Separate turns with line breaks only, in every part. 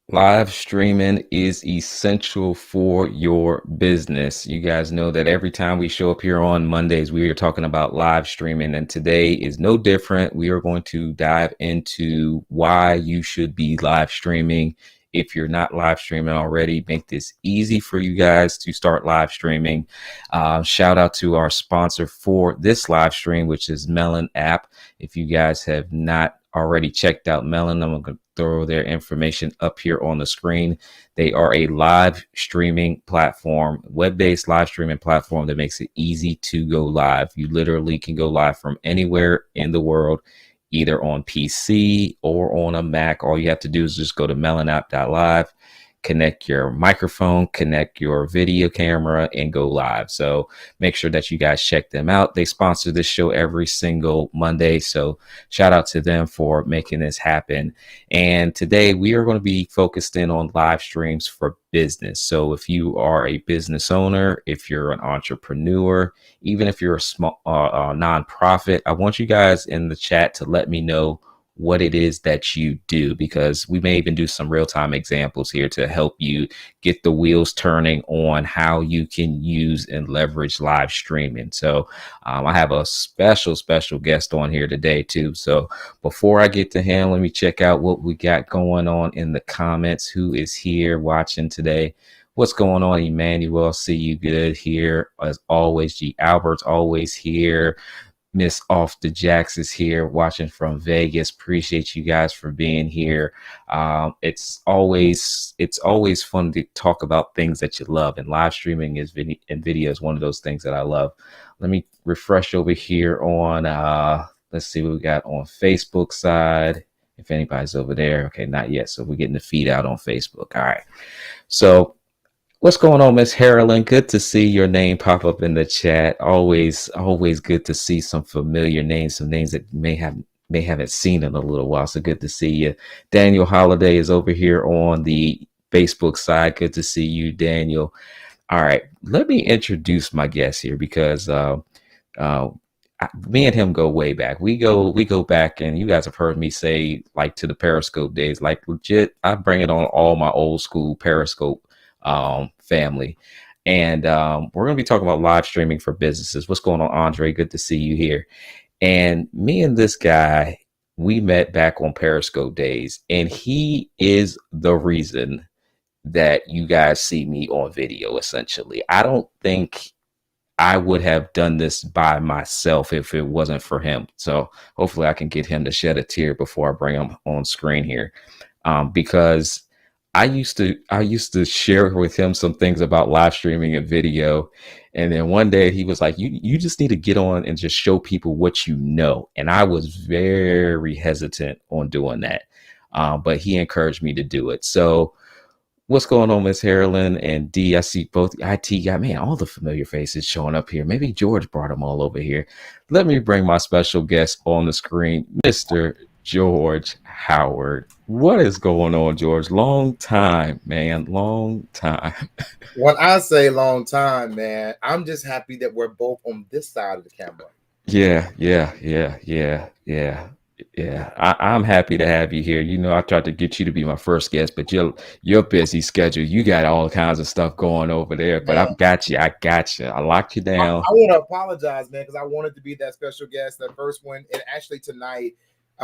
Live streaming is essential for your business. You guys know that every time we show up here on Mondays, we are talking about live streaming, and today is no different. We are going to dive into why you should be live streaming. If you're not live streaming already, make this easy for you guys to start live streaming. Shout out to our sponsor for this live stream, which is Melon app. If you guys have not already checked out Melon, I'm going to throw their information up here on the screen. They are a live streaming platform, web-based live streaming platform that makes it easy to go live. You literally can go live from anywhere in the world, either on PC or on a Mac. All you have to do is just go to melonapp.live, connect your microphone, connect your video camera, and go live. So make sure that you guys check them out. They sponsor this show every single Monday. So shout out to them for making this happen. And today we are going to be focused in on live streams for business. So if you are a business owner, if you're an entrepreneur, even if you're a small nonprofit, I want you guys in the chat to let me know what it is that you do, because we may even do some real-time examples here to help you get the wheels turning on how you can use and leverage live streaming. So I have a special guest on here today too. So before I get to him, let me check out what we got going on in the comments. Who is here watching today? What's going on, Emmanuel? See you good here as always. G Albert's always here. Miss Off the Jacks is here watching from Vegas. Appreciate you guys for being here. It's always fun to talk about things that you love, and live streaming and video is one of those things that I love. Let me refresh over here on let's see what we got on Facebook side. If anybody's over there, okay, not yet. So we're getting the feed out on Facebook. All right. So what's going on, Miss Harlan? Good to see your name pop up in the chat. Always good to see some familiar names, some names that may haven't seen in a little while. So good to see you. Daniel Holiday is over here on the Facebook side. Good to see you, Daniel. All right, let me introduce my guest here, because me and him go way back. We go back, and you guys have heard me say, like, to the Periscope days, like legit. I bring it on all my old school Periscope family. And we're going to be talking about live streaming for businesses. What's going on, Andre? Good to see you here. And me and this guy, we met back on Periscope days, and he is the reason that you guys see me on video, essentially. I don't think I would have done this by myself if it wasn't for him. So hopefully I can get him to shed a tear before I bring him on screen here, because I used to share with him some things about live streaming and video. And then one day he was like, you just need to get on and just show people what you know. And I was very hesitant on doing that. But he encouraged me to do it. So what's going on, Miss Harlan and D? I see both IT guy, man, all the familiar faces showing up here. Maybe George brought them all over here. Let me bring my special guest on the screen, Mr. George Howard. What is going on, George? Long time, man. Long time.
When I say long time, man, I'm just happy that we're both on this side of the camera.
Yeah. I'm happy to have you here. You know, I tried to get you to be my first guest, but your busy schedule. You got all kinds of stuff going over there. But I've got you. I locked you down.
I want to apologize, man, because I wanted to be that special guest, that first one. And actually tonight,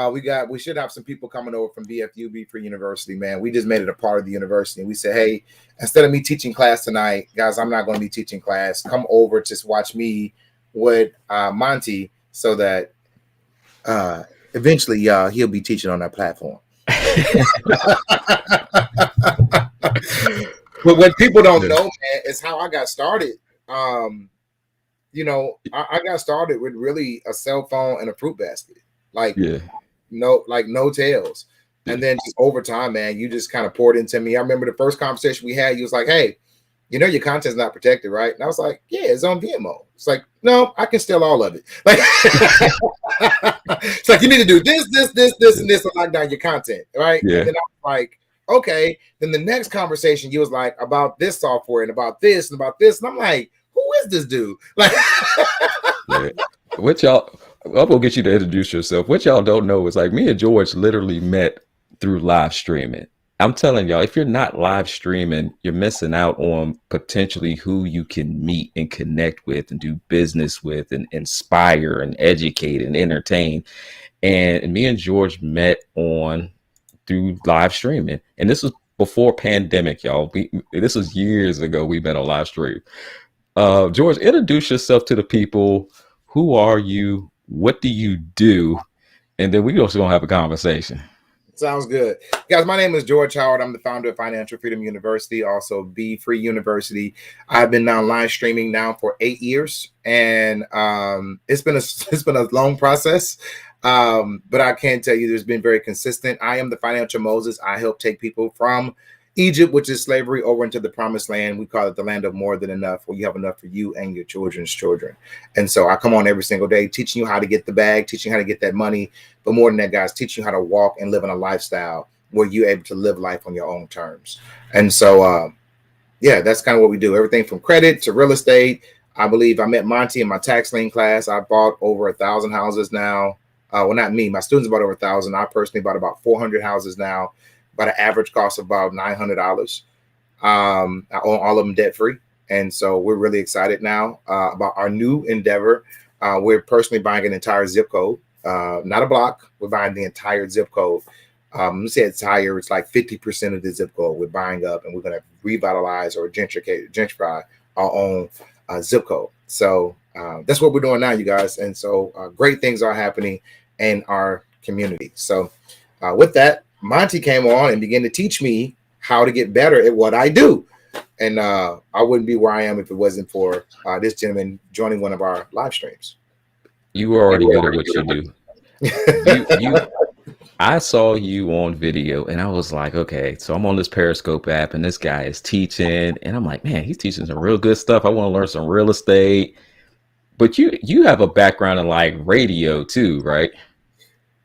we should have some people coming over from BFU, Free University, man. We just made it a part of the university. And we said, hey, instead of me teaching class tonight, guys, I'm not going to be teaching class. Come over, just watch me with Monte, so that eventually he'll be teaching on that platform. But what people don't know, man, is how I got started. You know, I got started with really a cell phone and a fruit basket. No tails. And then just over time, man, you just kind of poured into me. I remember the first conversation we had, you was like, hey, you know, your content's not protected, right? And I was like, yeah, it's on VMO. It's like, no, I can steal all of it. Like, it's like, you need to do this, and this, and lock down your content, right?
Yeah.
And then I was like, okay. Then the next conversation, you was like, about this software and about this and about this. And I'm like, who is this dude? Like,
yeah. What y'all, I'm gonna get you to introduce yourself. What y'all don't know is, like, me and George literally met through live streaming. I'm telling y'all, if you're not live streaming, you're missing out on potentially who you can meet and connect with and do business with and inspire and educate and entertain. And me and George met on through live streaming. And this was before pandemic, y'all. This was years ago we met on live stream. George, introduce yourself to the people. Who are you? What do you do? And then we also gonna have a conversation.
Sounds good. Guys, my name is George Howard. I'm the founder of Financial Freedom University, also Be Free University. I've been now live streaming now for 8 years, and it's been a long process. But I can tell you there's been very consistent. I am the financial Moses. I help take people from Egypt, which is slavery, over into the promised land. We call it the land of more than enough, where you have enough for you and your children's children. And so I come on every single day teaching you how to get the bag, teaching you how to get that money. But more than that, guys, teaching you how to walk and live in a lifestyle where you're able to live life on your own terms. And so, yeah, that's kind of what we do. Everything from credit to real estate. I believe I met Monte in my tax lien class. I bought over 1,000 houses now. Well, not me. My students bought over 1,000. I personally bought about 400 houses now, about an average cost of about $900. I own all of them debt free. And so we're really excited now about our new endeavor. We're personally buying an entire zip code, not a block. We're buying the entire zip code. Let's say entire, it's like 50% of the zip code we're buying up, and we're going to revitalize or gentrify our own zip code. So that's what we're doing now, you guys. And so great things are happening in our community. So with that, Monte came on and began to teach me how to get better at what I do. And I wouldn't be where I am if it wasn't for this gentleman joining one of our live streams.
You were already good at what you do. You I saw you on video and I was like, okay, so I'm on this Periscope app and this guy is teaching and I'm like, man, he's teaching some real good stuff. I want to learn some real estate. But you have a background in like radio too, right?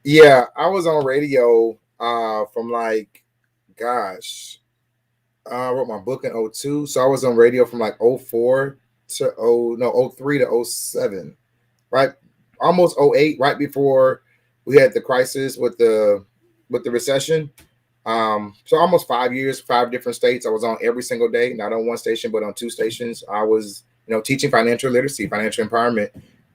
Yeah, I was on radio from like, gosh, I wrote my book in '02. So I was on radio from like '04 to '03 to '07, right? Almost '08, right before we had the crisis with the recession. So almost 5 years, 5 different states. I was on every single day, not on one station, but on 2 stations. I was, teaching financial literacy, financial empowerment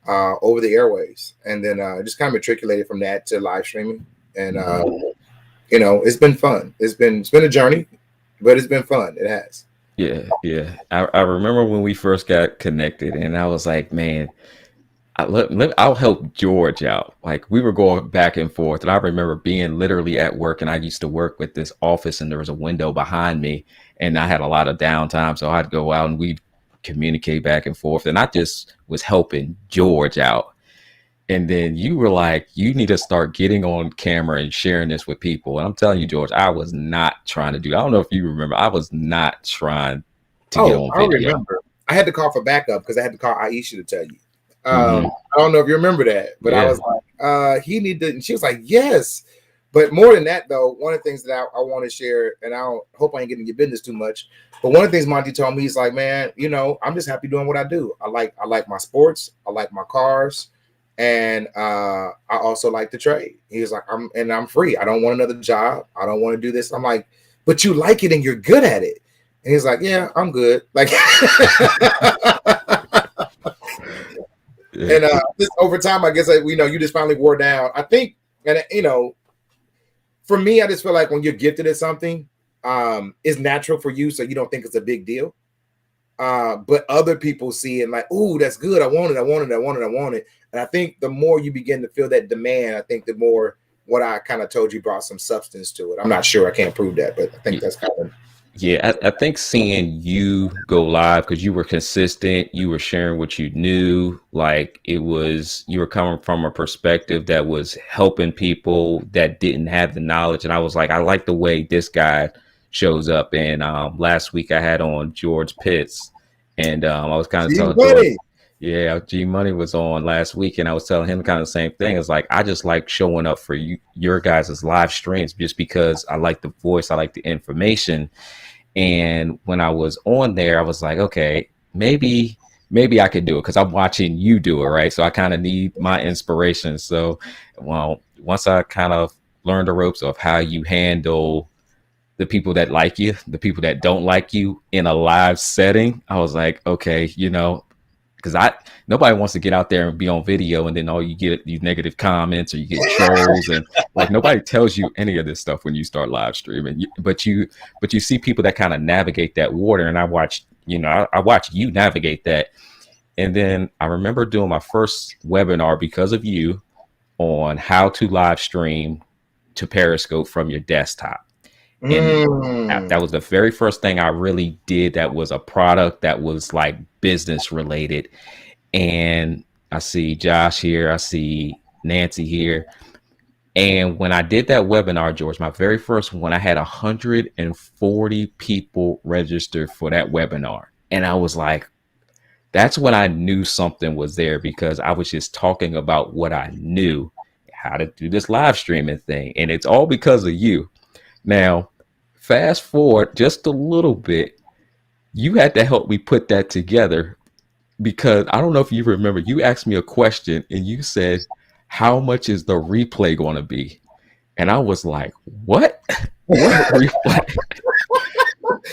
over the airways. And then just kind of matriculated from that to live streaming. And it's been fun. It's been a journey, but it's been fun. It has.
Yeah. I remember when we first got connected and I was like, man, I'll help George out. Like we were going back and forth, and I remember being literally at work, and I used to work with this office, and there was a window behind me, and I had a lot of downtime, so I'd go out and we'd communicate back and forth, and I just was helping George out. And then you were like, you need to start getting on camera and sharing this with people. And I'm telling you, George, I was not trying to do. I don't know if you remember, I was not trying to get on
I
video.
remember. I had to call for backup because I had to call Aisha to tell you.
Mhm.
I don't know if you remember that, but I
Yeah.
was like, he needed, and she was like, yes. But more than that, though, one of the things that I want to share, and hope I ain't getting your business too much, but one of the things Monty told me, he's like, man, I'm just happy doing what I do. I like my sports, I like my cars, and I also like to trade. He was like, I'm free. I don't want another job. I don't want to do this. I'm like, but you like it and you're good at it. And he's like, yeah, I'm good. Like, and just over time, I guess you just finally wore down. I think, and for me, I just feel like when you're gifted at something, it's natural for you, so you don't think it's a big deal. But other people see it like, "Ooh, that's good. I want it." And I think the more you begin to feel that demand, I think the more what I kind of told you brought some substance to it. I'm not sure. I can't prove that, but I think that's kind of.
Yeah, I think seeing you go live because you were consistent, you were sharing what you knew, like you were coming from a perspective that was helping people that didn't have the knowledge. And I was like, I like the way this guy shows up. And last week I had on George Pitts, and I was kind of telling George, yeah, G Money was on last week, and I was telling him kind of the same thing. It's like I just like showing up for your guys' live streams just because I like the voice, I like the information. And when I was on there, I was like, okay, maybe I could do it because I'm watching you do it, right? So I kind of need my inspiration. So, well, once I kind of learned the ropes of how you handle the people that like you, the people that don't like you in a live setting. I was like, okay, because nobody wants to get out there and be on video and then all you get these negative comments or you get trolls and like nobody tells you any of this stuff when you start live streaming. But you see people that kind of navigate that water, and I watched I watched you navigate that. And then I remember doing my first webinar because of you on how to live stream to Periscope from your desktop. And that was the very first thing I really did that was a product that was like business related. And I see Josh here, I see Nancy here. And when I did that webinar, George, my very first one, I had 140 people registered for that webinar. And I was like, that's when I knew something was there, because I was just talking about what I knew, how to do this live streaming thing. And it's all because of you. Now, fast forward just a little bit, you had to help me put that together, because I don't know if you remember, you asked me a question and you said, how much is the replay going to be? And I was like, what? What replay?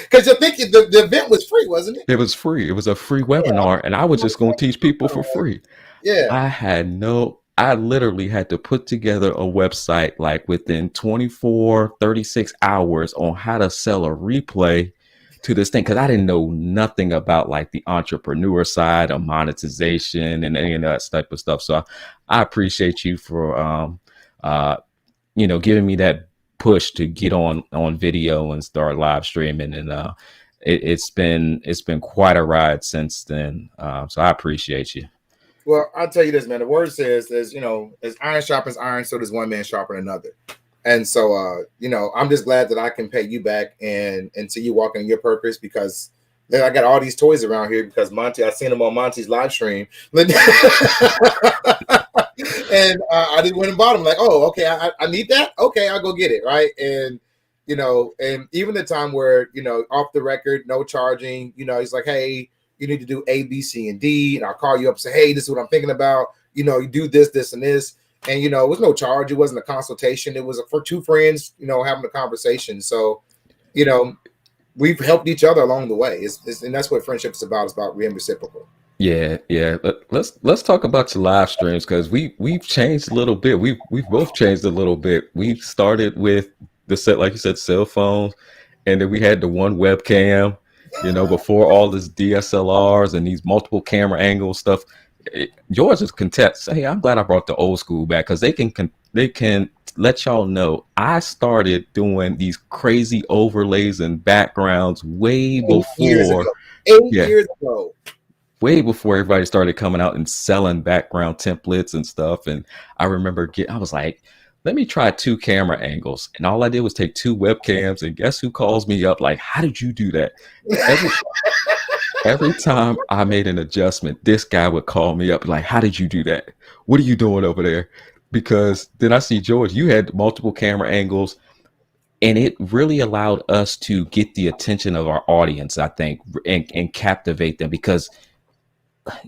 Because I think the event was free, wasn't it?
It was free. It was a free webinar, and I was just going to teach people for free.
Yeah.
I literally had to put together a website like within 24, 36 hours on how to sell a replay to this thing, because I didn't know nothing about like the entrepreneur side of monetization and any of that type of stuff. So I appreciate you for giving me that push to get on video and start live streaming, and it's been quite a ride since then. So I appreciate you.
Well, I'll tell you this, man. The word says, as iron sharpens iron, so does one man sharpen another. And so, I'm just glad that I can pay you back and see you walking in your purpose, because then I got all these toys around here because Monte, I seen him on Monte's live stream. And I just went and bought them. Like, oh, okay, I need that. Okay, I'll go get it. Right. And, and even the time where, off the record, no charging, he's like, hey, you need to do A, B, C, and D. And I'll call you up and say, hey, this is what I'm thinking about. You do this, this, and this. And, it was no charge. It wasn't a consultation. It was for two friends, having a conversation. So, we've helped each other along the way. And that's what friendship is about. It's about being reciprocal.
Yeah. Let's talk about your live streams, because we've changed a little bit. We've both changed a little bit. We started with the set, like you said, cell phones, and then we had the one webcam. Before all this DSLRs and these multiple camera angle stuff. George is content. Hey, I'm glad I brought the old school back, because they can let y'all know I started doing these crazy overlays and backgrounds way before
8 years ago.
Way before everybody started coming out and selling background templates and stuff. And I remember I was like, let me try 2 camera angles. And all I did was take 2 webcams, and guess who calls me up? Like, how did you do that? Every time I made an adjustment, this guy would call me up like, how did you do that? What are you doing over there? Because then I see, George, you had multiple camera angles, and it really allowed us to get the attention of our audience, I think, and captivate them. Because,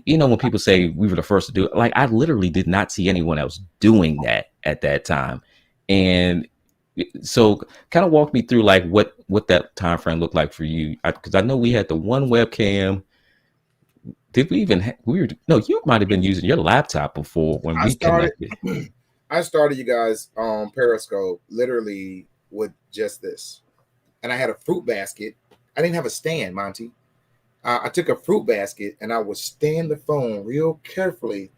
when people say we were the first to do it, like, I literally did not see anyone else doing that at that time. And so kind of walk me through like what that time frame looked like for you, because I know we had the one webcam. Did we even no, you might have been using your laptop before when we connected.
I started you guys on Periscope literally with just this, and I had a fruit basket. I didn't have a stand, Monte. I took a fruit basket and I would stand the phone real carefully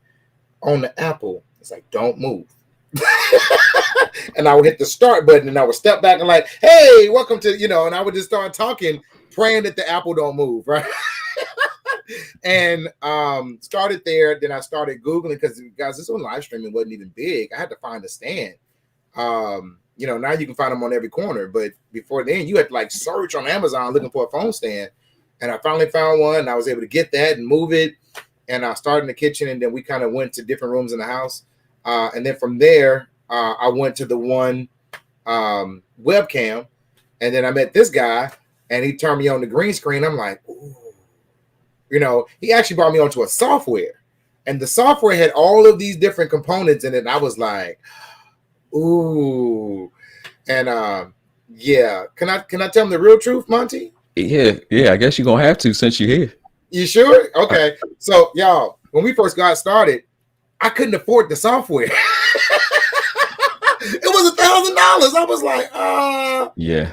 on the Apple. It's like, don't move. And I would hit the start button and I would step back and like, hey, welcome to, and I would just start talking, praying that the Apple don't move, right? And started there. Then I started Googling, because, guys, this one live streaming wasn't even big. I had to find a stand. Now you can find them on every corner. But before then, you had to like search on Amazon looking for a phone stand. And I finally found one, and I was able to get that and move it. And I started in the kitchen, and then we kind of went to different rooms in the house. And then from there, I went to the one webcam, and then I met this guy, and he turned me on the green screen. I'm like, ooh. He actually brought me onto a software, and the software had all of these different components in it. And I was like, ooh. And Yeah. Can I tell them the real truth, Monty?
Yeah. I guess you're gonna have to since you're here.
You sure? Okay. So y'all, when we first got started, I couldn't afford the software. It was $1,000. I was like,
Yeah.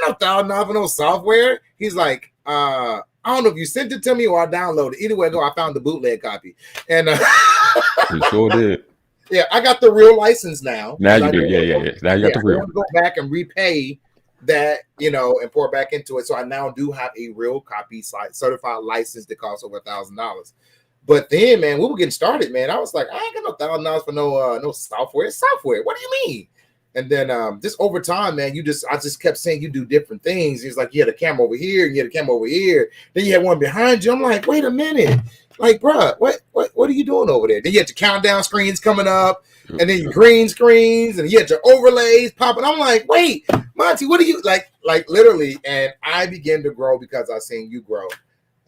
no $1,000 for no software. He's like, I don't know if you sent it to me or I downloaded it. Either way, I found the bootleg copy. And
You sure did.
yeah, I got the real license now.
Now you do. Yeah. Now you got
Yeah,
the
I
real.
want to go back and repay that, and pour back into it. So I now do have a real copy certified license that costs over $1,000. But then, man, we were getting started, man. I was like, I ain't got no $1,000 for no software. It's software. What do you mean? And then just over time, man, I just kept saying you do different things. It's like you had a camera over here and you had a camera over here. Then you had one behind you. I'm like, wait a minute. Like, bro, what are you doing over there? Then you had your countdown screens coming up, and then your green screens, and you had your overlays popping. I'm like, wait, Monty, what are you like literally? And I began to grow because I seen you grow.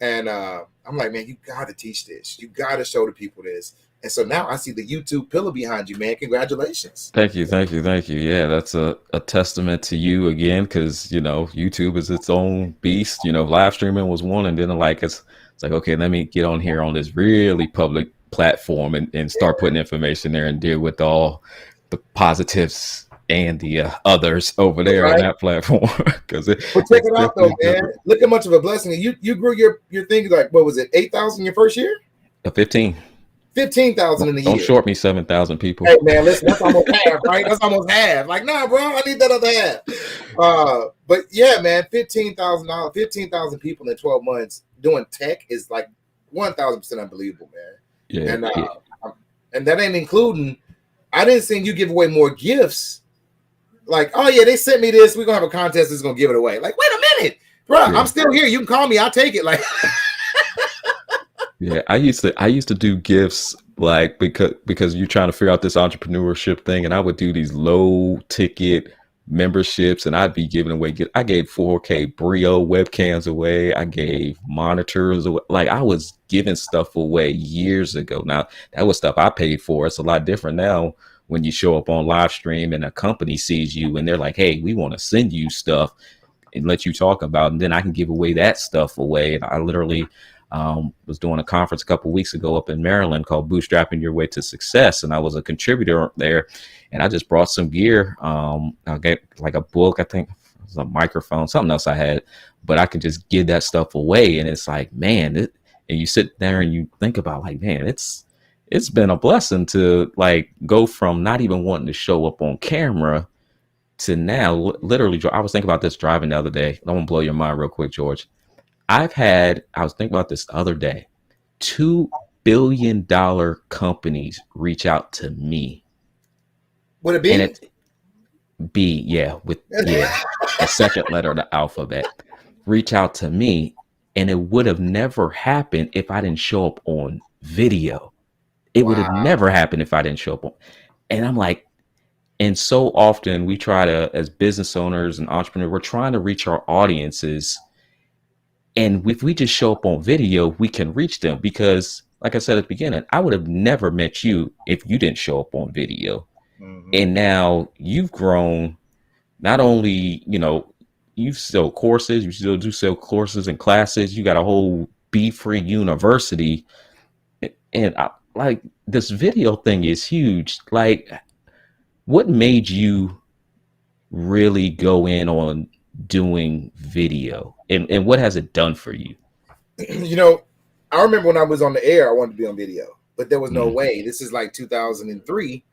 And I'm like, man, you got to teach this. You got to show the people this. And so now I see the YouTube pillar behind you, man. Congratulations.
Thank you. Yeah, that's a testament to you again, because YouTube is its own beast. Live streaming was one, and then it's like, okay, let me get on here on this really public platform and start putting information there and deal with all the positives and the others over there on that platform. Because
but check it out though, man. Different. Look how much of a blessing you grew your thing, like, what was it, 8,000 your first year? 15,000 in a year.
Don't short me 7,000 people.
Hey man, listen, that's almost half, right? That's almost half. Like, nah, bro, I need that other half. But yeah, man, $15,000 people in 12 months doing tech is like 1,000% unbelievable, man.
Yeah,
and that ain't including. I didn't see you give away more gifts. Like, oh yeah, they sent me this. We're gonna have a contest that's gonna give it away. Like, wait a minute, bro, yeah. I'm still here. You can call me. I'll take it. Like.
Yeah, I used to do gifts like because you're trying to figure out this entrepreneurship thing, and I would do these low ticket memberships, and I'd be giving away. I gave 4K Brio webcams away. I gave monitors away. Like, I was giving stuff away years ago. Now that was stuff I paid for. It's a lot different now when you show up on live stream and a company sees you and they're like, "Hey, we want to send you stuff and let you talk about," and then I can give away that stuff away. And I literally. Was doing a conference a couple of weeks ago up in Maryland called Bootstrapping Your Way to Success. And I was a contributor there, and I just brought some gear. I got like a book, I think it was a microphone, something else I had, but I could just give that stuff away. And it's like, man, and you sit there and you think about like, man, it's been a blessing to like go from not even wanting to show up on camera to now literally, I was thinking about this driving the other day. I want to blow your mind real quick, George. I was thinking about this the other day, $2 billion companies reach out to me.
Would it be?
And it B, yeah, the second letter of the alphabet. Reach out to me, and it would have never happened if I didn't show up on video. It would have never happened if I didn't show up on. And I'm like, and so often we try to, as business owners and entrepreneurs, we're trying to reach our audiences. And if we just show up on video, we can reach them because, like I said at the beginning, I would have never met you if you didn't show up on video. Mm-hmm. And now you've grown. Not only, you sell courses, you still do sell courses and classes. You got a whole Be-Free University. And like this video thing is huge. Like, what made you really go in on doing video, and what has it done for you?
I remember when I was on the air, I wanted to be on video, but there was no way. This is like 2003,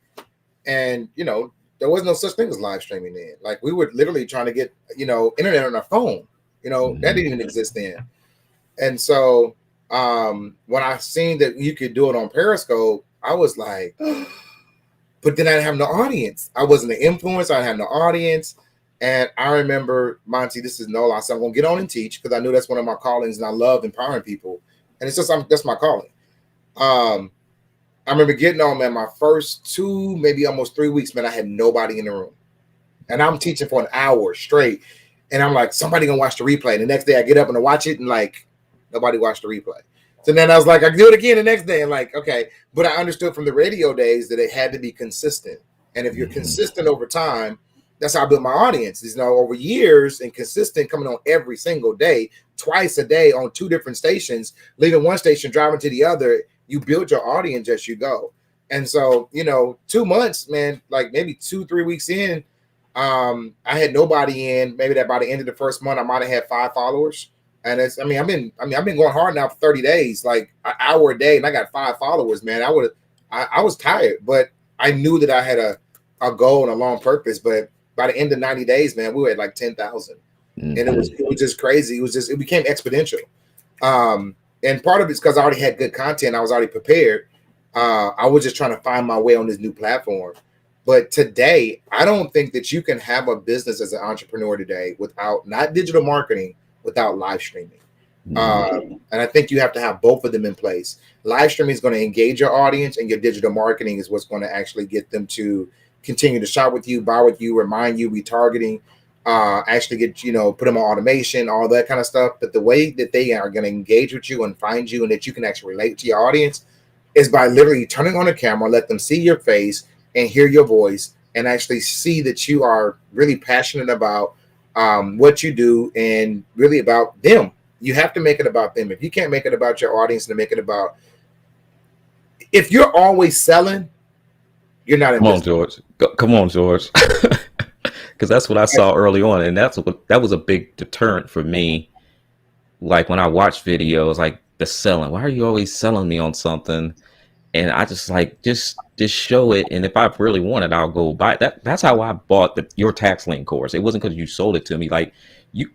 and there was no such thing as live streaming then. Like, we were literally trying to get internet on our phone. That didn't even exist then. And so when I seen that you could do it on Periscope, I was like, but then I didn't have no audience. I wasn't an influencer. I had no audience. And I remember, Monte, this is no lie. So I'm going to get on and teach because I knew that's one of my callings, and I love empowering people. And it's just, that's my calling. I remember getting on, man, my first 2, maybe almost 3 weeks, man, I had nobody in the room. And I'm teaching for an hour straight. And I'm like, somebody going to watch the replay. And the next day I get up and I watch it, and like, nobody watched the replay. So then I was like, I can do it again the next day. And like, okay. But I understood from the radio days that it had to be consistent. And if you're consistent over time, that's how I built my audience. You know, over years and consistent, coming on every single day, twice a day on 2 different stations, leaving one station, driving to the other. You build your audience as you go. And so, you know, 2 months, man, like maybe 2, 3 weeks in, I had nobody in. Maybe that by the end of the first month, I might have had 5 followers. And it's, I've been going hard now for 30 days, like an hour a day, and I got 5 followers, man. I was tired, but I knew that I had a goal and a long purpose. But by the end of 90 days, man, we were at like 10,000, and
Mm-hmm.
it was just crazy. It became exponential. And part of it's because I already had good content. I was already prepared. I was just trying to find my way on this new platform. But today, I don't think that you can have a business as an entrepreneur today without not digital marketing, without live streaming.
Mm-hmm.
And I think you have to have both of them in place. Live streaming is going to engage your audience, and your digital marketing is what's going to actually get them to continue to shop with you, buy with you, remind you, retargeting, actually get, you know, put them on automation, all that kind of stuff. But the way that they are going to engage with you and find you and that you can actually relate to your audience is by literally turning on the camera, let them see your face and hear your voice, and actually see that you are really passionate about what you do and really about them. You have to make it about them. If you can't make it about your audience and make it about, if you're always selling, you're not in
Come on,
business.
George. Come on, George. Because that's what I saw early on, and that was a big deterrent for me. Like when I watch videos, like the selling. Why are you always selling me on something? And I just like just show it. And if I really want it, I'll go buy it. That's how I bought your tax lien course. It wasn't because you sold it to me. Like you,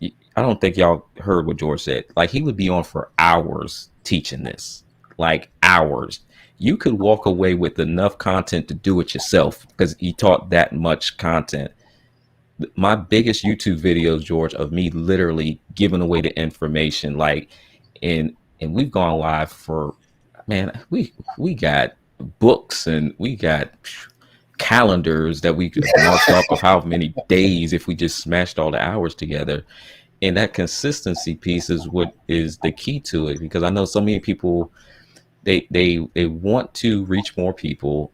I don't think y'all heard what George said. Like he would be on for hours teaching this, like hours. You could walk away with enough content to do it yourself because he taught that much content. My biggest YouTube videos, George, of me literally giving away the information, like, and we've gone live for, man, we got books and we got calendars that we just marked off of how many days if we just smashed all the hours together. And that consistency piece is what is the key to it, because I know so many people, they want to reach more people,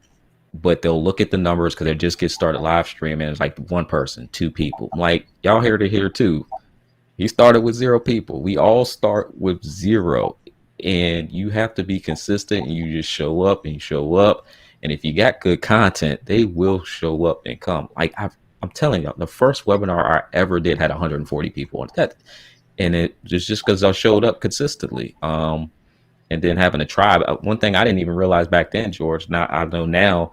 but they'll look at the numbers because they just get started live streaming. It's like one person, two people. I'm like, y'all heard it here too. He started with 0 people. We all start with 0. And you have to be consistent, and you just show up and show up. And if you got good content, they will show up and come. Like I'm telling you, the first webinar I ever did had 140 people on that. And it just because I showed up consistently. And then having a tribe. One thing I didn't even realize back then, George, now I know now,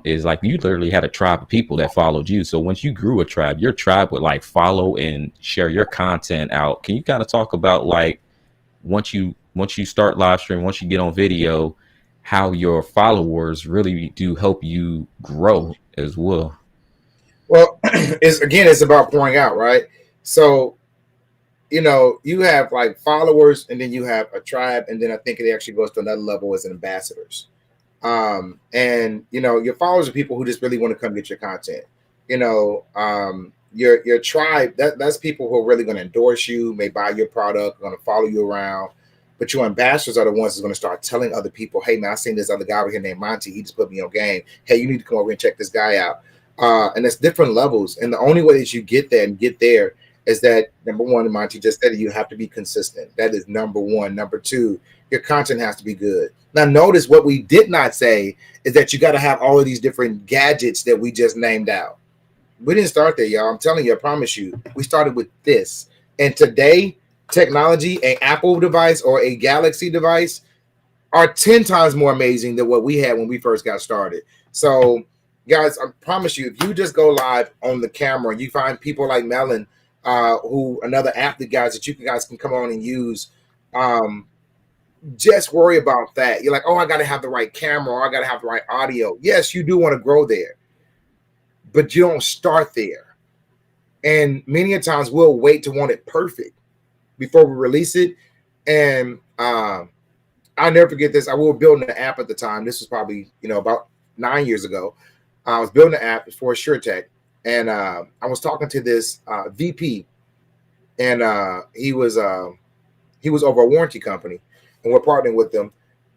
is like you literally had a tribe of people that followed you. So once you grew a tribe, your tribe would like follow and share your content out. Can you kind of talk about like once you start live streaming, once you get on video, how your followers really do help you grow as well?
Well, it's about pouring out, right? So, you know, you have like followers, and then you have a tribe, and then I think it actually goes to another level as ambassadors. And you know, your followers are people who just really want to come get your content. You know, your tribe, that's people who are really going to endorse you, may buy your product, going to follow you around. But your ambassadors are the ones that's going to start telling other people, hey man, I seen this other guy over here named Monte. He just put me on game. Hey, you need to come over and check this guy out. And it's different levels. And the only way that you get there and get there is that, number one, Monte just said, you have to be consistent. That is number one. Number two, your content has to be good. Now, notice what we did not say is that you got to have all of these different gadgets that we just named out. We didn't start there, y'all. I'm telling you, I promise you. We started with this. And today, technology, an Apple device or a Galaxy device are 10 times more amazing than what we had when we first got started. So, guys, I promise you, if you just go live on the camera, you find people like Melon, who another app that guys that you guys can come on and use. Just worry about that. You're like, oh, I got to have the right camera, or I got to have the right audio. Yes, you do want to grow there, but you don't start there. And many a times we'll wait to want it perfect before we release it. And I'll never forget this. I was building an app at the time. This was probably, you know, about 9 years ago. I was building an app for SureTech, and I was talking to this VP, and he was over a warranty company, and we're partnering with them.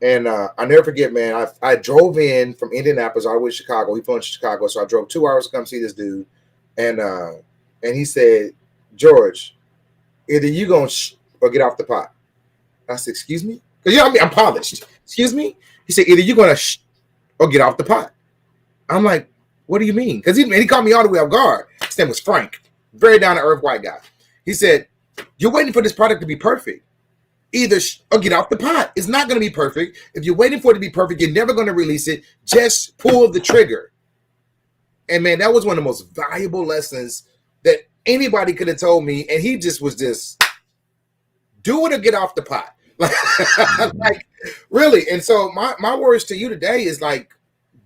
And I never forget, man. I drove in from Indianapolis all the way to Chicago. We flew into Chicago, so I drove 2 hours to come see this dude. And he said, George, either you gonna or get off the pot. I said, excuse me? Because you know, I mean, I'm polished. Excuse me? He said, either you're gonna or get off the pot. I'm like, what do you mean? Because he called me all the way off guard. His name was Frank, very down to earth white guy. He said, you're waiting for this product to be perfect. Either or get off the pot. It's not going to be perfect. If you're waiting for it to be perfect, you're never going to release it. Just pull the trigger. And man, that was one of the most valuable lessons that anybody could have told me. And he just was just do it or get off the pot. Like really. And so my words to you today is like,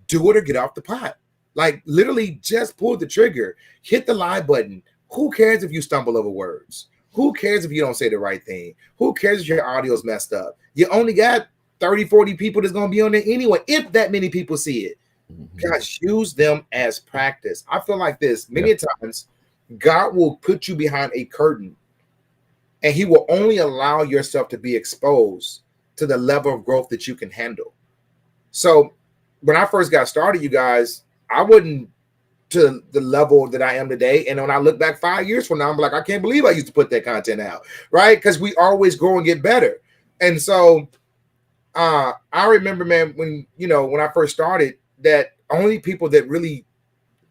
do it or get off the pot. Like literally just pull the trigger, hit the live button. Who cares if you stumble over words? Who cares if you don't say the right thing? Who cares if your audio's messed up? You only got 30, 40 people that's going to be on there anyway, if that many people see it. Guys, use them as practice. I feel like this many times, God will put you behind a curtain and he will only allow yourself to be exposed to the level of growth that you can handle. So when I first got started, you guys, I wouldn't to the level that I am today. And when I look back 5 years from now, I'm like, I can't believe I used to put that content out, right? Because we always grow and get better. And so I remember, man, when I first started, that only people that really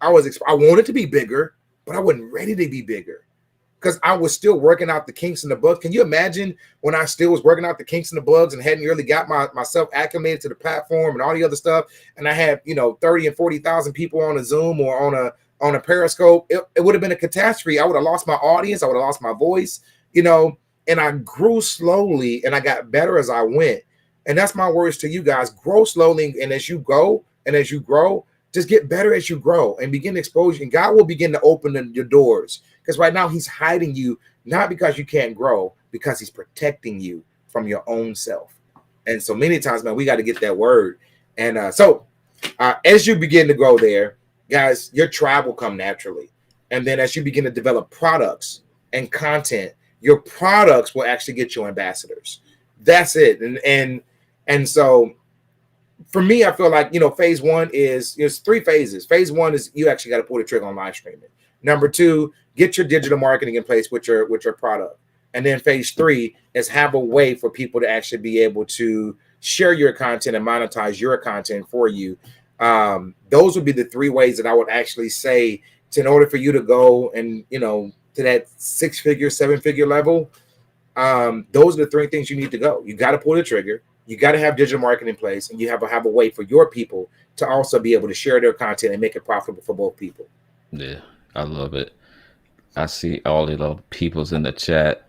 I wanted to be bigger, but I wasn't ready to be bigger because I was still working out the kinks and the bugs. Can you imagine when I still was working out the kinks and the bugs and hadn't really got myself acclimated to the platform and all the other stuff? And I had 30 and 40,000 people on a Zoom or on a Periscope. It would have been a catastrophe. I would have lost my audience. I would have lost my voice. And I grew slowly and I got better as I went. And that's my words to you guys: grow slowly, and as you go and as you grow, just get better as you grow and begin to expose you. And God will begin to open your doors. Because right now he's hiding you, not because you can't grow, because he's protecting you from your own self. And so many times, man, we got to get that word. And so as you begin to grow there, guys, your tribe will come naturally. And then as you begin to develop products and content, your products will actually get you ambassadors. That's it. And so for me, I feel like, phase one is, there's 3 phases. Phase one is you actually got to pull the trigger on live streaming. Number 2, get your digital marketing in place with your product. And then phase 3 is have a way for people to actually be able to share your content and monetize your content for you. Those would be the 3 ways that I would actually say in order for you to go and, to that 6-figure, 7-figure level. Those are the 3 things you need to go. You got to pull the trigger. You got to have digital marketing in place, and you have a way for your people to also be able to share their content and make it profitable for both people.
Yeah, I love it. I see all the little peoples in the chat.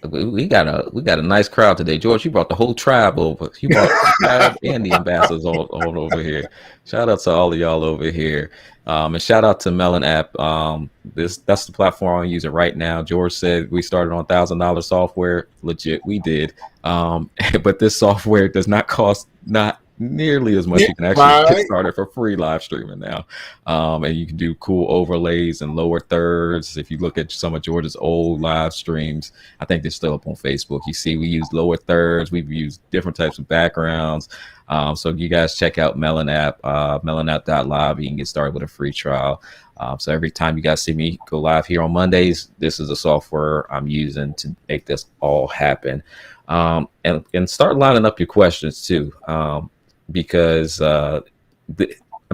We got a nice crowd today, George. You brought the whole tribe over. You brought the tribe and the ambassadors all over here. Shout out to all of y'all over here, and shout out to MelonApp. That's the platform I'm using right now. George said we started on $1,000 software. Legit, we did. But this software does not cost not nearly as much. You can actually get started for free live streaming now, and you can do cool overlays and lower thirds. If you look at some of George's old live streams, I think they're still up on Facebook. You see we use lower thirds. We've used different types of backgrounds. So you guys check out MelonApp, melonapp.live. You can get started with a free trial. So every time you guys see me go live here on Mondays, this is the software I'm using to make this all happen. And start lining up your questions too. Because I'm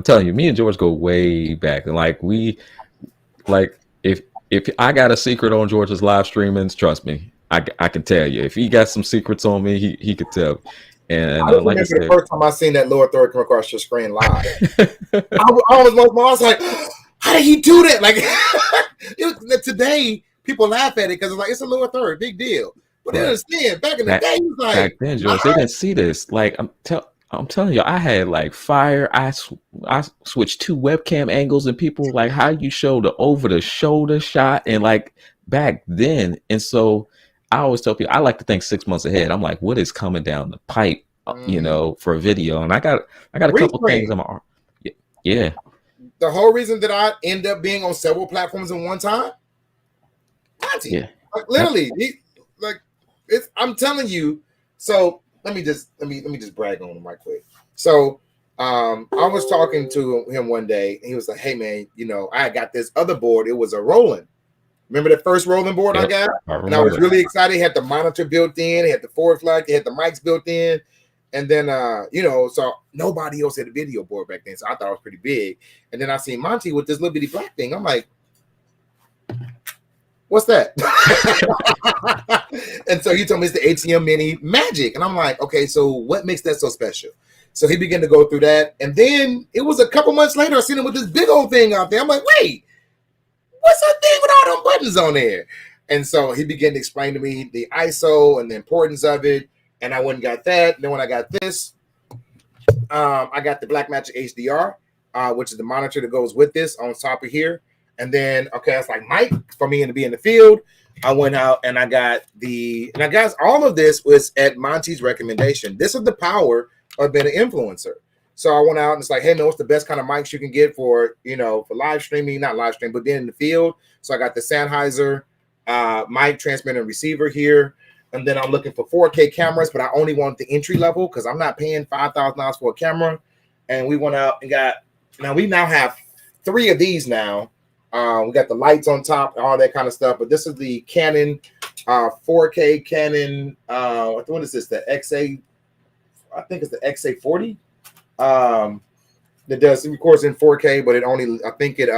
telling you, me and George go way back. And if I got a secret on George's live streamings, trust me, I can tell you. If he got some secrets on me, he could tell me. And
I remember the first time I seen that lower third come across your screen live. I was like, how did he do that? Like today, people laugh at it because it's like it's a lower third, big deal. But they understand back in the day, he was like,
back then, George, they didn't see this. Like I'm telling you, I had like fire. I switched 2 webcam angles, and people were like, how you show the over the shoulder shot, and like back then. And so I always tell people I like to think 6 months ahead. I'm like, what is coming down the pipe, for a video? And I got a couple things. Yeah.
The whole reason that I end up being on several platforms at one time, Monte.
Yeah.
Like, literally, I'm telling you. So let me just brag on him right quick. So I was talking to him one day, and he was like, "Hey man, I got this other board. It was a Roland. Remember the first rolling board I
Yep,
got?
I
And I was
remember.
really excited. It had the monitor built in, it had the forward flag, it had the mics built in. And then so nobody else had a video board back then. So I thought it was pretty big. And then I seen Monte with this little bitty black thing. I'm like, what's that? And so he told me it's the ATM Mini Magic. And I'm like, okay, so what makes that so special? So he began to go through that. And then it was a couple months later, I seen him with this big old thing out there. I'm like, wait, what's that thing with all them buttons on there? And so he began to explain to me the ISO and the importance of it. And I went and got that. And then when I got this, I got the Blackmagic HDR, which is the monitor that goes with this on top of here. And then, okay, it's like Mike for me to be in the field. I went out and I got all of this was at Monte's recommendation. This is the power of being an influencer. So I went out and it's like, hey man, what's the best kind of mics you can get for for live streaming, not live stream, but being in the field. So I got the Sennheiser mic transmitter and receiver here. And then I'm looking for 4K cameras, but I only want the entry level because I'm not paying $5,000 for a camera. And we went out and we now have 3 of these now. We got the lights on top, all that kind of stuff. But this is the Canon 4K Canon. What is this? The XA, I think it's the XA40. That records in 4K, but it only, I think it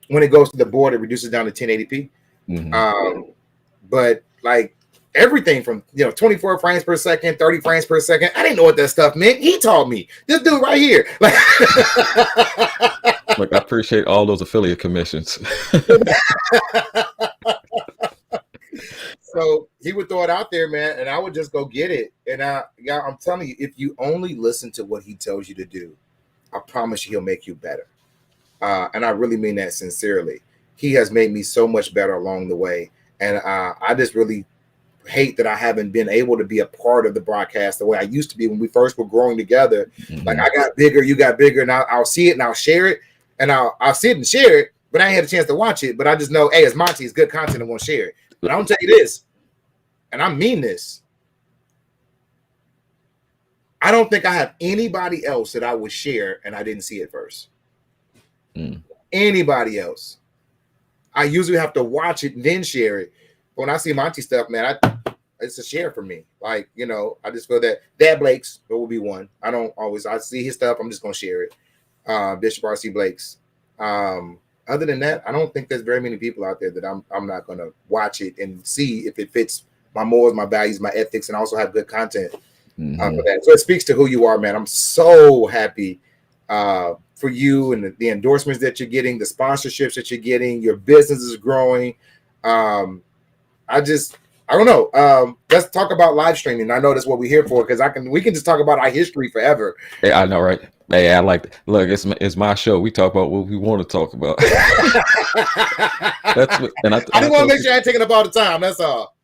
when it goes to the board, it reduces down to 1080p.
Mm-hmm.
But like everything from 24 frames per second, 30 frames per second. I didn't know what that stuff meant. He taught me. This dude right here. Like
Look, I appreciate all those affiliate commissions.
So he would throw it out there, man, and I would just go get it. And I'm telling you, if you only listen to what he tells you to do, I promise you he'll make you better. And I really mean that sincerely. He has made me so much better along the way. And I just really hate that I haven't been able to be a part of the broadcast the way I used to be when we first were growing together. Mm-hmm. Like I got bigger, you got bigger, and I'll see it and I'll share it. And I'll see it and share it, but I ain't had a chance to watch it. But I just know, hey, it's Monte, it's good content, I'm going to share it. But I'm going to tell you this, and I mean this. I don't think I have anybody else that I would share and I didn't see it first. Anybody else. I usually have to watch it and then share it. But when I see Monte stuff, man, it's a share for me. Like, I just feel that Dad Blake's, it will be one. I see his stuff, I'm just going to share it. Bishop R.C. Blake's. Other than that, I don't think there's very many people out there that I'm not going to watch it and see if it fits my morals, my values, my ethics, and also have good content for that. So it speaks to who you are, man. I'm so happy for you and the endorsements that you're getting, the sponsorships that you're getting, your business is growing. I don't know. Let's talk about live streaming. I know that's what we're here for because we can just talk about our history forever.
Yeah, I know, right? Hey, I like. Look, it's my show. We talk about what we want to talk about.
That's what, I just want to make sure I ain't taking up all the time. That's all.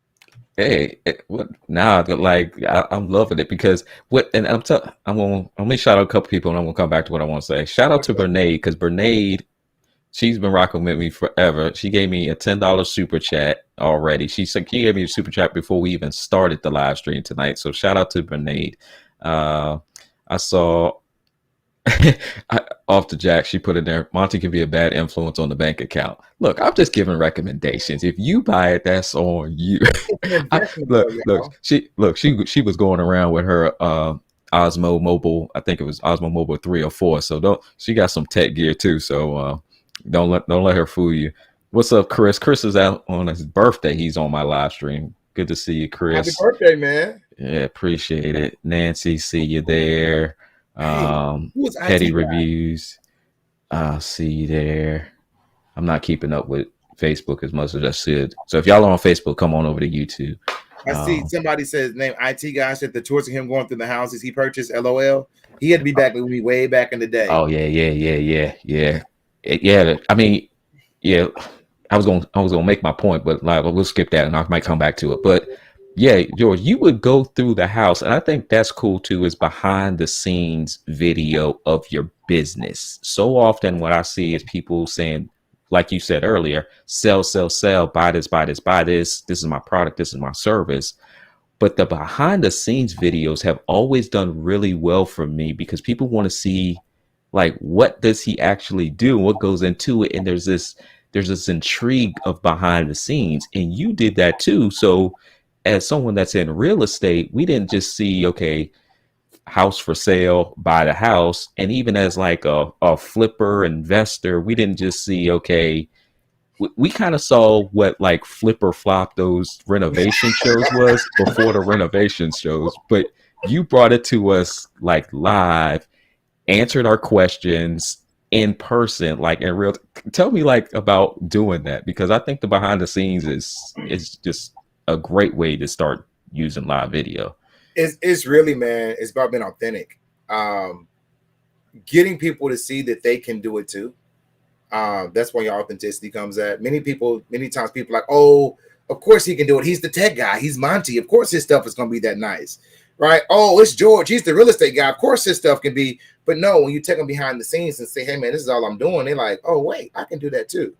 Hey, what now? Like I'm loving it because I'm gonna shout out a couple people and I'm gonna come back to what I want to say. Shout out to Bernade because Bernade, she's been rocking with me forever. She gave me a $10 super chat already. She gave me a super chat before we even started the live stream tonight. So shout out to Bernade. I saw off the jack, she put in there, Monte can be a bad influence on the bank account. Look, I'm just giving recommendations. If you buy it, that's on you. She was going around with her Osmo Mobile. I think it was Osmo Mobile 3 or 4. So she got some tech gear too. So don't let her fool you. What's up, Chris? Chris is out on his birthday. He's on my live stream. Good to see you, Chris.
Happy birthday, man.
Yeah, appreciate it. Nancy, see you there. Petty Reviews. I'll see you there. I'm not keeping up with Facebook as much as I should. So if y'all are on Facebook, come on over to YouTube.
I see somebody says name IT guy said the tours of him going through the houses he purchased. LOL. He had to be back with me way back in the day.
Oh yeah. I mean, yeah. I was gonna make my point, but like we'll skip that and I might come back to it. But yeah, George, you would go through the house, and I think that's cool too, is behind the scenes video of your business. So often what I see is people saying, like you said earlier, sell, buy this, this is my product, this is my service. But the behind the scenes videos have always done really well for me because people want to see like what does he actually do, what goes into it, and there's this intrigue of behind the scenes, and you did that too. So as someone that's in real estate, we didn't just see, okay, house for sale, buy the house. And even as like a flipper investor, we didn't just see, okay, we kind of saw what like flip or flop those renovation shows was before the renovation shows, but you brought it to us like live, answered our questions in person, like in real. Tell me like about doing that, because I think the behind the scenes is just a great way to start using live video.
It's really, man, it's about being authentic. Um, Getting people to see that they can do it too. That's where your authenticity comes at. Many times people are like, oh, of course he can do it. He's the tech guy. He's Monte. Of course his stuff is going to be that nice, right? Oh, it's George. He's the real estate guy. Of course his stuff can be. But no, when you take them behind the scenes and say, hey, man, this is all I'm doing, they're like, oh, wait, I can do that too,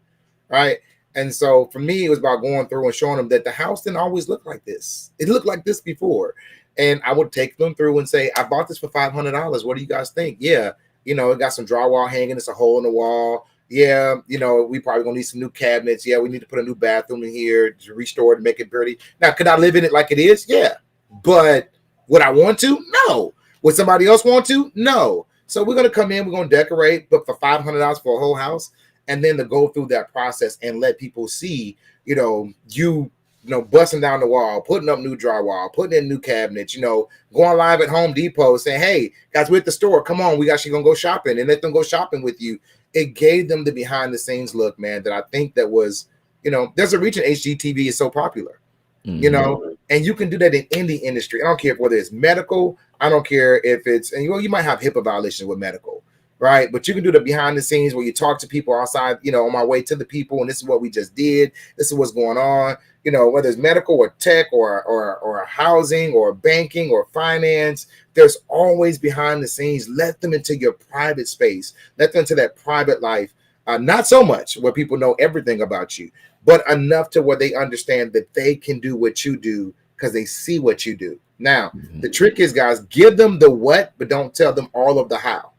right? And so for me, it was about going through and showing them that the house didn't always look like this. It looked like this before. And I would take them through and say, I bought this for $500. What do you guys think? Yeah, it got some drywall hanging. It's a hole in the wall. Yeah, we probably gonna need some new cabinets. Yeah, we need to put a new bathroom in here to restore it and make it pretty. Now, could I live in it like it is? Yeah. But would I want to? No. Would somebody else want to? No. So we're gonna come in, we're gonna decorate, but for $500 for a whole house, and then to go through that process and let people see, busting down the wall, putting up new drywall, putting in new cabinets, going live at Home Depot saying, hey, guys, we're at the store. Come on, we actually gonna go shopping, and let them go shopping with you. It gave them the behind the scenes look, man, that I think that was, there's a reason HGTV is so popular, and you can do that in any industry. I don't care whether it's medical. I don't care if it's, and you might have HIPAA violations with medical, right? But you can do the behind the scenes where you talk to people outside, on my way to the people, and this is what we just did. This is what's going on, whether it's medical or tech or housing or banking or finance. There's always behind the scenes. Let them into your private space. Let them into that private life. Not so much where people know everything about you, but enough to where they understand that they can do what you do because they see what you do. Now, the trick is, guys, give them the what, but don't tell them all of the how.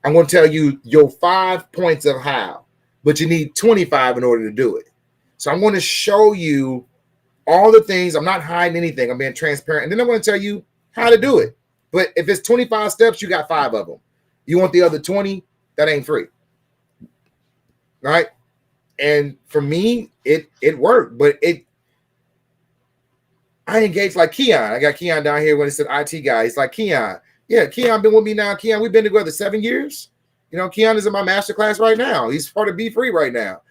I'm going to tell you your 5 points of how, but you need 25 in order to do it. So I'm going to show you all the things. I'm not hiding anything. I'm being transparent. And then I'm going to tell you how to do it. But if it's 25 steps, you got 5 of them. You want the other 20? That ain't free. Right? And for me, it worked. But I engaged like Keon. I got Keon down here when it said IT guy. He's like, Keon. Yeah, Keon been with me now. Keon, we've been together 7 years. Keon is in my master class right now. He's part of Be Free right now.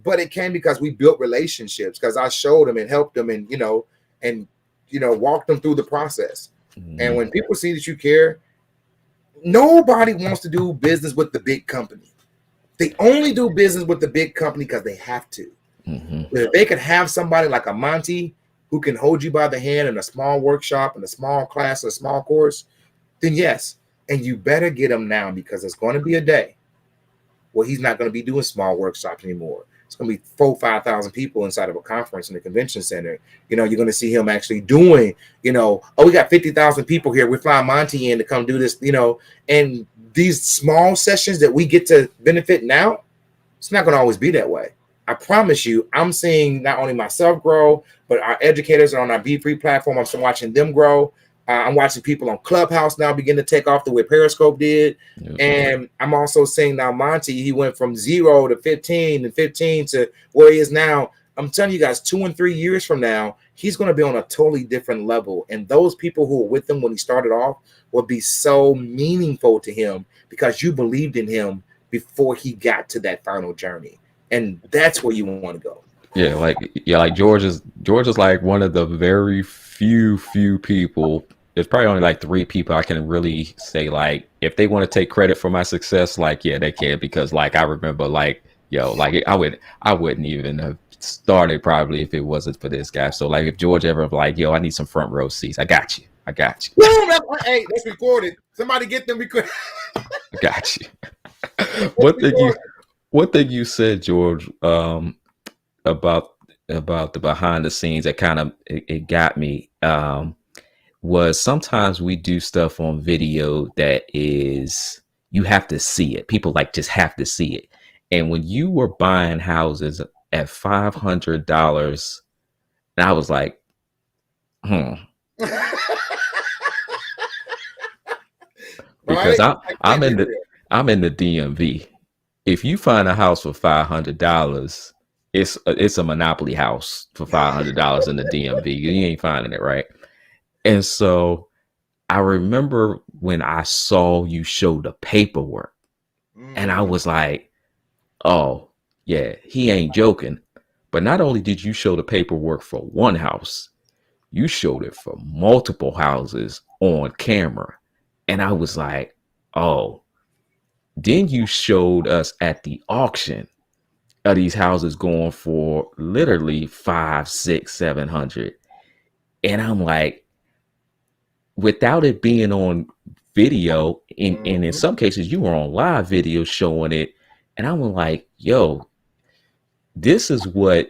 But it came because we built relationships, because I showed them and helped them and walked them through the process. And when people see that you care, nobody wants to do business with the big company. They only do business with the big company because they have to. If they could have somebody like a Monte who can hold you by the hand in a small workshop, in a small class, or a small course, then yes. And you better get him now, because there's going to be a day where he's not going to be doing small workshops anymore. It's going to be 4,000-5,000 people inside of a conference in the convention center. You're going to see him actually doing, we got 50,000 people here. We're flying Monte in to come do this, and these small sessions that we get to benefit now, it's not going to always be that way. I promise you, I'm seeing not only myself grow, but our educators are on our Be Free platform. I'm still watching them grow. I'm watching people on Clubhouse now begin to take off the way Periscope did. And I'm also seeing now Monte, he went from 0 to 15 and 15 to where he is now. I'm telling you guys, 2 and 3 years from now, he's going to be on a totally different level. And those people who were with him when he started off will be so meaningful to him because you believed in him before he got to that final journey. And that's where you want to go.
Like George is like one of the very few people. There's probably only like 3 people I can really say, like, if they want to take credit for my success, like, yeah, they can, because like I remember, like, I wouldn't even have started probably if it wasn't for this guy. So like if George ever like, I need some front row seats, I got you.
Boom, hey, that's recorded. Somebody get them recorded.
I got you. One thing you said, George, about about the behind the scenes that kind of it got me was sometimes we do stuff on video that is you have to see it. People like just have to see it. And when you were buying houses at $500, and I was like, hmm, because
Right?
I
I
I'm
can't be
in the
real.
I'm in the DMV. If you find a house for $500, it's a monopoly house for $500 in the DMV. You ain't finding it, right? And so I remember when I saw you show the paperwork, and I
Mm,
was like, oh, yeah, he ain't joking. But not only did you show the paperwork for one house, you showed it for multiple houses on camera. And I was like, oh, then you showed us at the auction of these houses going for literally five, six, 700. And I'm like, without it being on video, and in
mhm.
some cases you were on live video showing it, and I was like, yo, this is what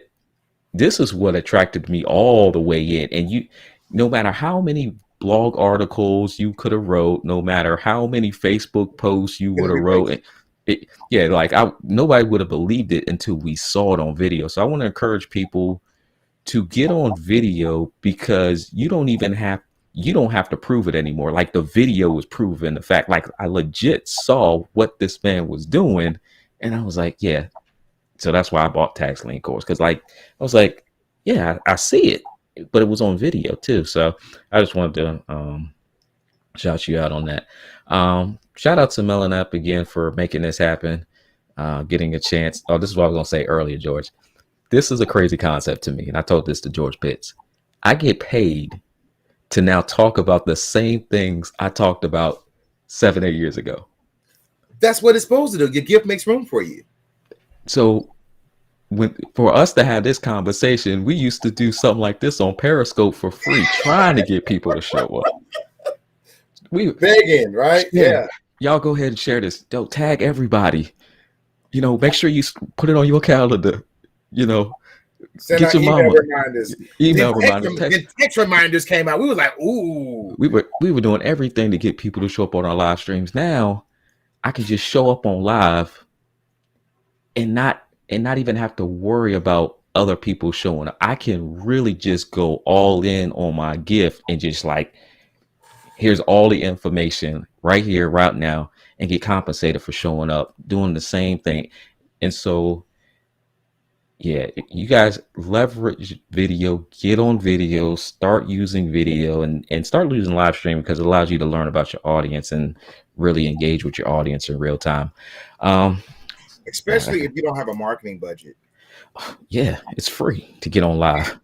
this is what attracted me all the way in. And you, no matter how many blog articles you could have wrote, no matter how many Facebook posts you would
Gonna
have
be
wrote,
patient.
yeah, like I nobody would have believed it until we saw it on video. So I want to encourage people to get on video, because you don't have to prove it anymore. Like the video was proven the fact. Like I legit saw what this man was doing, and I was like, yeah. So that's why I bought Tax Lien Course, because like I was like, yeah, I see it, but it was on video too. So I just wanted to shout you out on that. Shout out to MelonApp again for making this happen. Getting a chance. Oh, this is what I was gonna say earlier, George. This is a crazy concept to me, and I told this to George Pitts. I get paid to now talk about the same things I talked about 7, 8 years ago.
That's what it's supposed to do. Your gift makes room for you.
So when for us to have this conversation, we used to do something like this on Periscope for free, trying to get people to show up. We
Begging, right?
Yeah,
Yeah.
y'all go ahead and share this. Don't tag everybody. Make sure you put it on your calendar. You know,
Send
get
out
your
email
mama
reminders.
email reminders, text.
Then text reminders came out. We was like, ooh.
We were doing everything to get people to show up on our live streams. Now I can just show up on live and not even have to worry about other people showing up. I can really just go all in on my gift and just like, here's all the information right here, right now, and get compensated for showing up, doing the same thing. And so, yeah, you guys leverage video, get on video, start using video, and start using live streaming, because it allows you to learn about your audience and really engage with your audience in real time. Um,
Especially if you don't have a marketing budget.
yeah, it's free to get on live.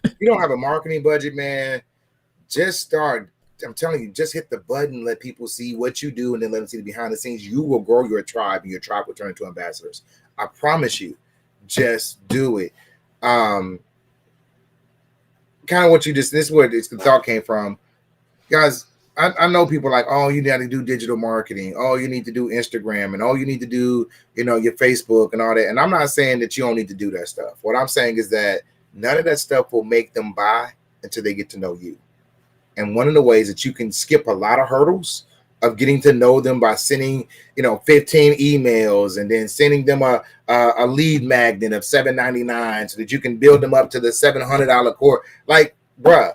If you don't have a marketing budget, man, just start. I'm telling you, just hit the button, let people see what you do, and then let them see the behind the scenes. You will grow your tribe, and your tribe will turn into ambassadors. I promise you. Just do it. Kind of what you just, this is where the thought came from. Guys, I know people like, oh, you got to do digital marketing. Oh, you need to do Instagram, and oh, you need to do, your Facebook and all that. And I'm not saying that you don't need to do that stuff. What I'm saying is that none of that stuff will make them buy until they get to know you. And one of the ways that you can skip a lot of hurdles of getting to know them by sending, 15 emails and then sending them a lead magnet of $7.99 so that you can build them up to the $700 course. Like, bruh,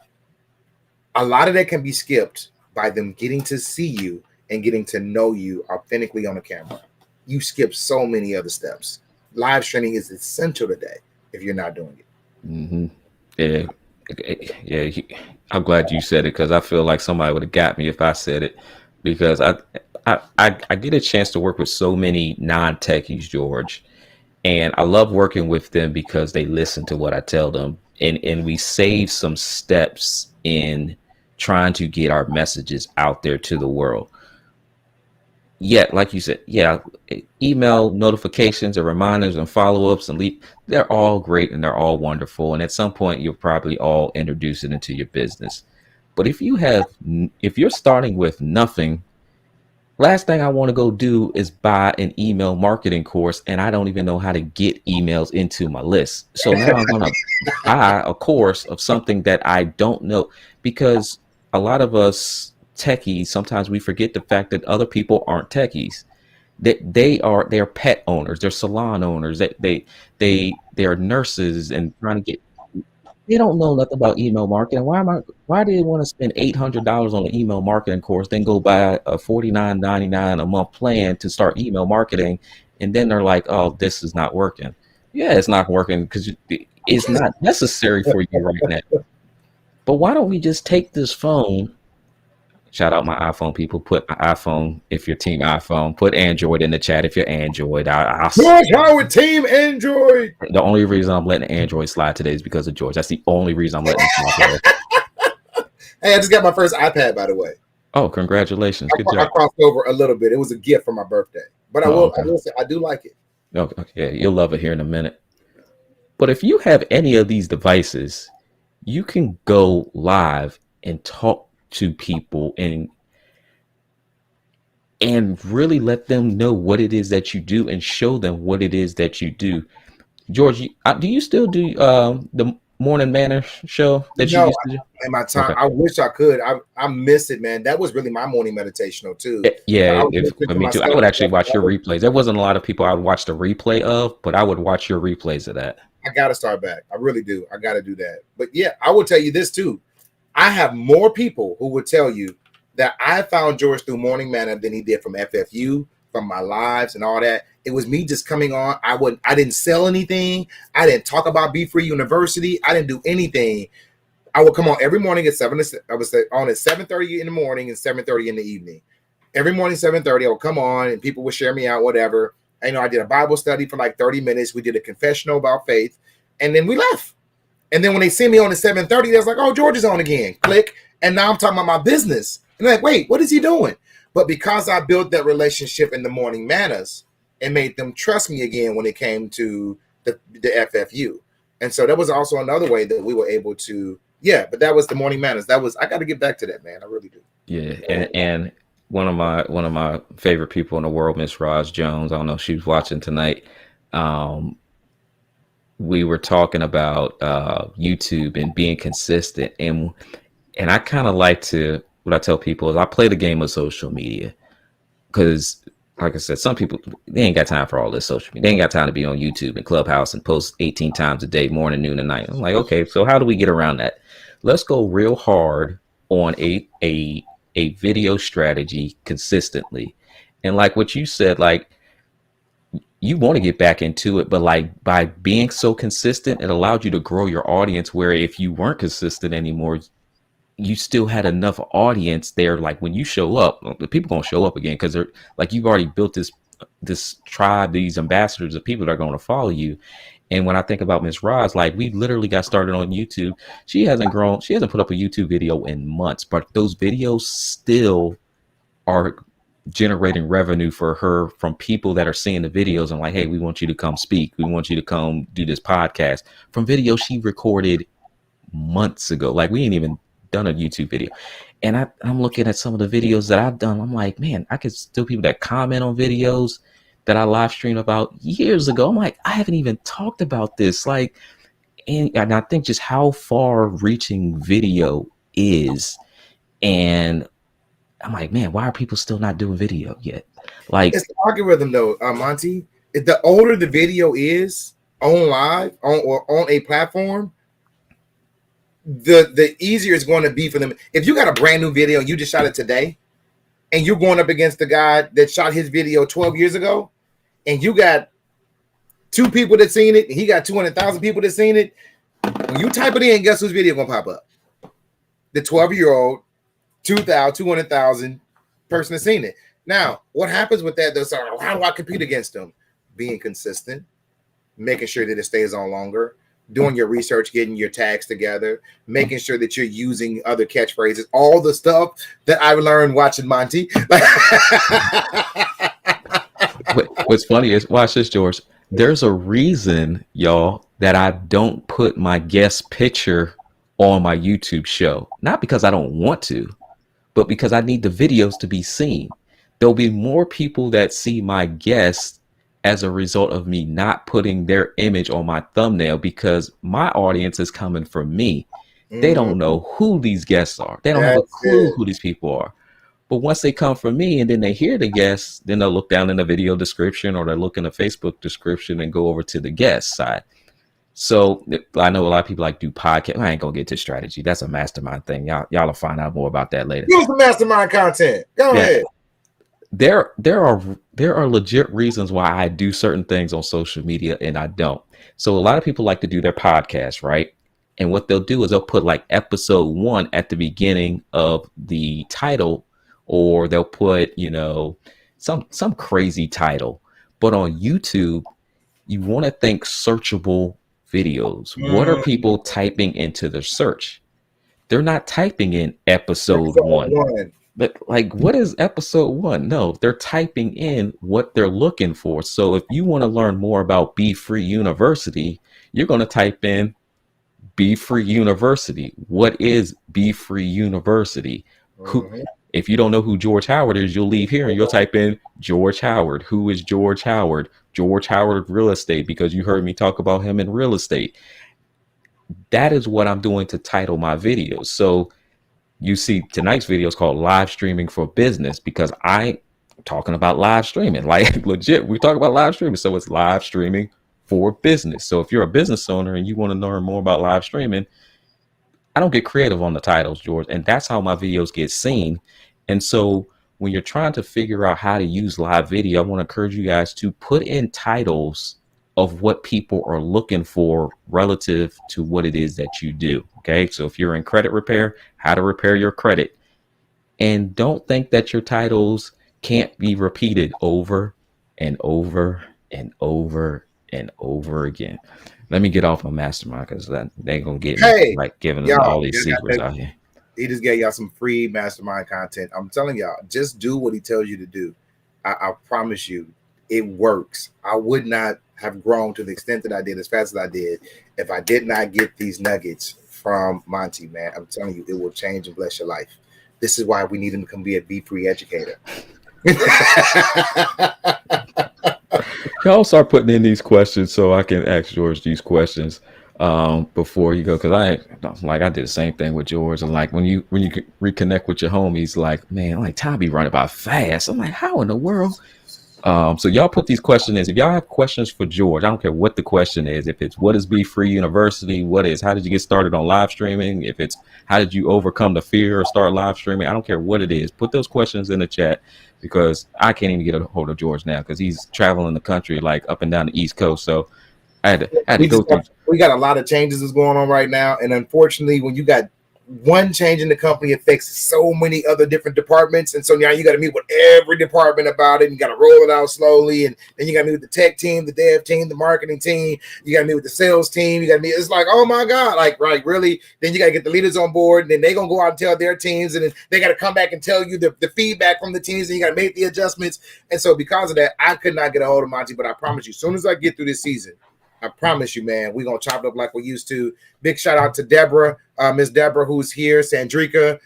a lot of that can be skipped by them getting to see you and getting to know you authentically on the camera. You skip so many other steps. Live streaming is essential today if you're not doing it.
Mm-hmm. Yeah, yeah. I'm glad you said it, because I feel like somebody would have got me if I said it, because I get a chance to work with so many non-techies, George, and I love working with them because they listen to what I tell them, and we save some steps in trying to get our messages out there to the world. Yeah, like you said, yeah, email notifications and reminders and follow-ups and they're all great and they're all wonderful. And at some point, you'll probably all introduce it into your business. But if you're starting with nothing, Last thing I want to go do is buy an email marketing course, and I don't even know how to get emails into my list. So now I'm going to buy a course of something that I don't know, because a lot of us techies, sometimes we forget the fact that other people aren't techies. They're pet owners, they're salon owners, they're nurses and trying to get, they don't know nothing about email marketing. Why do they want to spend $800 on an email marketing course, then go buy a $49.99 a month plan to start email marketing, and then they're like, oh, this is not working. Yeah, it's not working because it's not necessary for you right now. But why don't we just take this phone? Shout out my iPhone people. Put my iPhone if you're team iPhone. Put Android in the chat if you're Android.
George Howard, Team Android.
The only reason I'm letting Android slide today is because of George. That's the only reason I'm letting him slide today.
Hey, I just got my first iPad, by the way.
Oh, congratulations! Good job.
I crossed over a little bit. It was a gift for my birthday, but
Okay.
I will say I do like it.
Okay, yeah, you'll love it here in a minute. But if you have any of these devices, you can go live and talk to people and really let them know what it is that you do and show them what it is that you do. George, do you still do the morning manner show that you
No,
used to do?
in my time,
Okay.
I wish I could. I miss it, man. That was really my morning meditational too.
Yeah,
I was listening to
me too. I
myself.
would actually watch your replays. There wasn't a lot of people I would watch the replay of, but I would watch your replays of that.
I got to start back. I really do. I got to do that. But yeah, I will tell you this too. I have more people who would tell you that I found George through Morning Manna than he did from FFU, from my lives and all that. It was me just coming on. I didn't sell anything. I didn't talk about Be Free University. I didn't do anything. I would come on every morning at 7. I was on at 7:30 in the morning and 7:30 in the evening. Every morning, 7:30, I would come on and people would share me out, whatever. I did a Bible study for like 30 minutes. We did a confessional about faith, and then we left. And then when they see me on at 7:30, they're like, oh, George is on again. Click. And now I'm talking about my business. And they're like, wait, what is he doing? But because I built that relationship in the morning manners, it made them trust me again when it came to the FFU. And so that was also another way that we were able to, but that was the morning manners. I got to get back to that, man. I really do.
Yeah, and one of my favorite people in the world, Miss Roz Jones. I don't know if she's watching tonight. We were talking about YouTube and being consistent, and I kind of like to, what I tell people is I play the game of social media, because like I said, some people, they ain't got time for all this social media. They ain't got time to be on YouTube and Clubhouse and post 18 times a day, morning, noon, and night. I'm like, okay, so how do we get around that? Let's go real hard on a video strategy consistently. And like what you said, like, you want to get back into it, but like by being so consistent, it allowed you to grow your audience, where if you weren't consistent anymore, you still had enough audience there. Like when you show up, the people gonna show up again, because they're like, you've already built this tribe, these ambassadors of people that are going to follow you. And when I think about Miss Roz, like, we literally got started on YouTube. She hasn't put up a YouTube video in months, but those videos still are generating revenue for her from people that are seeing the videos and like, hey, we want you to come speak. We want you to come do this podcast, from videos she recorded months ago. Like, we ain't even done a YouTube video. And I'm looking at some of the videos that I've done. I'm like, man, I could still people that comment on videos that I live streamed about years ago. I'm like, I haven't even talked about this. Like, and I think just how far reaching video is. And I'm like, man, why are people still not doing video yet? Like,
it's the algorithm though, Monte. The older the video is on live or on a platform, the easier it's going to be for them. If you got a brand new video, you just shot it today, and you're going up against the guy that shot his video 12 years ago, and you got 2 people that seen it, and he got 200,000 people that seen it. When you type it in, guess whose video gonna pop up? The 12-year-old, 200,000 person has seen it. Now, what happens with that? They'll say, how do I compete against them? Being consistent, making sure that it stays on longer, doing your research, getting your tags together, making sure that you're using other catchphrases, all the stuff that I learned watching Monte.
what's funny is, watch this, George. There's a reason, y'all, that I don't put my guest picture on my YouTube show. Not because I don't want to, but because I need the videos to be seen. there'll be more people that see my guests as a result of me not putting their image on my thumbnail because my audience is coming from me. They don't
Mhm.
know who these guests are. They don't have a
That's
clue
it.
who these people are. But once they come from me and then they hear the guests, then they'll look down in the video description or they look in the Facebook description and go over to the guest side. So I know a lot of people like do podcast. I ain't gonna get to strategy. That's a mastermind thing. Y'all will find out more about that later.
Use the mastermind content. Go
Yeah,
ahead.
there are legit reasons why I do certain things on social media and I don't. So a lot of people like to do their podcast, right? And what they'll do is they'll put like episode 1 at the beginning of the title, or they'll put, some crazy title. But on YouTube, you want to think searchable videos. What are
Mm.
people typing into the search? They're not typing in episode
Episode
1.
one.
But like, what is episode 1? No, they're typing in what they're looking for. So if you want to learn more about Be Free University, you're going to type in Be Free University. What is Be Free University? Who,
Mhm.
if you don't know who George Howard is, you'll leave here and you'll type in George Howard. Who is George Howard? George Howard Real Estate, because you heard me talk about him in real estate. That is what I'm doing to title my videos. So you see tonight's video is called Live Streaming for Business because I'm talking about live streaming. Like legit, we talk about live streaming. So it's live streaming for business. So if you're a business owner and you want to learn more about live streaming, I don't get creative on the titles, George. And that's how my videos get seen. And so when you're trying to figure out how to use live video, I want to encourage you guys to put in titles of what people are looking for relative to what it is that you do. Okay. So if you're in credit repair, how to repair your credit. And don't think that your titles can't be repeated over and over and over and over again. Let me get off my mastermind because they ain't gonna get me
Hey,
like giving them
y'all.
all these secrets out here.
He just gave y'all some free mastermind content. I'm telling y'all, just do what he tells you to do. I promise you, it works. I would not have grown to the extent that I did as fast as I did if I did not get these nuggets from Monte, man. I'm telling you, it will change and bless your life. This is why we need him to come be a Be Free educator.
Y'all start putting in these questions so I can ask George these questions before you go, because I did the same thing with George. And like when you reconnect with your homies, like, man, like time be running by fast. I'm like, how in the world? So y'all put these questions in. If y'all have questions for George, I don't care what the question is. If it's what is Be Free University, how did you get started on live streaming? If it's how did you overcome the fear or start live streaming? I don't care what it is. Put those questions in the chat because I can't even get a hold of George now because he's traveling the country like up and down the East Coast. So I had to go through.
We got a lot of changes that's going on right now, and unfortunately, when you got one change in the company affects so many other different departments, and so now you got to meet with every department about it. And you got to roll it out slowly, and then you got to meet with the tech team, the dev team, the marketing team. You got to meet with the sales team. You got to meet. It's like, oh my god, like right, really? Then you got to get the leaders on board, and then they gonna go out and tell their teams, and then they got to come back and tell you the feedback from the teams, and you got to make the adjustments. And so because of that, I could not get a hold of Monte, but I promise you, as soon as I get through this season, I promise you, man, we're going to chop it up like we used to. Big shout out to Deborah, Miss Deborah, who's here, Sandrika.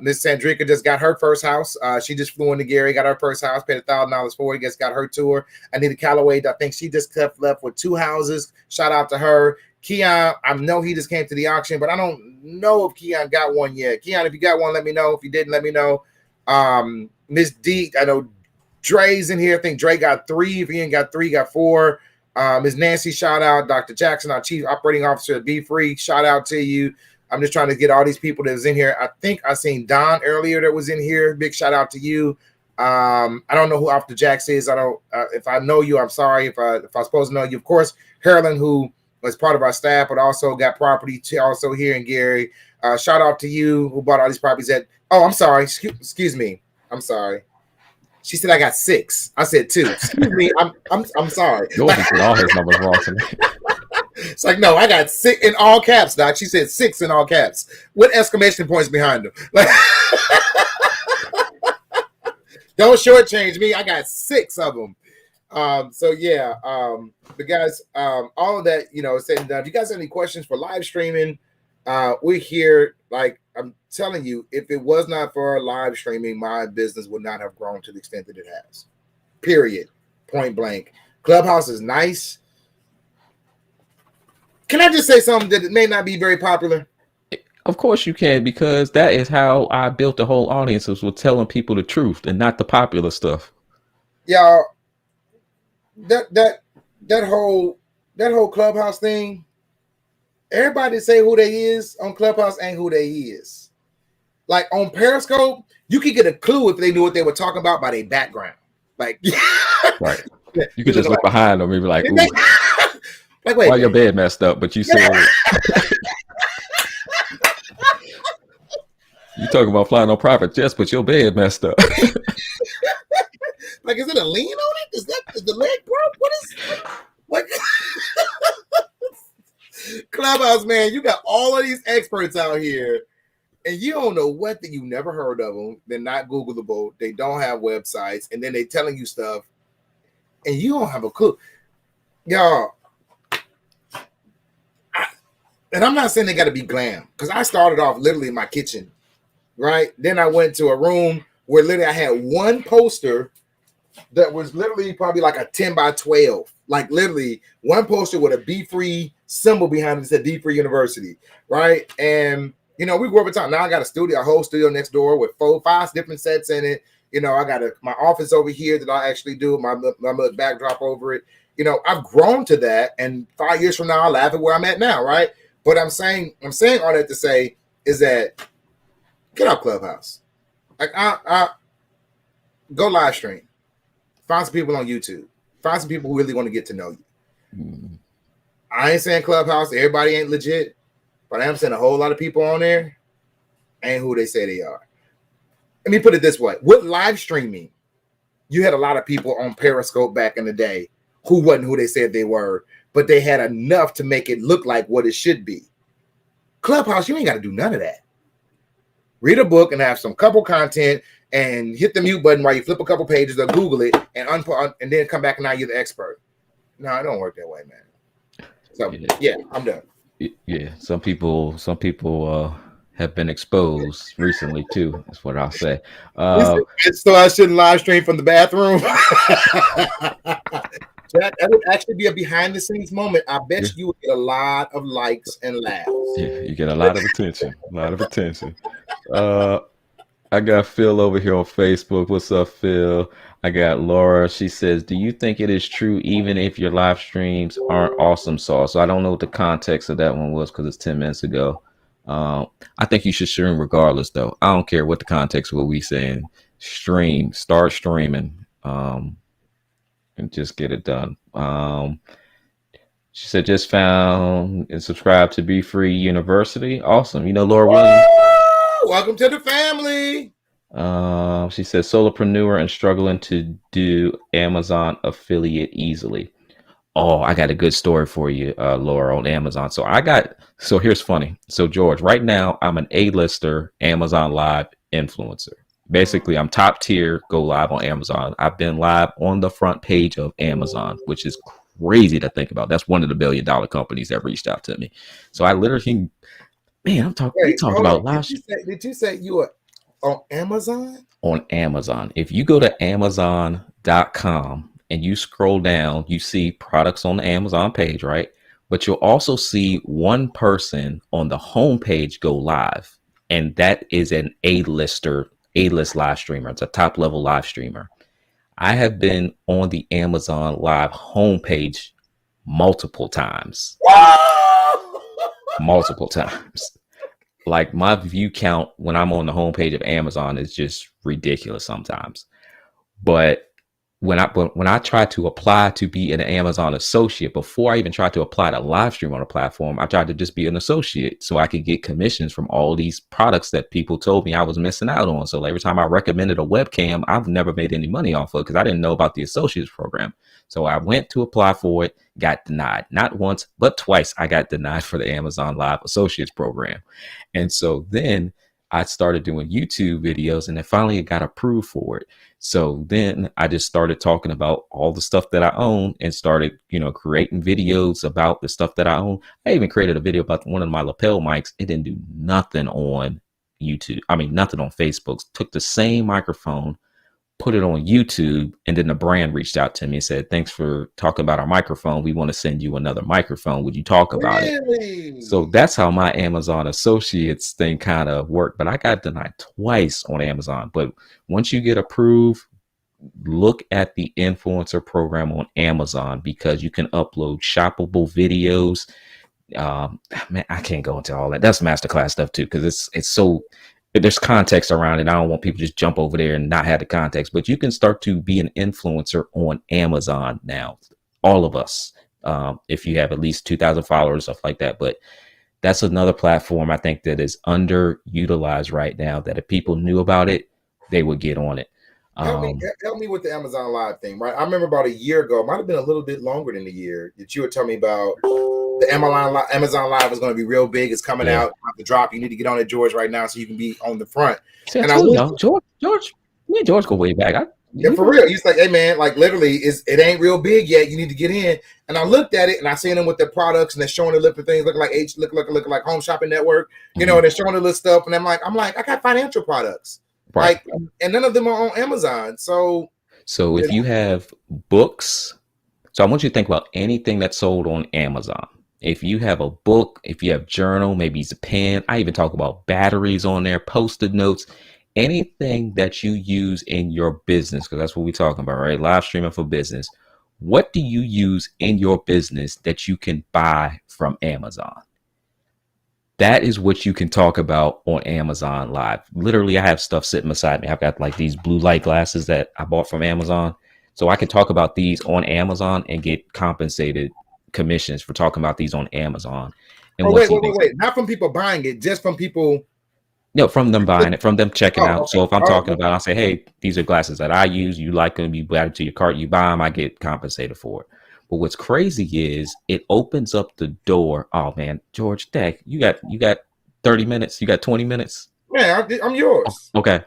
Miss Sandrika just got her first house. She just flew into Gary, got her first house, paid $1,000 for it, just got her tour. Anita Calloway, I think she just left with 2 houses. Shout out to her. Keon, I know he just came to the auction, but I don't know if Keon got one yet. Keon, if you got one, let me know. If you didn't, let me know. Miss D, I know Dre's in here. I think Dre got 3. If he ain't got 3, got 4. Ms. Nancy, shout out. Dr. Jackson, our Chief Operating Officer at Be Free, shout out to you. I'm just trying to get all these people that was in here. I think I seen Don earlier that was in here. Big shout out to you. I don't know who Off the Jacks is. I don't. If I know you, I'm sorry. If I'm supposed to know you, of course, Harlan, who was part of our staff, but also got property also here in Gary. Shout out to you who bought all these properties at. Oh, I'm sorry. Excuse me. I'm sorry. She said I got 6. I said 2. Excuse me. I'm sorry.
George said all his numbers wrong to me.
It's like, no, I got 6 in all caps, Doc. She said 6 in all caps with exclamation points behind them. Like, don't shortchange me. I got 6 of them. So yeah, but guys, all of that, said and done. If you guys have any questions for live streaming, We're here. Like I'm telling you, if it was not for live streaming, my business would not have grown to the extent that it has. Period. Point blank. Clubhouse is nice. Can I just say something that it may not be very popular?
Of course you can, because that is how I built the whole audience, was with telling people the truth and not the popular stuff.
Y'all, that that that whole Clubhouse thing. Everybody say who they is on Clubhouse ain't who they is. Like on Periscope, you could get a clue if they knew what they were talking about by their background. Like,
Right. You could just look behind them and be like, ooh,
like,
why your bed messed up? But you said, you talking about flying on private jets, but your bed messed up.
Like, is it a lean on it? Is the leg broke? What? Clubhouse, man, you got all of these experts out here, and you don't know what that you never heard of them. They're not Googleable. They don't have websites, and then they telling you stuff, and you don't have a clue, y'all. And I'm not saying they got to be glam, because I started off literally in my kitchen, right? Then I went to a room where literally I had one poster that was literally probably like a 10 by 12, like literally one poster with a Be Free symbol behind it that said Be Free University, right? And we grew up in time. Now I got a whole studio next door with 4-5 different sets in it. I got my office over here that I actually do my backdrop over it. I've grown to that, and 5 years from now I'll laugh at where I'm at now, right? But I'm saying all that to say is that get out Clubhouse. Like I go live stream. Find some people on YouTube. Find some people who really want to get to know you. I ain't saying Clubhouse, everybody ain't legit, but I am saying a whole lot of people on there ain't who they say they are. Let me put it this way. With live streaming, you had a lot of people on Periscope back in the day who wasn't who they said they were, but they had enough to make it look like what it should be. Clubhouse, you ain't got to do none of that. Read a book and have some couple content and hit the mute button while you flip a couple pages or Google it and and then come back and now you're the expert. No, it don't work that way, man. So yeah, I'm done.
Yeah, some people have been exposed recently too. That's what I'll say.
So I shouldn't live stream from the bathroom. That would actually be a behind the scenes moment. I bet you would get a lot of likes and laughs.
Yeah, you get a lot of attention. A lot of attention. I got Phil over here on Facebook. What's up, Phil? I got Laura. She says, do you think it is true even if your live streams aren't awesome sauce? So I don't know what the context of that one was because it's 10 minutes ago. I think you should stream regardless, though. I don't care what the context of what we saying. Start streaming, and just get it done. She said, just found and subscribed to Be Free University. Awesome. Laura Williams.
Welcome to the family.
She says, solopreneur and struggling to do Amazon affiliate easily. Oh, I got a good story for you, Laura, on Amazon. So here's funny. So George, right now I'm an A-lister Amazon Live influencer. Basically, I'm top tier, go live on Amazon. I've been live on the front page of Amazon, which is crazy to think about. That's one of the $1 billion companies that reached out to me. So I literally, man, we talking about live.
Did you say you were on Amazon?
On Amazon. If you go to Amazon.com and you scroll down, you see products on the Amazon page, right? But you'll also see one person on the homepage go live. And that is an A-list live streamer. It's a top level live streamer. I have been on the Amazon Live homepage multiple times. Multiple times. Like my view count when I'm on the homepage of Amazon is just ridiculous sometimes. But when I try to apply to be an Amazon associate, before I even tried to apply to live stream on a platform, I tried to just be an associate so I could get commissions from all these products that people told me I was missing out on. So every time I recommended a webcam, I've never made any money off of because I didn't know about the associates program. So I went to apply for it, got denied. Not once, but twice I got denied for the Amazon Live Associates program. And so then I started doing YouTube videos, and then finally it got approved for it. So then I just started talking about all the stuff that I own and started, creating videos about the stuff that I own. I even created a video about one of my lapel mics. It didn't do nothing on YouTube. I mean, nothing on Facebook. Took the same microphone, put it on YouTube, and then the brand reached out to me and said, "Thanks for talking about our microphone. We want to send you another microphone. Would you talk about it?" So
Really?
that's how my Amazon Associates thing kind of worked. But I got denied twice on Amazon. But once you get approved, look at the influencer program on Amazon because you can upload shoppable videos. Man, I can't go into all that. That's masterclass stuff too, because it's so there's context around it. I don't want people to just jump over there and not have the context. But you can start to be an influencer on Amazon now. All of us, if you have at least 2,000 followers, stuff like that. But that's another platform I think that is underutilized right now. That if people knew about it, they would get on it.
Help me,
Um,
help me with the Amazon Live thing, right? I remember about a year ago, it might have been a little bit longer than a year, that you were telling me about the Amazon Live is going to be real big. It's coming
yeah.
out, the drop. You need to get on it, George, right now, so you can be on the front.
See, I
And I
told
went,
y'all, George, me and George go way back.
yeah, for real. He's like, hey man, like literally, it ain't real big yet. You need to get in. And I looked at it, and I seen them with their products, and they're showing the different things, looking like look like Home Shopping Network,
Mhm.
and they're showing the little stuff. And I'm like, I got financial products,
Right.
like, and none of them are on Amazon. So
So if you have books, so I want you to think about anything that's sold on Amazon. If you have a book, if you have journal, maybe it's a pen. I even talk about batteries on there, post-it notes, anything that you use in your business, because that's what we're talking about, right? Live streaming for business. What do you use in your business that you can buy from Amazon? That is what you can talk about on Amazon Live. Literally, I have stuff sitting beside me. I've got like these blue light glasses that I bought from Amazon. So I can talk about these on Amazon and get compensated commissions for talking about these on Amazon. And
oh
what's even,
wait, not from people buying it, just from people.
from them buying it, from them checking
Oh,
out.
okay.
So if I'm
Oh,
talking about, I'll say, hey, these are glasses that I use. You like them, you add it to your cart, you buy them, I get compensated for it. But what's crazy is it opens up the door. Oh man, George, Deck, you got 30 minutes, you got 20 minutes.
man, I'm yours.
Okay.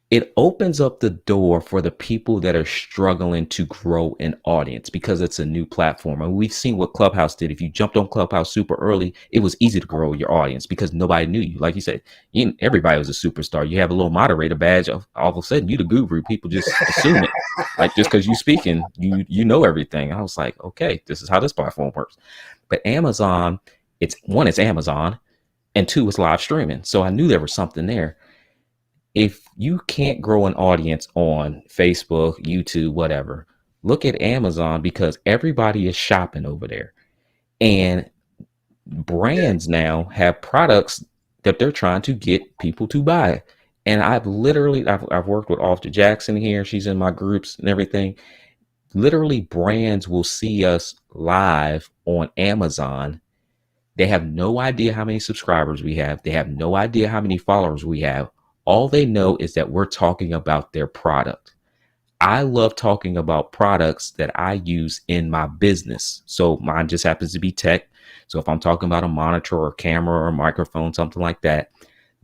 It opens up the door for the people that are struggling to grow an audience because it's a new platform. And we've seen what Clubhouse did. If you jumped on Clubhouse super early, it was easy to grow your audience because nobody knew you. Like you said, everybody was a superstar. You have a little moderator badge. All of a sudden, you the guru. People just assume it. Like just because you speaking, you know everything. I was like, okay, this is how this platform works. But Amazon, it's Amazon, and two, it's live streaming. So I knew there was something there. If you can't grow an audience on Facebook, YouTube, whatever, look at Amazon because everybody is shopping over there. And
Yeah.
brands now have products that they're trying to get people to buy. And I've worked with Alta Jackson here. She's in my groups and everything. Literally, brands will see us live on Amazon. They have no idea how many subscribers we have. They have no idea how many followers we have. All they know is that we're talking about their product. I love talking about products that I use in my business. So mine just happens to be tech. So if I'm talking about a monitor or camera or a microphone, something like that,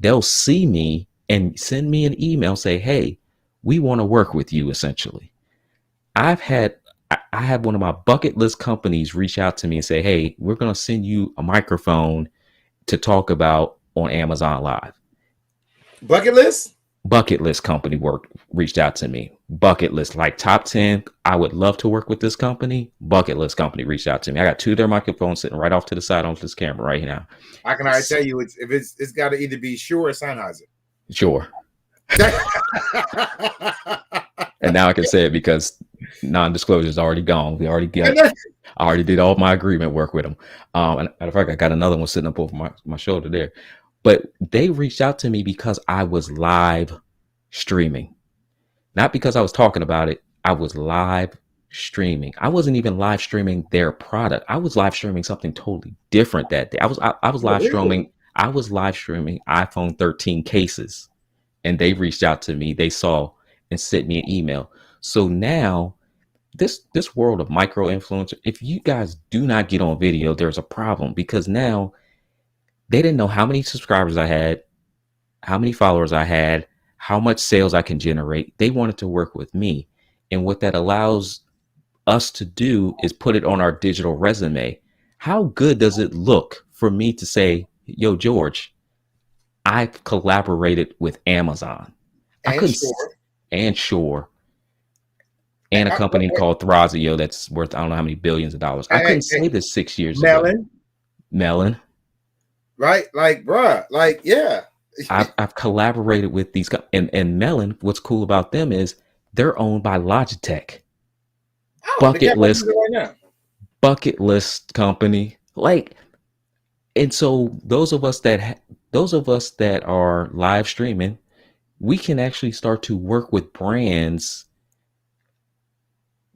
they'll see me and send me an email, say, hey, we want to work with you essentially. I've had I had one of my bucket list companies reach out to me and say, "Hey, we're going to send you a microphone to talk about on Amazon Live."
Bucket list.
Bucket list company reached out to me. Bucket list, like top 10. I would love to work with this company. Bucket list company reached out to me. I got two of their microphones sitting right off to the side on this camera right now.
I can already tell you, it's got to either be Shure or Sennheiser.
Sure. And now I can say it because non-disclosure is already gone. I already did all my agreement work with them. And matter of fact, I got another one sitting up over my shoulder there. But they reached out to me because I was live streaming, not because I was talking about it. I was live streaming. I wasn't even live streaming their product. I was live streaming something totally different that day. I was
Oh,
live
really?
streaming. I was live streaming iPhone 13 cases, and they reached out to me. They saw and sent me an email. So now this world of micro influencer, if you guys do not get on video, there's a problem because now they didn't know how many subscribers I had. how many followers I had, how much sales I can generate. They wanted to work with me. And what that allows us to do is put it on our digital resume. How good does it look for me to say, yo, George, I've collaborated with Amazon. I
And
couldn't,
sure.
and Sure, and a company called Thrasio that's worth I don't know how many billions of dollars. I couldn't
Hey,
say this 6 years ago.
Melon,
Melon,
right? Like, bruh, like, yeah.
I've collaborated with these and Melon. What's cool about them is they're owned by Logitech,
Oh, the guy
bucket
I'm using
list,
right now.
bucket list company. Like, and so those of us that are live streaming, we can actually start to work with brands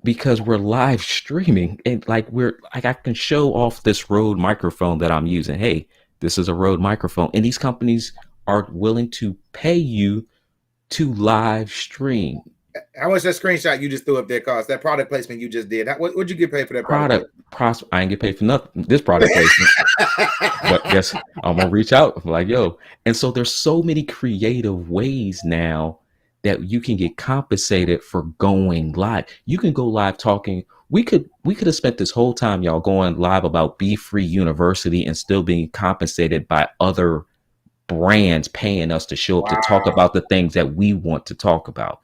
because we're live streaming and like we're like I can show off this Rode microphone that I'm using. Hey, this is a Rode microphone, and these companies are willing to pay you to live stream
How much that screenshot you just threw up there cost? That product placement you just did. What'd you get paid for that product
product.
placement?
I ain't get paid for nothing. This product placement, but guess I'm gonna reach out. I'm like, yo, and so there's so many creative ways now that you can get compensated for going live. You can go live talking. We could have spent this whole time, y'all, going live about Be Free University and still being compensated by other brands paying us to show up to talk
Wow.
about the things that we want to talk about.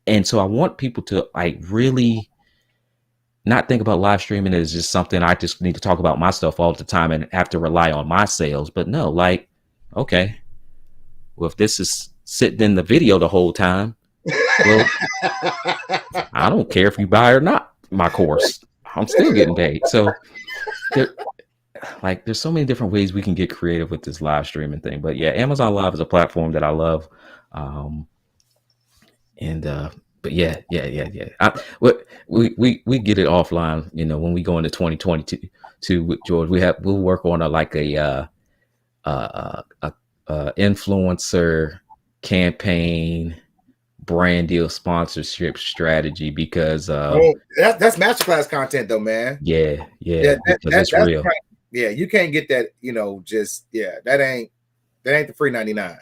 And so I want people to like really not think about live streaming as just something I just need to talk about my stuff all the time and have to rely on my sales. But no, like, okay, well, if this is sitting in the video the whole time, well, I don't care if you buy or not my course. I'm still getting paid. So there, like, there's so many different ways we can get creative with this live streaming thing. But yeah, Amazon Live is a platform that I love. Um, and but yeah. We get it offline. You know, when we go into 2022 with George, we'll work on a influencer campaign, brand deal, sponsorship strategy because
Oh, that's masterclass content though, man.
yeah, because it's
That's
real.
right. Yeah, you can't get that, just that ain't the free 99.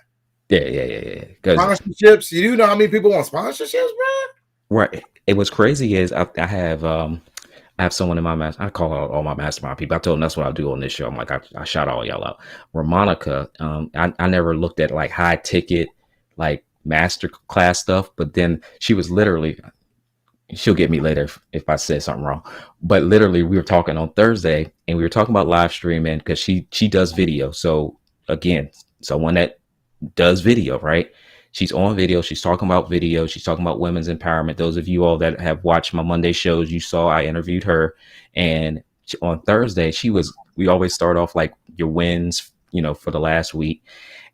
Yeah. Because
Sponsorships, you do know how many people want sponsorships, bro?
right, it was crazy is I have someone in my I call out all my mastermind people. I told them that's what I do on this show. I'm like, I shout all y'all out. Ramonica, I never looked at like high ticket, like master class stuff, but then she was literally, she'll get me later if I said something wrong. But literally, we were talking on Thursday and we were talking about live streaming because she does video. So again, someone that does video, right? She's on video. She's talking about video. She's talking about women's empowerment. Those of you all that have watched my Monday shows, you saw I interviewed her. And on Thursday, we always start off like your wins, for the last week.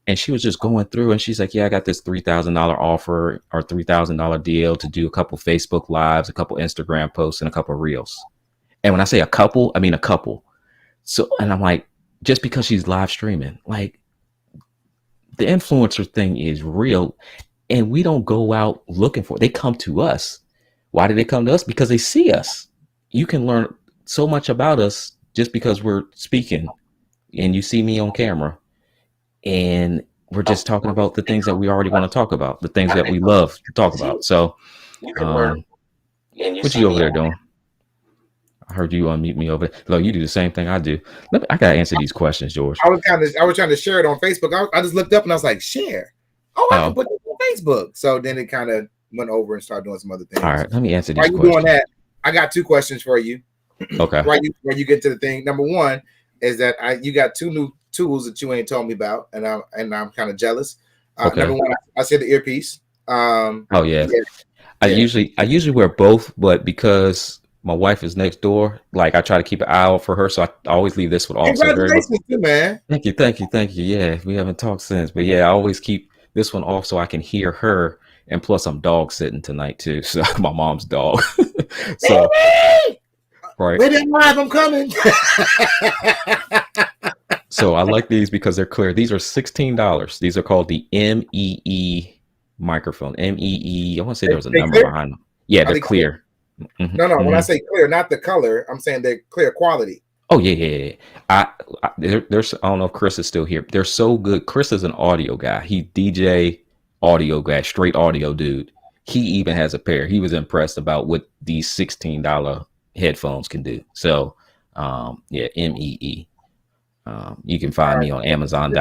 And she was just going through and she's like, yeah, I got this $3,000 offer or $3,000 deal to do a couple Facebook lives, a couple Instagram posts, and a couple reels. And when I say a couple, I mean a couple. So, and I'm like, just because she's live streaming, like, the influencer thing is real and we don't go out looking for it. They come to us. Why do they come to us? Because they see us. You can learn so much about us just because we're speaking and you see me on camera and we're just talking about the things that we already want to talk about, the things that we love to talk about. So,
You can learn.
um, what you over there doing? I heard you unmute me over there. Look, you do the same thing I do. I gotta answer these questions, George.
I was trying to share it on Facebook. I just looked up and I was like, share. Oh, I can
Oh,
put it on Facebook. So then it kind of went over and started doing some other things.
all right. Let me answer
While
these
you doing
questions.
that, I got two questions for you.
Okay.
Where you get to the thing. Number one is that you got two new tools that you ain't told me about, and I'm kind of jealous.
Okay.
Number one, I said the earpiece.
Oh yeah.
Yeah,
I
yeah.
usually wear both, but because my wife is next door, like I try to keep an eye out for her, so I always leave this one off. So very much.
Congratulations, too, man.
Thank you. Yeah, we haven't talked since, but yeah, I always keep this one off so I can hear her. And plus, I'm dog sitting tonight too, so my mom's dog. So
Baby!
right.
Wait, I'm live. I'm coming.
So I like these because they're clear. These are $16. These are called the MEE microphone. MEE. I want to say there was a number
clear?
behind them. Yeah,
Are
they're
they clear?
clear. Mm-hmm,
No. When I
mm-hmm.
say clear, not the color, I'm saying they're clear quality.
Oh yeah, yeah, yeah. There's I don't know if Chris is still here. They're so good. Chris is an audio guy. He DJ audio guy, straight audio dude. He even has a pair. He was impressed about what these $16 headphones can do. So yeah, MEE. You can
All
find
right.
me on Amazon.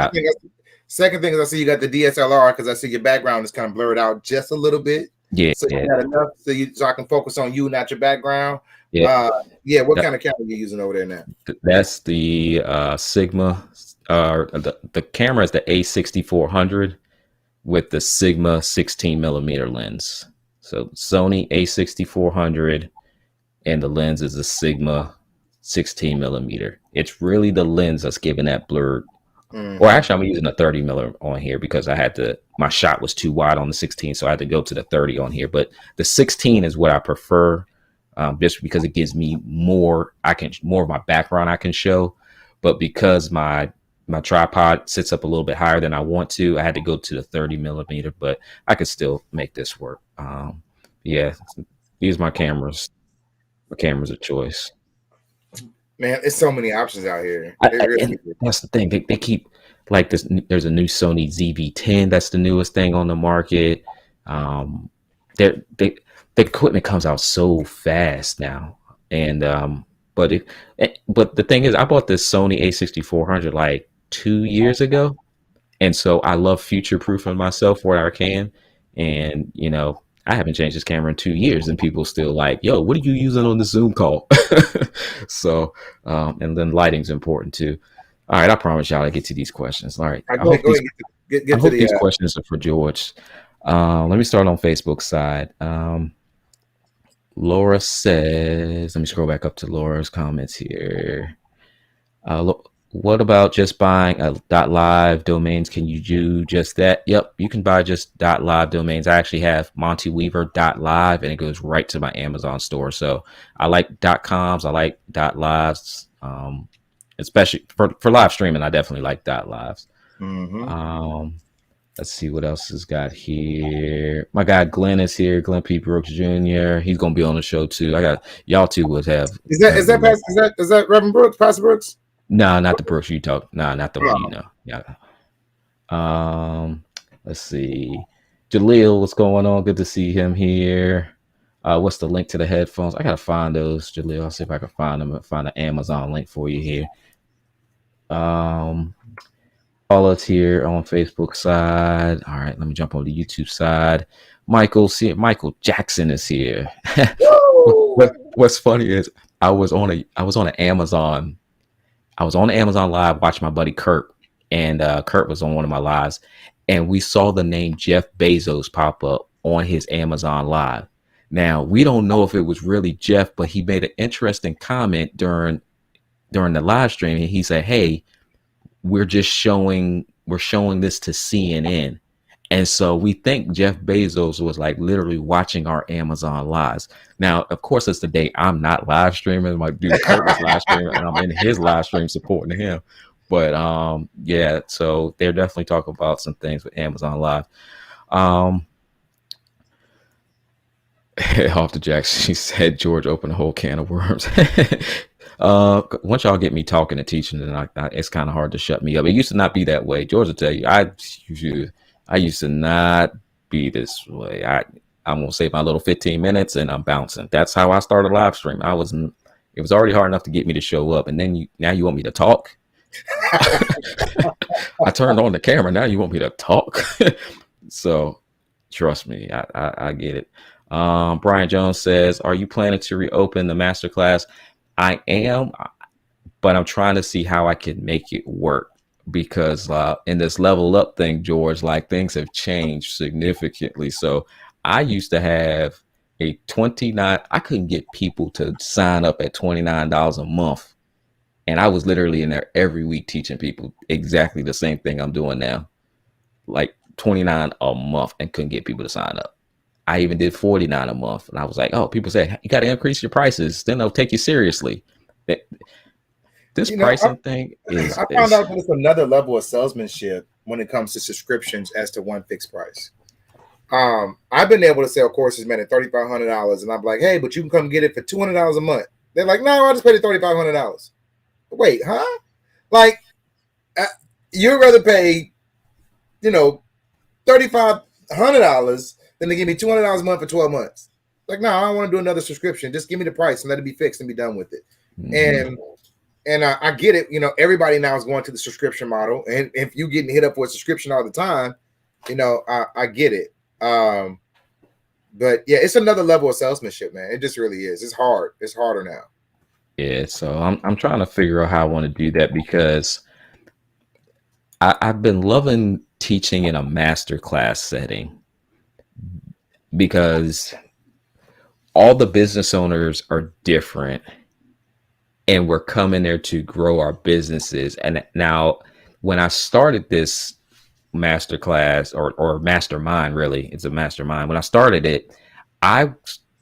Second thing is I see you got the DSLR because I see your background is kind of blurred out just a little bit.
Yeah,
So you
yeah,
got enough so I can focus on you, not your background.
yeah.
Yeah, what
That,
kind of camera are you using over there now?
that's the Sigma. The camera is the A6400 with the Sigma 16 millimeter lens. So Sony A6400, and the lens is a Sigma 16 millimeter. It's really the lens that's giving that blurred. Or
Mm-hmm.
actually, I'm using a 30 millimeter on here because my shot was too wide on the 16, so I had to go to the 30 on here. But the 16 is what I prefer, just because it gives me more of my background I can show. But because my tripod sits up a little bit higher than I want to, I had to go to the 30 millimeter. But I could still make this work. Yeah, these are my cameras. My cameras of choice.
Man, it's so many options out here. It
And
really is.
that's the thing. They keep like this. There's a new Sony ZV-10 that's the newest thing on the market. Um, they the equipment comes out so fast now, and but the thing is, I bought this Sony A6400 like 2 years ago, and so I love future proofing myself where I can. And, I haven't changed this camera in 2 years, and people still like, yo, what are you using on the Zoom call? So, and then lighting's important too. All right, I promise y'all I get to these questions. All right,
All right, go ahead,
I
get to
hope
the
these questions are for George. Let me start on Facebook side. Laura says, let me scroll back up to Laura's comments here. What about just buying a .live domains? Can you do just that? Yep, you can buy just .live domains. I actually have Monte Weaver .live, and it goes right to my Amazon store. So I like .coms. I like .lives, especially for live streaming. I definitely like .lives.
mm-hmm.
Um, let's see what else has got here. My guy Glenn is here. Glenn P. Brooks Jr. He's gonna be on the show too. I got y'all two would
Is that Reverend Brooks, Pastor Brooks?
No, not the Brooks you talk. No, not the one you
Oh,
know. Yeah. Um, let's see. Jaleel, what's going on? Good to see him here. What's the link to the headphones? I gotta find those, Jaleel. I'll see if I can find them and find an Amazon link for you here. Um, Paula's here on Facebook side. All right, let me jump on the YouTube side. Michael Jackson is here. What's funny is I was on an Amazon. I was on Amazon Live watching my buddy Kurt, and Kurt was on one of my lives, and we saw the name Jeff Bezos pop up on his Amazon Live. Now we don't know if it was really Jeff, but he made an interesting comment during the live stream, and he said, "Hey, we're showing this to CNN." And so we think Jeff Bezos was like literally watching our Amazon lives. Now, of course, it's the day I'm not live streaming. My dude Kurt is live streaming, and I'm in his live stream supporting him. But yeah, so they're definitely talking about some things with Amazon Live. Um, off the Jackson, she said George opened a whole can of worms. Once y'all get me talking and teaching, then it's kind of hard to shut me up. It used to not be that way. George will tell you, I used to not be this way. I'm gonna save my little 15 minutes and I'm bouncing. That's how I started live stream. It was already hard enough to get me to show up, and then now you want me to talk. I turned on the camera. Now you want me to talk. So trust me, I get it. Brian Jones says, "Are you planning to reopen the masterclass?" I am, but I'm trying to see how I can make it work because in this level up thing, George, like things have changed significantly. So I used to have a 29. I couldn't get people to sign up at $29 a month, and I was literally in there every week teaching people exactly the same thing I'm doing now, like 29 a month, and couldn't get people to sign up. I even did 49 a month, and I was like, "Oh, people say you got to increase your prices, then they'll take you seriously." This
you know,
pricing thing
I found out that it's another level of salesmanship when it comes to subscriptions as to one fixed price. I've been able to sell courses, man, at $3,500, and I'm like, "Hey, but you can come get it for $200 a month." They're like, "No, I'll just pay the $3,500." Wait, huh? Like, uh, you'd rather pay, you know, $3,500 than to give me $200 a month for 12 months. Like, no, I don't want to do another subscription. Just give me the price and let it be fixed and be done with it.
Hmm.
And I get it. Everybody now is going to the subscription model, and if you getting hit up for a subscription all the time, I get it. But yeah, it's another level of salesmanship, man. It just really is. It's hard. It's harder now.
Yeah, so I'm trying to figure out how I want to do that because I've been loving teaching in a master class setting because all the business owners are different and we're coming there to grow our businesses. And now, when I started this masterclass or mastermind, really, it's a mastermind. When I started it, I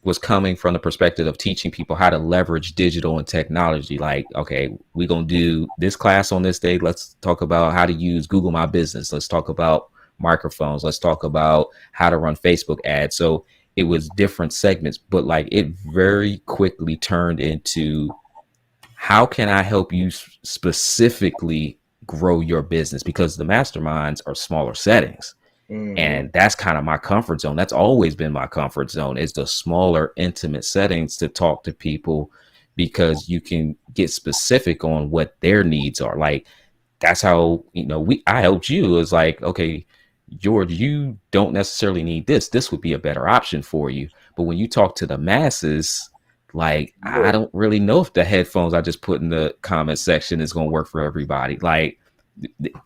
was coming from the perspective of teaching people how to leverage digital and technology. Like, okay, we're going to do this class on this day. Let's talk about how to use Google My Business. Let's talk about microphones. Let's talk about how to run Facebook ads. So it was different segments, but like it very quickly turned into how can I help you specifically grow your business? Because the masterminds are smaller settings.
Mm-hmm.
And that's kind of my comfort zone. That's always been my comfort zone is the smaller, intimate settings to talk to people because you can get specific on what their needs are. Like that's how, I helped you. It's like, okay, George, you don't necessarily need this. This would be a better option for you. But when you talk to the masses, like, I
Yeah.
don't really know if the headphones I just put in the comment section is going to work for everybody. Like,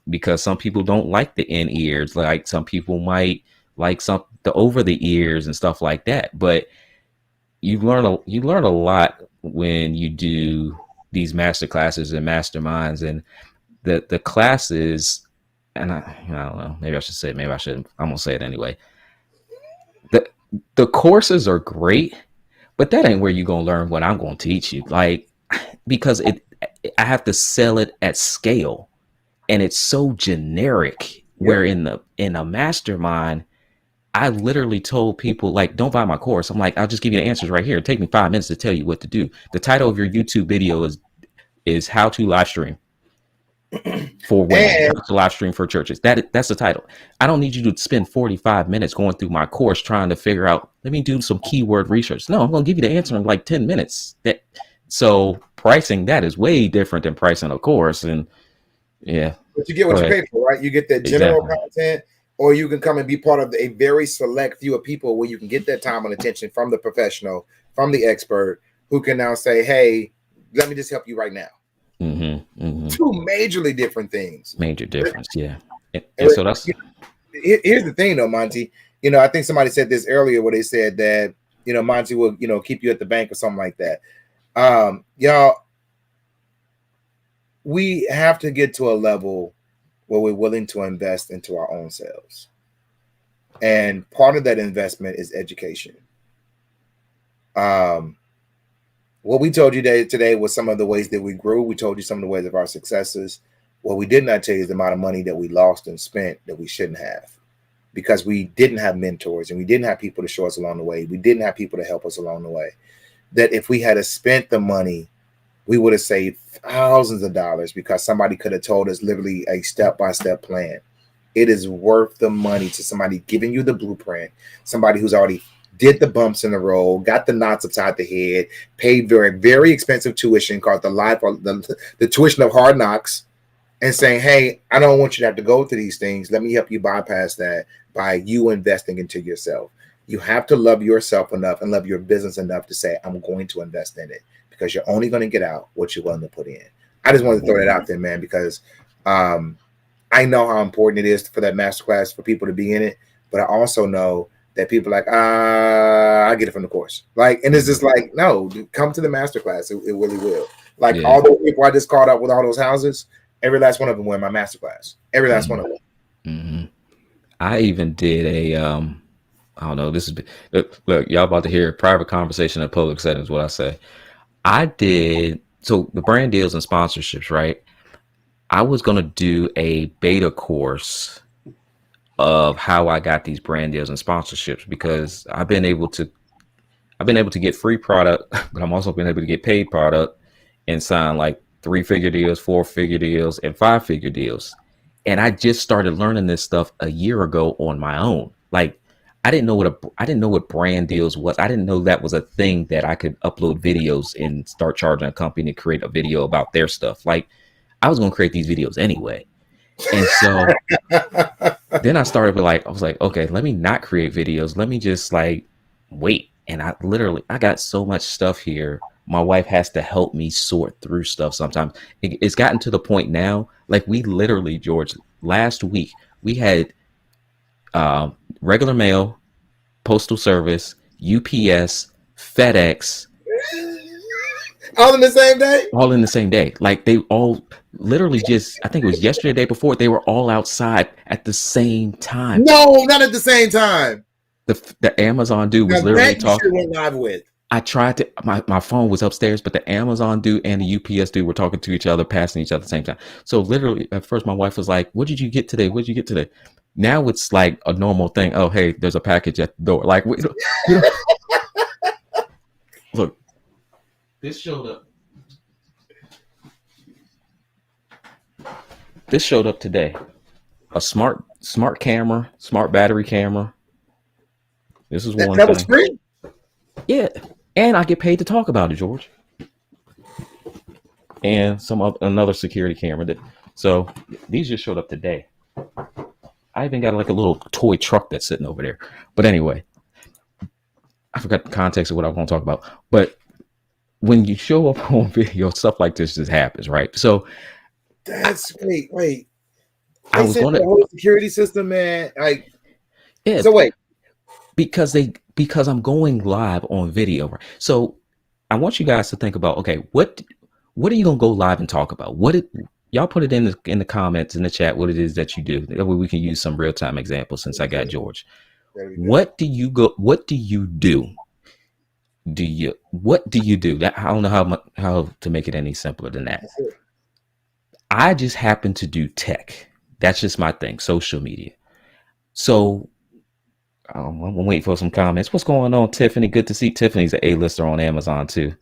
because some people don't like the in ears, like some people might like some the over the ears and stuff like that. But you learn a lot when you do these master classes and masterminds and the classes. And I don't know, maybe I should say it, maybe I shouldn't. I'm gonna say it anyway. The the courses are great, but that ain't where you're gonna learn what I'm gonna teach you. Like, because I have to sell it at scale and it's so generic. Where
Yep.
in a mastermind, I literally told people, like, don't buy my course. I'm like, I'll just give you the answers right here. Take me 5 minutes to tell you what to do. The title of your YouTube video is how to live stream for women, how
And
to live stream for churches. That's the title. I don't need you to spend 45 minutes going through my course trying to figure out, let me do some keyword research. No, I'm gonna give you the answer in like 10 minutes. So pricing that is way different than pricing a course. And yeah,
but you get
go
what you
ahead.
pay for, right? You get that general
Exactly.
content, or you can come and be part of a very select few of people where you can get that time and attention from the professional, from the expert, who can now say, "Hey, let me just help you right now."
Mm-hmm. Mm-hmm.
Two majorly different things.
Major difference. Yeah. And
And
so that's
here's the thing, though, Monty. I think somebody said this earlier, where they said that Monty will keep you at the bank or something like that. Y'all, we have to get to a level where we're willing to invest into our own selves. And part of that investment is education. Um, what we told you today was some of the ways that we grew. We told you some of the ways of our successes. What we did not tell you is the amount of money that we lost and spent that we shouldn't have because we didn't have mentors and we didn't have people to show us along the way. We didn't have people to help us along the way. That if we had spent the money, we would have saved thousands of dollars because somebody could have told us literally a step-by-step plan. It is worth the money to somebody giving you the blueprint, somebody who's already did the bumps in the road, got the knots upside the head, paid very, very expensive tuition called the tuition of hard knocks, and saying, "Hey, I don't want you to have to go through these things. Let me help you bypass that by you investing into yourself." You have to love yourself enough and love your business enough to say, "I'm going to invest in it," because you're only going to get out what you're willing to put in. I just wanted to throw that out there, man, because um, I know how important it is for that masterclass for people to be in it, but I also know that people are like, I get it from the course. Like, and it's just like, no, dude, come to the masterclass. It really will. Like
yeah.
all those people I just called out with all those houses, every last one of them were in my masterclass. Every last one of them.
Mm-hmm. I even did I don't know, this is look, y'all about to hear a private conversation in public settings, what I say. I did so the brand deals and sponsorships, right? I was gonna do a beta course of how I got these brand deals and sponsorships because I've been able to get free product, but I'm also been able to get paid product and sign like 3-figure deals, 4-figure deals, and 5-figure deals. And I just started learning this stuff a year ago on my own. Like I didn't know what brand deals was. I didn't know that was a thing that I could upload videos and start charging a company to create a video about their stuff. Like I was going to create these videos anyway. And so then I started with like, I was like, okay, let me not create videos. Let me just like wait. And I got so much stuff here. My wife has to help me sort through stuff sometimes. It's gotten to the point now, like we literally, George, last week, we had regular mail, postal service, UPS, FedEx,
All in the same day?
all in the same day. Like they all literally just, I think it was yesterday, the day before, they were all outside at the same time.
No, not at the same time.
The Amazon dude
Now
was literally
that you
talking.
should went live with.
I tried to, my phone was upstairs, but the Amazon dude and the UPS dude were talking to each other, passing each other at the same time. So literally at first my wife was like, what did you get today? What did you get today? Now it's like a normal thing. Oh, hey, there's a package at the door. Like, we don't look, this showed up. This showed up today. A smart camera, smart battery camera. This is one
That was
thing.
free?
Yeah. And I get paid to talk about it, George. And another security camera. So these just showed up today. I even got like a little toy truck that's sitting over there. But anyway, I forgot the context of what I was going to talk about. But when you show up on video, stuff like this just happens, right? So
That's wait.
I
They
was
said
going
the
to,
whole security system, man. Like,
yeah,
so wait.
because I'm going live on video. Right? So I want you guys to think about, okay, what are you gonna go live and talk about? Y'all put it in the comments in the chat what it is that you do. That way we can use some real time examples since I got George. What do you do? What do you do? That I don't know how to make it any simpler than that. I just happen to do tech. That's just my thing, social media. So I'm waiting for some comments. What's going on, Tiffany? Good to see Tiffany's an A-lister on Amazon too.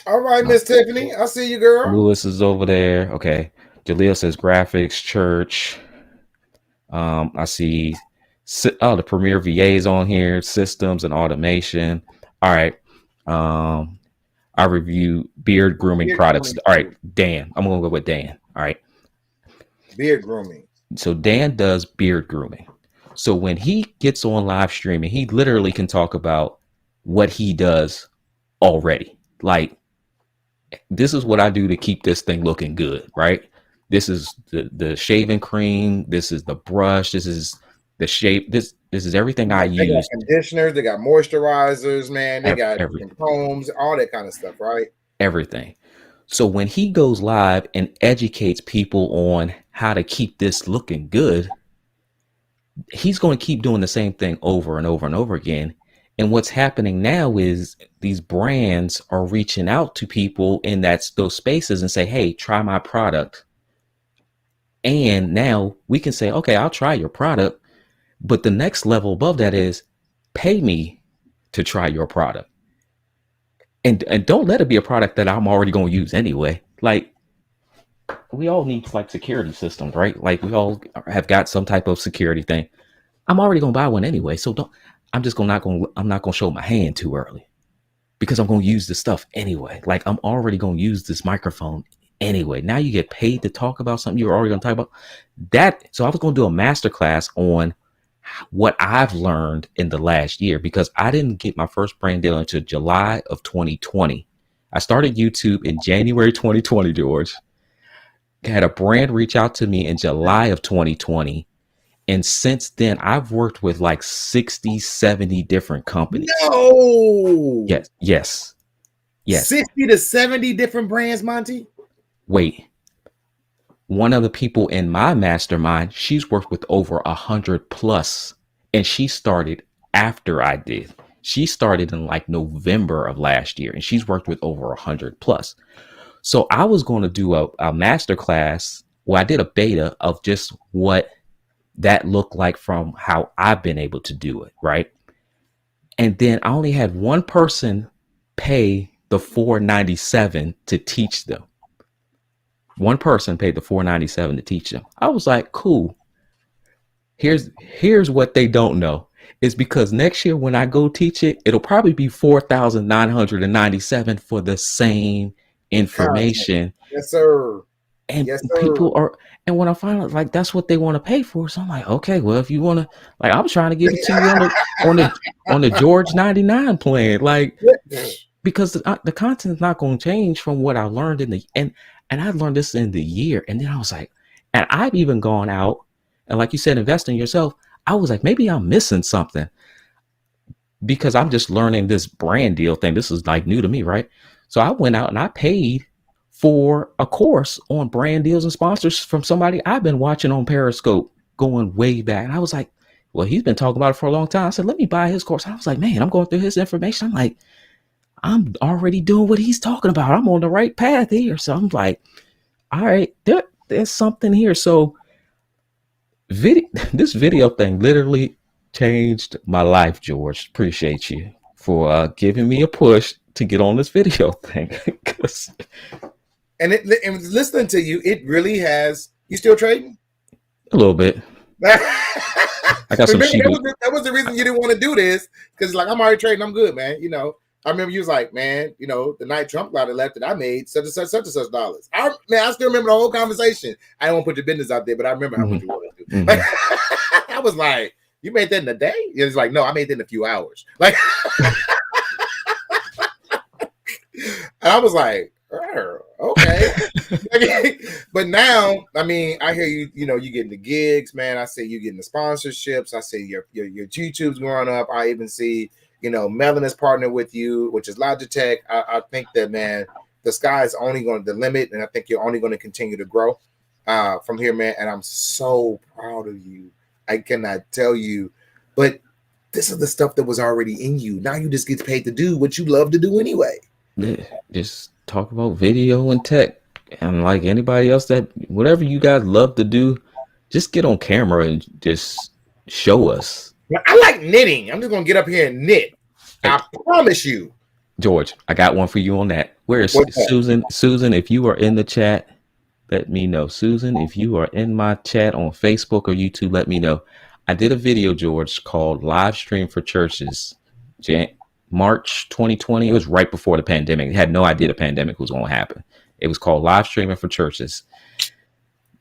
All right, Miss Tiffany. I see you, girl.
Lewis is over there. Okay. Jaleel says graphics, church. I see the Premier VAs on here, systems and automation. All right. I review beard grooming products. All right, Dan. I'm gonna go with Dan. All right.
Beard grooming.
So Dan does beard grooming. So when he gets on live streaming, he literally can talk about what he does already. Like, this is what I do to keep this thing looking good, right? This is the shaving cream. This is the brush. This is the shape. This is everything I use.
They got conditioners. They got moisturizers, man. They got combs, all that kind of stuff, right?
Everything. So when he goes live and educates people on how to keep this looking good, he's going to keep doing the same thing over and over and over again. And what's happening now is these brands are reaching out to people in those spaces and say, hey, try my product. And now we can say, okay, I'll try your product. But the next level above that is pay me to try your product. And don't let it be a product that I'm already going to use anyway. Like, we all need like security systems, right? Like we all have got some type of security thing. I'm already going to buy one anyway. So I'm not going to show my hand too early because I'm going to use this stuff anyway. Like I'm already going to use this microphone anyway. Now you get paid to talk about something you're already going to talk about that. So I was going to do a masterclass on what I've learned in the last year, because I didn't get my first brand deal until July of 2020. I started YouTube in January 2020, George. Had a brand reach out to me in July of 2020. And since then, I've worked with like 60, 70 different companies.
No.
Yes.
60 to 70 different brands, Monte?
Wait. One of the people in my mastermind, she's worked with over 100 plus, and she started after I did. She started in like November of last year, and she's worked with over 100 plus. So I was going to do a master class. Well, I did a beta of just what that looked like from how I've been able to do it, right? And then I only had one person pay the $497 to teach them. One person paid the $497 to teach them. I was like, cool. Here's what they don't know. Is because next year when I go teach it, it'll probably be 4,997 for the same
Content.
information.
Yes, sir.
And
Yes, sir.
people are, and when I find out like that's what they want to pay for, so I'm like, okay, well, if you want to, like, I'm trying to give it to you on the George 99 plan, like, because the content is not going to change from what I learned in the and I learned this in the year, and then I was like, and I've even gone out and like you said, invest in yourself. I was like, maybe I'm missing something because I'm just learning this brand deal thing. This is like new to me, right? So I went out and I paid for a course on brand deals and sponsors from somebody I've been watching on Periscope going way back. And I was like, well, he's been talking about it for a long time. I said, let me buy his course. I was like, man, I'm going through his information. I'm like, I'm already doing what he's talking about. I'm on the right path here. So I'm like, all right, there's something here. So this video thing literally changed my life, George. Appreciate you for giving me a push to get on this video thing.
And and listening to you, it really has. You still trading?
A little bit. I got some sheep.
That was the reason you didn't want to do this, because like, I'm already trading. I'm good, man. I remember you was like, man, the night Trump got elected, I made such and such dollars. I still remember the whole conversation. I don't want to put your business out there, but I remember how much you wanted to do. Like, I was like, you made that in a day? It's like, no, I made that in a few hours. Like, and I was like, okay. But now, I mean, I hear you, you getting the gigs, man. I see you getting the sponsorships. I see your YouTube's going up. I even see, Melon is partnered with you, which is Logitech. I think that, man, the sky is only going to the limit, and I think you're only going to continue to grow from here, man. And I'm so proud of you. I cannot tell you, but this is the stuff that was already in you. Now you just get paid to do what you love to do anyway.
Yeah, just talk about video and tech, and like anybody else, that whatever you guys love to do, just get on camera and just show us.
I like knitting. I'm just gonna get up here and knit. Hey, I promise you.
George, I got one for you on that. Where is Susan? Susan, if you are in the chat, let me know. Susan, if you are in my chat on Facebook or YouTube, let me know. I did a video, George, called Live Stream for Churches. March 2020. It was right before the pandemic. I had no idea the pandemic was going to happen. It was called Live Streaming for Churches.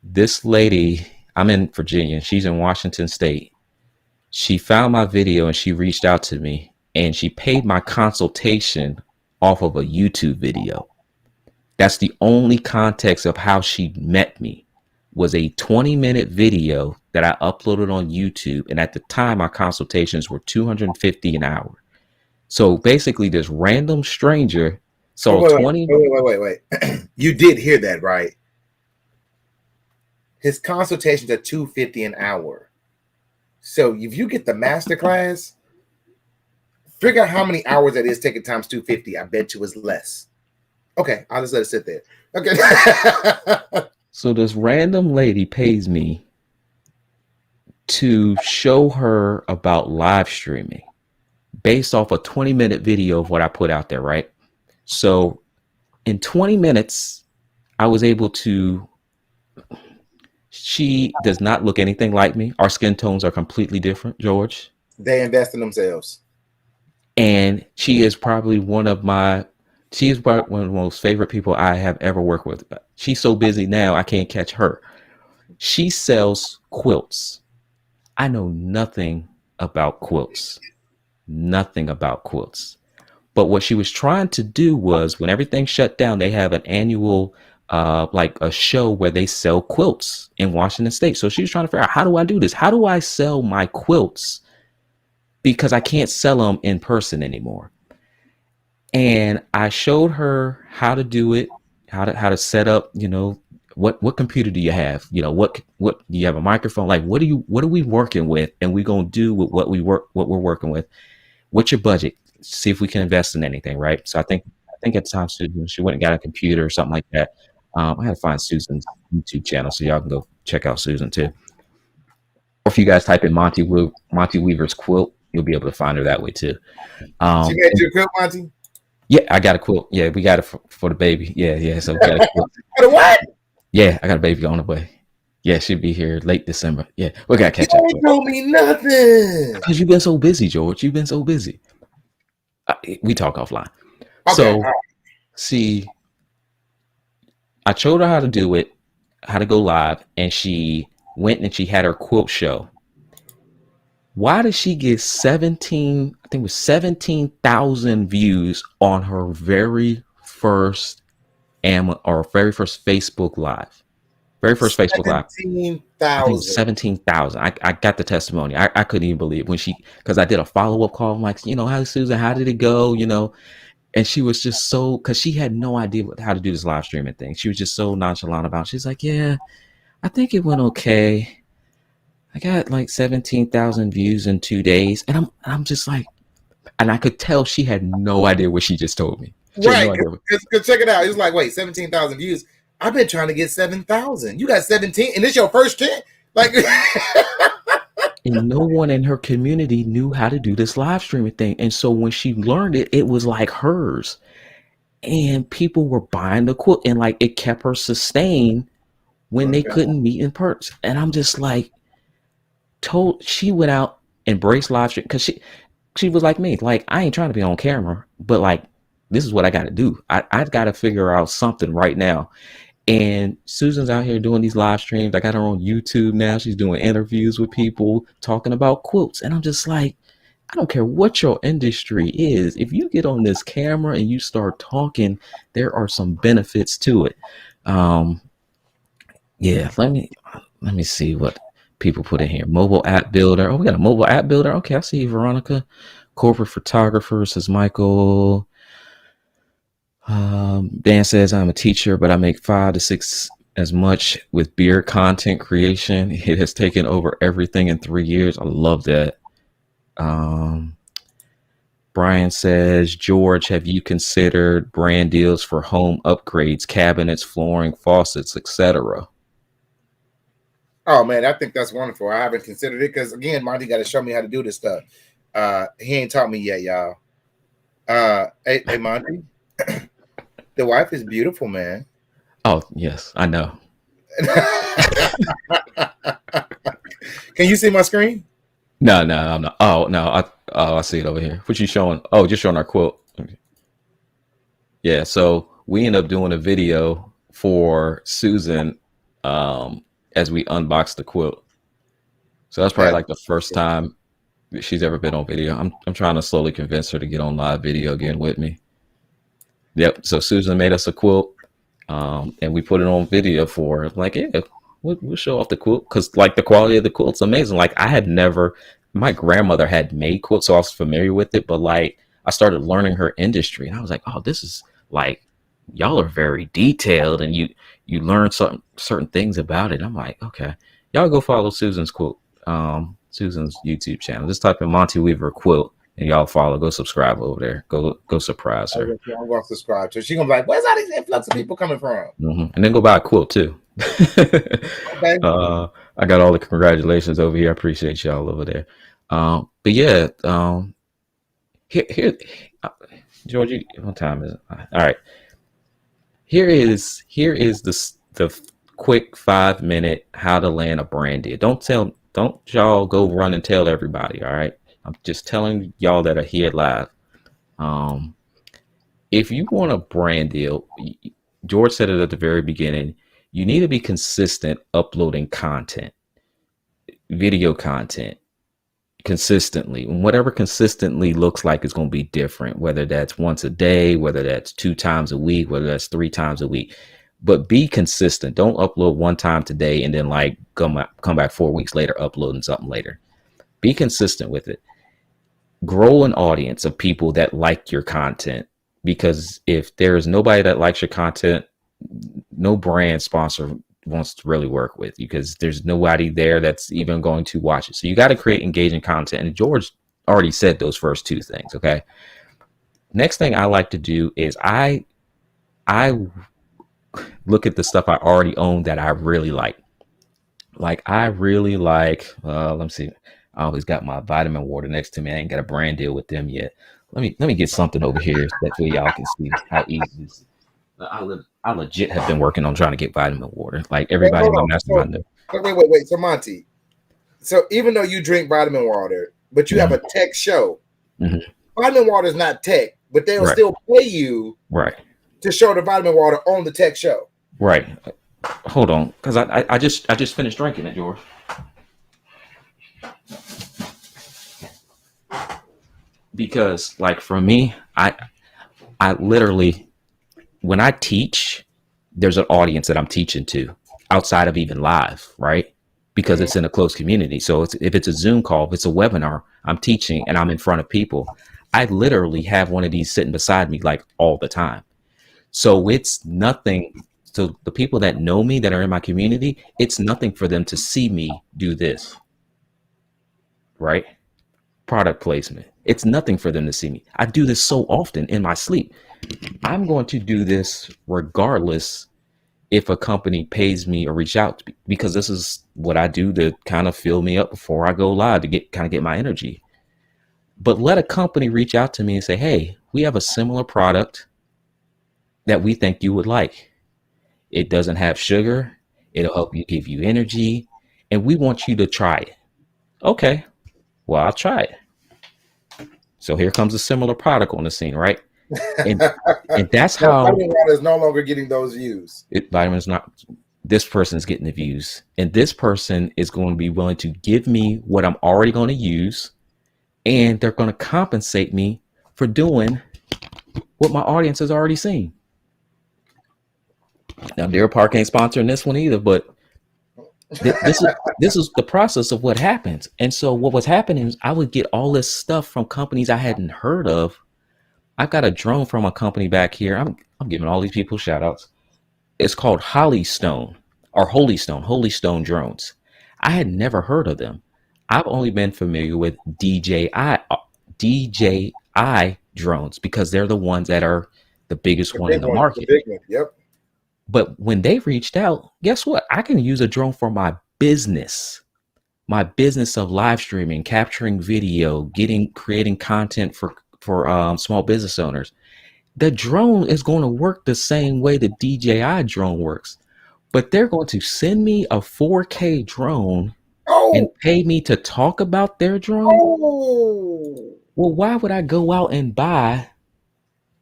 This lady, I'm in Virginia. She's in Washington State. She found my video and she reached out to me, and she paid my consultation off of a YouTube video. That's the only context of how she met me, was a 20-minute video that I uploaded on YouTube. And at the time, my consultations were $250 an hour. So basically, this random stranger saw 20.
Wait. You did hear that, right? His consultations are $250 an hour. So if you get the masterclass, figure out how many hours that is taken times 250. I bet you it's less. Okay, I'll just let it sit there. Okay.
So this random lady pays me to show her about live streaming based off a 20-minute video of what I put out there, right? So in 20 minutes, I was able to, she does not look anything like me. Our skin tones are completely different, George.
They invest in themselves.
And she is probably one of the most favorite people I have ever worked with. She's so busy now, I can't catch her. She sells quilts. I know nothing about quilts. Nothing about quilts. But what she was trying to do was, when everything shut down, they have an annual like a show where they sell quilts in Washington State. So she was trying to figure out, how do I do this? How do I sell my quilts? Because I can't sell them in person anymore. And I showed her how to do it, how to set up, what computer do you have? What do you have, a microphone? Like, what are we working with? And we're going to do with what we're working with. What's your budget? See if we can invest in anything, right? So I think at the time, Susan, she went and got a computer or something like that. I had to find Susan's YouTube channel, so y'all can go check out Susan too. Or if you guys type in Monte Weaver's quilt, you'll be able to find her that way too.
She made you a quilt, Monte?
Yeah, I got a quilt. Yeah, we got it for the baby. Yeah. So we got a quilt.
For the what?
Yeah, I got a baby on the way. Yeah, she'll be here late December. Yeah, we gotta
You
catch up,
ain't
George.
told me nothing.
Because you've been so busy, George. You've been so busy. We talk offline.
Okay. All
So, see, I showed her how to do it, how to go live, and she went and she had her quilt show. Why did she get 17, I think it was 17,000 views on her very first or very first Facebook Live? Very first Facebook Live.
Seventeen
I think it was
thousand.
17,000. I got the testimony. I couldn't even believe when because I did a follow up call. I'm like, how Susan, how did it go? And she was just so, because she had no idea how to do this live streaming thing. She was just so nonchalant about it. She's like, yeah, I think it went okay. I got like 17,000 views in 2 days. And I'm just like, and I could tell she had no idea what she just told me. She had
Right.
no idea.
Because check it out. It's like, wait, 17,000 views. I've been trying to get 7,000. You got 17, and it's your first 10. Like,
And no one in her community knew how to do this live streaming thing. And so when she learned it, it was like hers. And people were buying the quilt, and like it kept her sustained when they
okay.
couldn't meet in person. And I'm just like, she went out, embraced live stream, because she was like me. Like, I ain't trying to be on camera, but like, this is what I got to do. I've got to figure out something right now. And Susan's out here doing these live streams. I got her on YouTube now. She's doing interviews with people talking about quilts. And I'm just like, I don't care what your industry is. If you get on this camera and you start talking, there are some benefits to it. Yeah, let me see what people put in here. Mobile app builder. Oh, we got a mobile app builder. Okay, I see you, Veronica. Corporate photographer, says Michael. Dan says, I'm a teacher, but I make 5 to 6 as much with beer content creation. It has taken over everything in 3 years. I love that. Brian says, George, have you considered brand deals for home upgrades, cabinets, flooring, faucets, etc.?
Oh man, I think that's wonderful. I haven't considered it because again, Monte got to show me how to do this stuff. He ain't taught me yet, y'all. Hey Monte, the wife is beautiful, man.
Oh yes, I know.
Can you see my screen?
No, I'm not. Oh no, I see it over here. What you showing? Oh, just showing our quilt. Yeah, so we end up doing a video for Susan as we unbox the quilt. So that's probably like the first time she's ever been on video. I'm trying to slowly convince her to get on live video again with me. Yep. So Susan made us a quilt, and we put it on video for her. Like, yeah, we'll show off the quilt because like the quality of the quilt's amazing. Like I had never, my grandmother had made quilts, so I was familiar with it. But like I started learning her industry, and I was like, oh, this is like y'all are very detailed, and you learn certain things about it. I'm like, okay, y'all go follow Susan's quilt, Susan's YouTube channel. Just type in Monte Weaver quilt. And y'all follow, go subscribe over there. Go surprise her.
I'm going to subscribe to her. She's going to be like, where's all these influx of people coming from?
Mm-hmm. And then go buy a quilt too. Okay. I got all the congratulations over here. I appreciate y'all over there. But yeah, here, George, what time is it? All right. Here is the quick 5-minute how to land a brand deal. Don't y'all go run and tell everybody. All right. I'm just telling y'all that are here live. If you want a brand deal, George said it at the very beginning, you need to be consistent uploading content, video content consistently. And whatever consistently looks like is going to be different, whether that's once a day, whether that's 2 times a week, whether that's 3 times a week. But be consistent. Don't upload one time today and then like come back 4 weeks later uploading something later. Be consistent with it. Grow an audience of people that like your content, because if there is nobody that likes your content, no brand sponsor wants to really work with you because there's nobody there that's even going to watch it. So you got to create engaging content. And George already said those first 2 things. Okay. Next thing I like to do is I look at the stuff I already own that I really like. Like I really like, let me see. I always got my vitamin water next to me. I ain't got a brand deal with them yet. Let me get something over here. That way y'all can see how easy this is. I legit have been working on trying to get vitamin water. Like
Wait,
everybody in
hold
my
on.
mastermind knew.
Wait. So Monty, so even though you drink vitamin water, but you have
Hmm.
a tech show,
Hmm.
vitamin water is not tech, but they'll
Right.
still pay you
Right.
to show the vitamin water on the tech show.
Right. Hold on, because I just finished drinking it, George. Because like for me, I literally, when I teach, there's an audience that I'm teaching to outside of even live, right? Because
Mhm.
it's in a closed community. So if it's a Zoom call, if it's a webinar, I'm teaching and I'm in front of people. I literally have one of these sitting beside me like all the time. So it's nothing. So the people that know me that are in my community, it's nothing for them to see me do this, right? Product placement. It's nothing for them to see me. I do this so often in my sleep. I'm going to do this regardless if a company pays me or reach out to me, because this is what I do to kind of fill me up before I go live to get my energy. But let a company reach out to me and say, "Hey, we have a similar product that we think you would like. It doesn't have sugar. It'll help you give you energy, and we want you to try it." Okay, well, I'll try it. So here comes a similar product on the scene, right? And and that's
No,
how
vitamin water is no longer getting those views.
vitamins not. This person is getting the views, and this person is going to be willing to give me what I'm already going to use, and they're going to compensate me for doing what my audience has already seen. Now, Deer Park ain't sponsoring this one either, but this is the process of what happens. And so, what was happening is I would get all this stuff from companies I hadn't heard of. I got a drone from a company back here. I'm giving all these people shout outs. It's called Hollystone or Holy Stone drones. I had never heard of them. I've only been familiar with DJI drones because they're the ones that are the biggest
The
one in
big
the
one, the
market.
big one. Yep.
But when they reached out, guess what? I can use a drone for my business of live streaming, capturing video, creating content for small business owners. The drone is going to work the same way the DJI drone works, but they're going to send me a 4K drone and
Oh,
pay me to talk about their drone.
oh.
Well, why would I go out and buy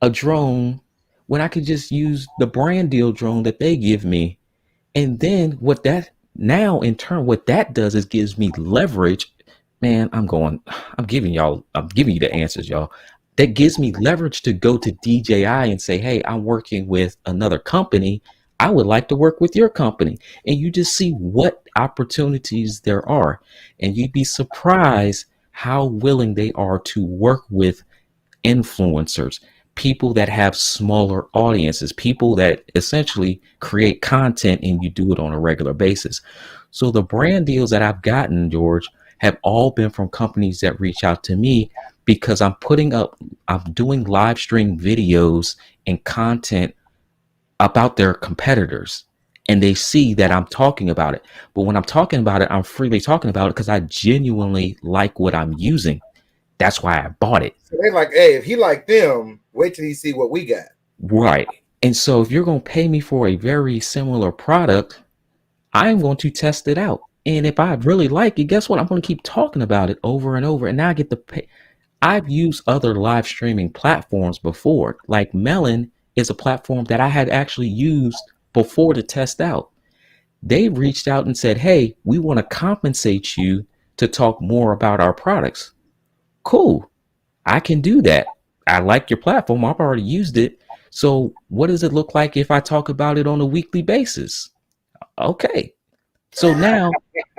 a drone when I could just use the brand deal drone that they give me? And then in turn, what that does is gives me leverage. Man, I'm giving you the answers, y'all. That gives me leverage to go to DJI and say, "Hey, I'm working with another company. I would like to work with your company." And you just see what opportunities there are. And you'd be surprised how willing they are to work with influencers, people that have smaller audiences, people that essentially create content and you do it on a regular basis. So the brand deals that I've gotten, George, have all been from companies that reach out to me because I'm doing live stream videos and content about their competitors. And they see that I'm talking about it. But when I'm talking about it, I'm freely talking about it because I genuinely like what I'm using. That's why I bought it.
So they're like, hey, if he like them, wait till he see what we got.
Right. And so if you're going to pay me for a very similar product, I'm going to test it out. And if I really like it, guess what? I'm going to keep talking about it over and over. And now I get to pay. I've used other live streaming platforms before. Like Melon is a platform that I had actually used before to test out. They reached out and said, "Hey, we want to compensate you to talk more about our products." Cool. I can do that. I like your platform. I've already used it. So what does it look like if I talk about it on a weekly basis? Okay. So now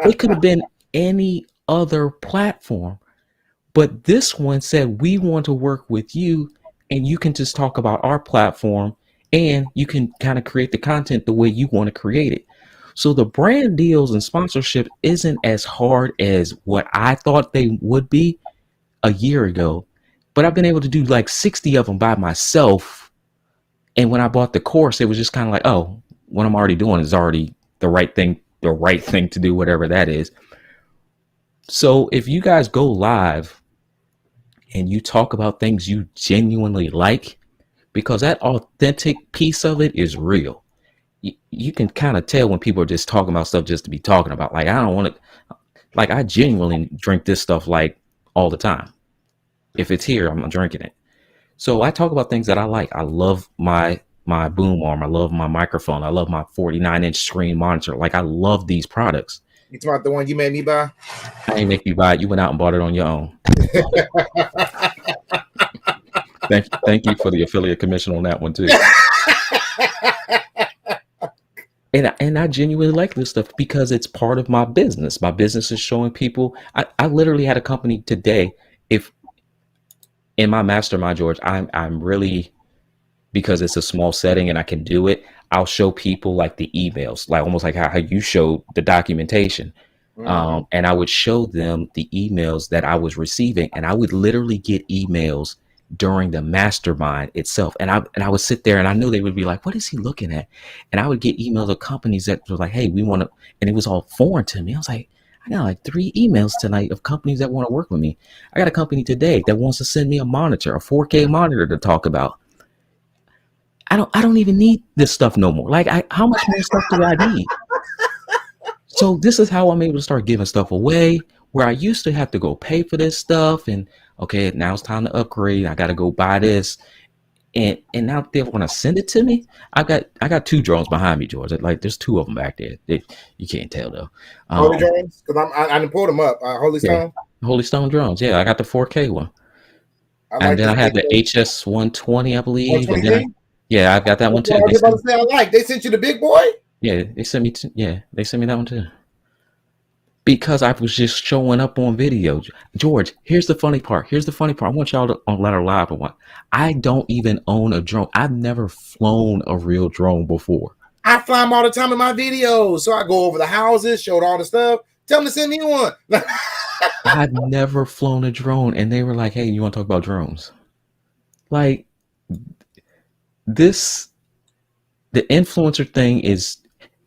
it could have been any other platform, but this one said, "We want to work with you and you can just talk about our platform and you can kind of create the content the way you want to create it." So the brand deals and sponsorship isn't as hard as what I thought they would be a year ago, but I've been able to do like 60 of them by myself. And when I bought the course, it was just kind of like, oh, what I'm already doing is already the right thing to do, whatever that is. So if you guys go live and you talk about things you genuinely like, because that authentic piece of it is real. You can kind of tell when people are just talking about stuff just to be talking about. Like, I don't want to, like, I genuinely drink this stuff like all the time. If it's here, I'm drinking it. So I talk about things that I like. I love my boom arm. I love my microphone. I love my 49-inch screen monitor. Like, I love these products.
You talking about the one you made me buy?
I ain't make you buy it. You went out and bought it on your own. Thank you for the affiliate commission on that one too. And I genuinely like this stuff because it's part of my business. My business is showing people. I literally had a company today. If in my mastermind, George, I'm really, because it's a small setting and I can do it, I'll show people like the emails, like almost like how you showed the documentation. And I would show them the emails that I was receiving, and I would literally get emails during the mastermind itself. And I would sit there and I knew they would be like, what is he looking at? And I would get emails of companies that were like, hey, we want to, and it was all foreign to me. I was like, I got like 3 emails tonight of companies that want to work with me. I got a company today that wants to send me a monitor, a 4K monitor to talk about. I don't even need this stuff no more. Like, how much more stuff do I need? So this is how I'm able to start giving stuff away, where I used to have to go pay for this stuff, and okay, now it's time to upgrade. I got to go buy this, and now they want to send it to me. I got 2 drones behind me, George. Like, there's 2 of them back there. You can't tell though.
Holy drones, because I didn't pull them up. Holy Stone.
Yeah, Holy Stone drones. Yeah, I got the 4K one, and then I have the HS 120, I believe, and then yeah, I've got that one too.
I was about to say, I like. They sent you the big boy.
Yeah, they sent me. They sent me that one too. Because I was just showing up on video. George, here's the funny part. I want y'all to let her live one. I don't even own a drone. I've never flown a real drone before.
I fly them all the time in my videos. So I go over the houses, showed all the stuff. Tell them to send me one.
I've never flown a drone. And they were like, hey, you want to talk about drones? Like, the influencer thing is,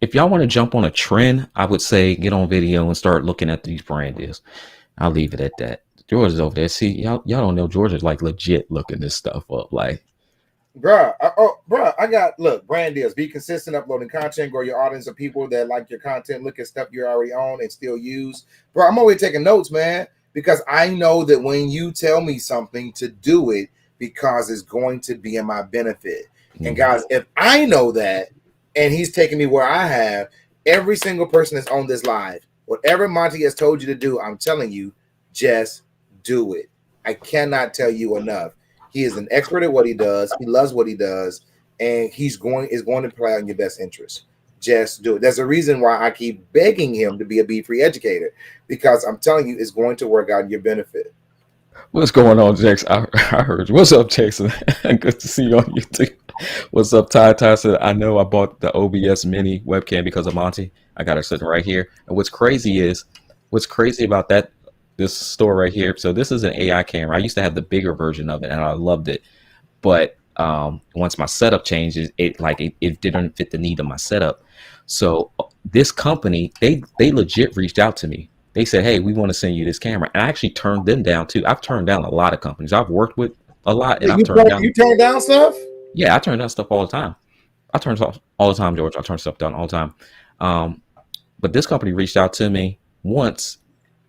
if y'all want to jump on a trend, I would say get on video and start looking at these brand deals. I'll leave it at that. George is over there. See, y'all don't know George is like legit looking this stuff up. Like,
bruh, I got, look, brand deals. Be consistent, uploading content, grow your audience of people that like your content, look at stuff you already own and still use. Bro, I'm always taking notes, man, because I know that when you tell me something, to do it because it's going to be in my benefit. And guys, if I know that, and he's taking me where I have, every single person that's on this live, whatever Monte has told you to do, I'm telling you, just do it. I cannot tell you enough. He is an expert at what he does. He loves what he does, and is going to play on your best interest. Just do it. There's a reason why I keep begging him to be a Be-Free educator, because I'm telling you, it's going to work out in your benefit.
What's going on, Jackson? I heard you. What's up, Jackson? Good to see you on YouTube. What's up, Ty? Ty said, I know I bought the OBS mini webcam because of Monte. I got it sitting right here. And what's crazy about this store right here. So this is an AI camera. I used to have the bigger version of it and I loved it. But once my setup changes, it didn't fit the need of my setup. So this company, they legit reached out to me. They said, hey, we want to send you this camera. And I actually turned them down too. I've turned down a lot of companies. I've worked with a lot, and
You turn down stuff?
Yeah, I turn down stuff all the time. I turn stuff all the time, George. I turn stuff down all the time. But this company reached out to me once.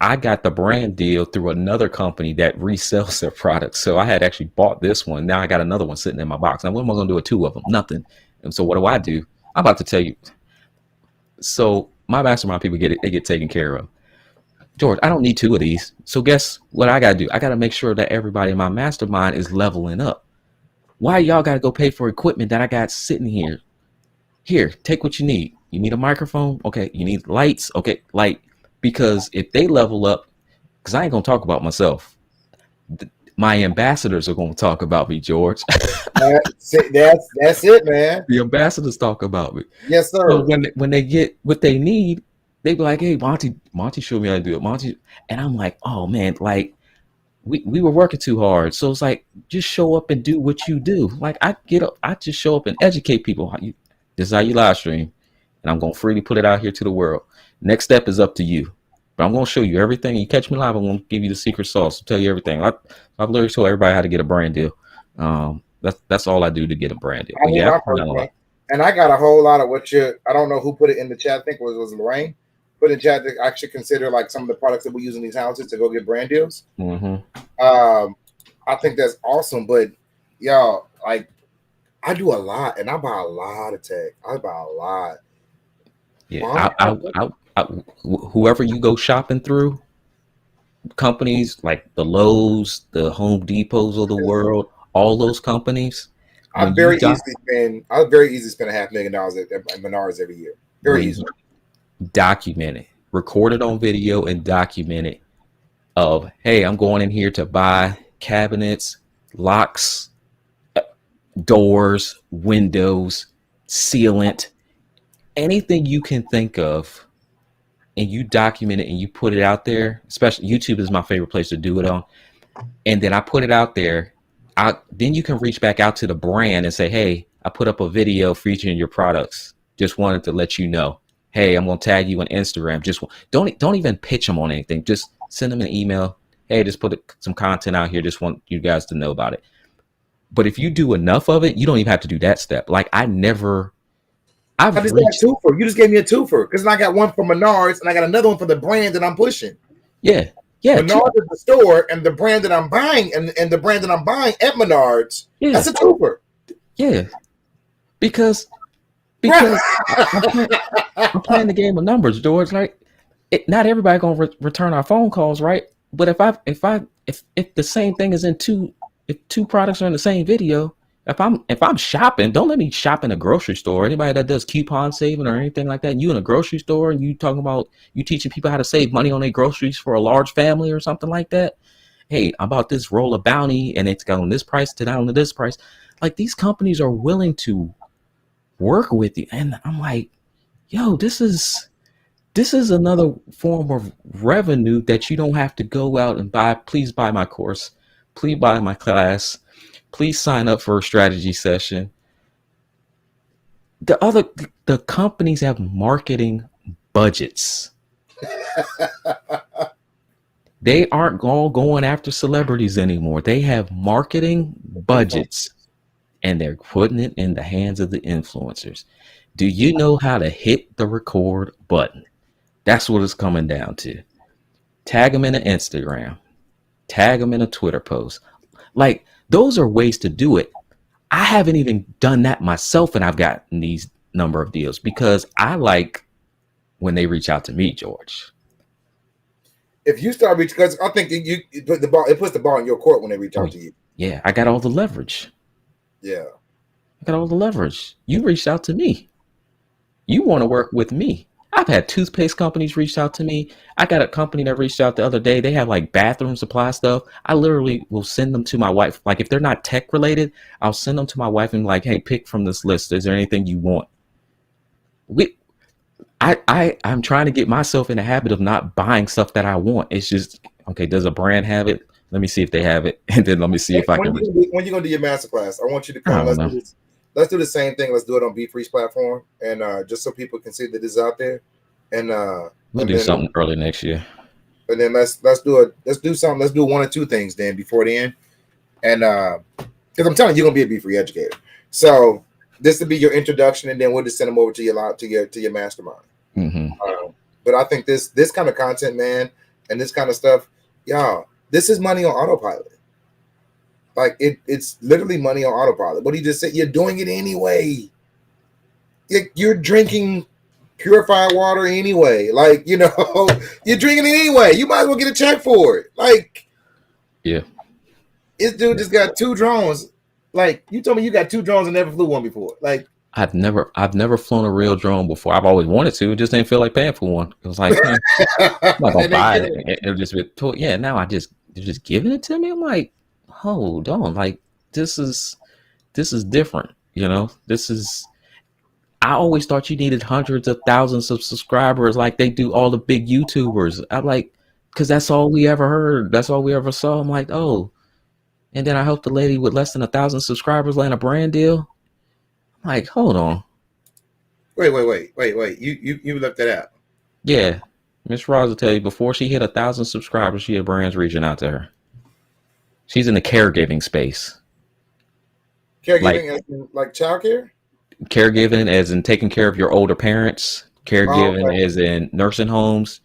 I got the brand deal through another company that resells their products. So I had actually bought this one. Now I got another one sitting in my box. Now what am I going to do with 2 of them? Nothing. And so what do? I'm about to tell you. So my mastermind people get taken care of. George, I don't need 2 of these. So guess what I got to do? I got to make sure that everybody in my mastermind is leveling up. Why y'all got to go pay for equipment that I got sitting here? Here, take what you need. You need a microphone? Okay. You need lights? Okay, light. Because if they level up, because I ain't going to talk about myself. My ambassadors are going to talk about me, George.
That's it, man.
The ambassadors talk about me.
Yes, sir.
So when they get what they need, they be like, hey, Monte showed me how to do it. Monte, and I'm like, oh man, like we were working too hard. So it's like, just show up and do what you do. Like I get up, I just show up and educate people. This is how you live stream, and I'm gonna freely put it out here to the world. Next step is up to you, but I'm gonna show you everything. You catch me live, I'm gonna give you the secret sauce. I'll tell you everything. I've literally told everybody how to get a brand deal. That's all I do to get a brand deal.
I
But
need
yeah,
my
I've done
first
a
one.
lot.
And I got a whole lot of I don't know who put it in the chat. I think it was Lorraine. Put in chat that I should consider like some of the products that we use in these houses to go get brand deals.
Mm-hmm.
I think that's awesome. But y'all, like, I do a lot and I buy a lot of tech. I buy a lot.
Yeah,
Mom,
whoever you go shopping through, companies like the Lowe's, the Home Depots of the world, all those companies, when you doc
I very easily spend $500,000 at Menards every year. Very
when
easily.
document it, record it on video and document it of, hey, I'm going in here to buy cabinets, locks, doors, windows, sealant, anything you can think of, and you document it and you put it out there. Especially YouTube is my favorite place to do it on. And then I put it out there. Then you can reach back out to the brand and say, hey, I put up a video featuring your products. Just wanted to let you know. Hey, I'm gonna tag you on Instagram. Just don't even pitch them on anything. Just send them an email. Hey, just put some content out here. Just want you guys to know about it. But if you do enough of it, you don't even have to do that step. Like
I
I've
just got a
reached,
twofer. You just gave me a twofer because I got one for Menards and I got another one for the brand that I'm pushing.
yeah, yeah,
Menards is the store, and the brand that I'm buying, and the brand that I'm buying at Menards,
yeah,
that's a twofer.
yeah. Because
Right.
I'm playing the game of numbers, George. Like, not everybody gonna return our phone calls, right? But if the same thing is in if two products are in the same video, if I'm shopping, don't let me shop in a grocery store. Anybody that does coupon saving or anything like that, you in a grocery store and you talking about you teaching people how to save money on their groceries for a large family or something like that. Hey, I bought this roll of Bounty and it's going this price to down to this price. Like, these companies are willing to work with you, and I'm like, yo, this is another form of revenue that you don't have to go out and buy. Please buy my course. Please buy my class. Please sign up for a strategy session. The companies have marketing budgets. They aren't all going after celebrities anymore. They have marketing budgets and they're putting it in the hands of the influencers. Do you know how to hit the record button? That's what it's coming down to. Tag them in an Instagram, tag them in a Twitter post. Like, those are ways to do it. I haven't even done that myself, and I've gotten these number of deals because I like when they reach out to me, George.
If you start reaching, because I think you put it puts the ball in your court when they reach
Oh,
out to you.
yeah, I got all the leverage.
Yeah.
I got all the leverage. You reached out to me. You want to work with me. I've had toothpaste companies reach out to me. I got a company that reached out the other day. They have like bathroom supply stuff. I literally will send them to my wife. Like, if they're not tech related, I'll send them to my wife and like, hey, pick from this list. Is there anything you want? We I'm trying to get myself in the habit of not buying stuff that I want. It's just, okay, does a brand have it? Let me see if they have it. And then let me see if I can.
When you gonna do your masterclass, I want you to
I
come.
don't know.
Let's do the same thing. Let's do it on B-Free's platform, and just so people can see that this is out there. And
We'll do something early next year.
And then let's do something. Let's do one or two things then before the end. And because I'm telling you, you're gonna be a B-Free educator. So this will be your introduction, and then we'll just send them over to your mastermind.
Mm-hmm.
But I think this kind of content, man, and this kind of stuff, y'all, this is money on autopilot. Like, it's literally money on autopilot. What he just said, you're doing it anyway. You're drinking purified water anyway. Like, you're drinking it anyway. You might as well get a check for it. Like,
yeah,
this dude just got 2 drones. Like, you told me you got 2 drones and never flew one before. Like,
I've never flown a real drone before. I've always wanted to. It just didn't feel like paying for one. It was like, I'm not gonna buy it. It'll just be told. Yeah, now they're just giving it to me. I'm like, hold on, like, this is different. I always thought you needed hundreds of thousands of subscribers like they do all the big YouTubers. I'm like, because that's all we ever heard. That's all we ever saw. I'm like, oh, and then I helped the lady with less than 1,000 subscribers land a brand deal. I'm like, hold on.
Wait. You left that out.
Yeah. Miss Roz will tell you, before she hit 1,000 subscribers, she had brands reaching out to her. She's in the caregiving space. Like
Caregiving as in, like childcare?
caregiving as in taking care of your older parents,
Oh,
caregiving
okay.
as in nursing homes.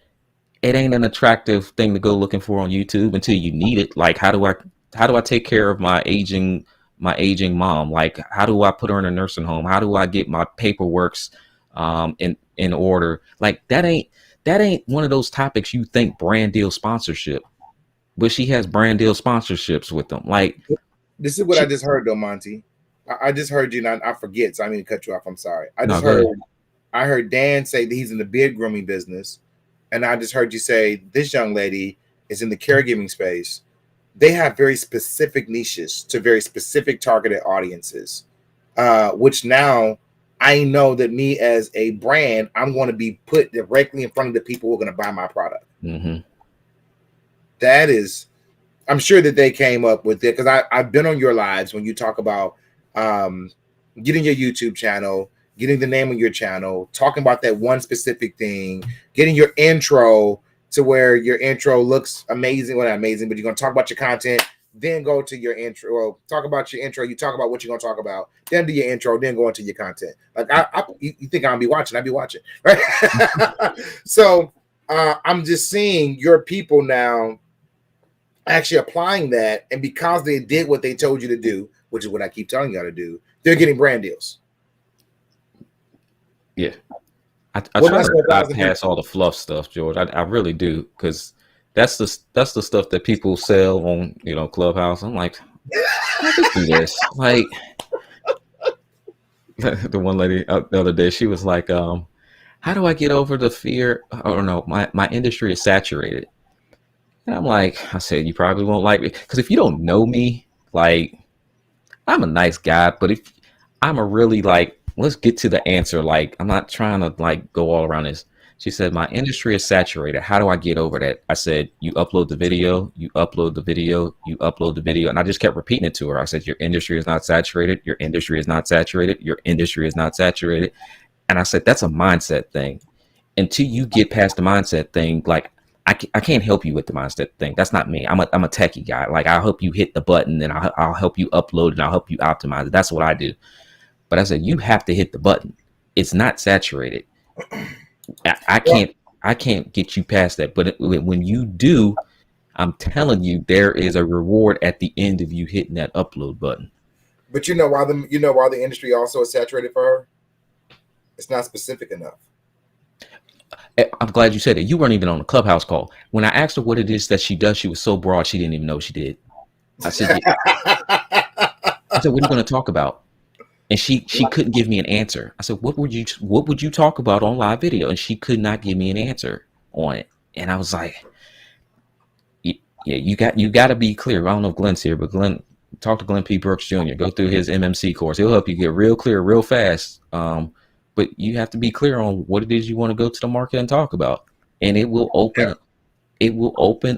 It ain't an attractive thing to go looking for on YouTube until you need it. Like how do I take care of my aging mom? Like how do I put her in a nursing home? How do I get my paperworks in order? Like that ain't one of those topics you think brand deal sponsorship, but she has brand deal sponsorships with them. Like
This is what I
she
just heard though, Monty. I just heard you, and I forget, so I mean to cut you off. I'm sorry.
no go ahead.
I heard Dan say that he's in the beard grooming business, and I just heard you say this young lady is in the caregiving space. They have very specific niches to very specific targeted audiences, which now I know that me as a brand, I'm going to be put directly in front of the people who are going to buy my product.
Hmm.
That is, I'm sure that they came up with it because I've been on your lives when you talk about um, getting your YouTube channel, getting the name of your channel, talking about that one specific thing, getting your intro to where your intro looks amazing. Well, not amazing, but you're going to talk about your content, then go to your intro. Well, talk about your intro. You talk about what you're going to talk about, then do your intro, then go into your content. Like you think I'll be watching? I'll be watching, right? So I'm just seeing your people now actually applying that, and because they did what they told you to do, which is what I keep telling y'all to do, they're getting brand deals.
Yeah. I
What
try
less
to
than 1,000
bypass
people?
all the fluff stuff, George. I really do, because that's the stuff that people sell on Clubhouse. I'm like, I could do this. Like the one lady the other day, she was like, how do I get over the fear? Oh no, my industry is saturated. And I'm like, I said, you probably won't like me because if you don't know me, like I'm a nice guy, but if I'm a really like, let's get to the answer. Like, I'm not trying to like go all around this. She said, my industry is saturated. How do I get over that? I said, you upload the video, you upload the video, you upload the video. And I just kept repeating it to her. I said, your industry is not saturated. Your industry is not saturated. Your industry is not saturated. And I said, that's a mindset thing. Until you get past the mindset thing, like I can't help you with the mindset thing. That's not me. I'm a techie guy. Like I'll help you hit the button and I'll help you upload and I'll help you optimize it. That's what I do. But I said you have to hit the button. It's not saturated. I
Well,
can't I can't get you past that. But when you do, I'm telling you, there is a reward at the end of you hitting that upload button.
but you know why the industry also is saturated for her? It's not specific enough.
I'm glad you said it. You weren't even on the Clubhouse call. When I asked her what it is that she does, she was so broad she didn't even know she did. I said, I said, what are you going to talk about? And she couldn't give me an answer. I said, what would you talk about on live video? And she could not give me an answer on it. And I was like, yeah, you got to be clear. I don't know if Glenn's here, but Glenn, talk to Glenn P. Brooks Jr. Go through his MMC course. He'll help you get real clear, real fast. But you have to be clear on what it is you want to go to the market and talk about, and it will open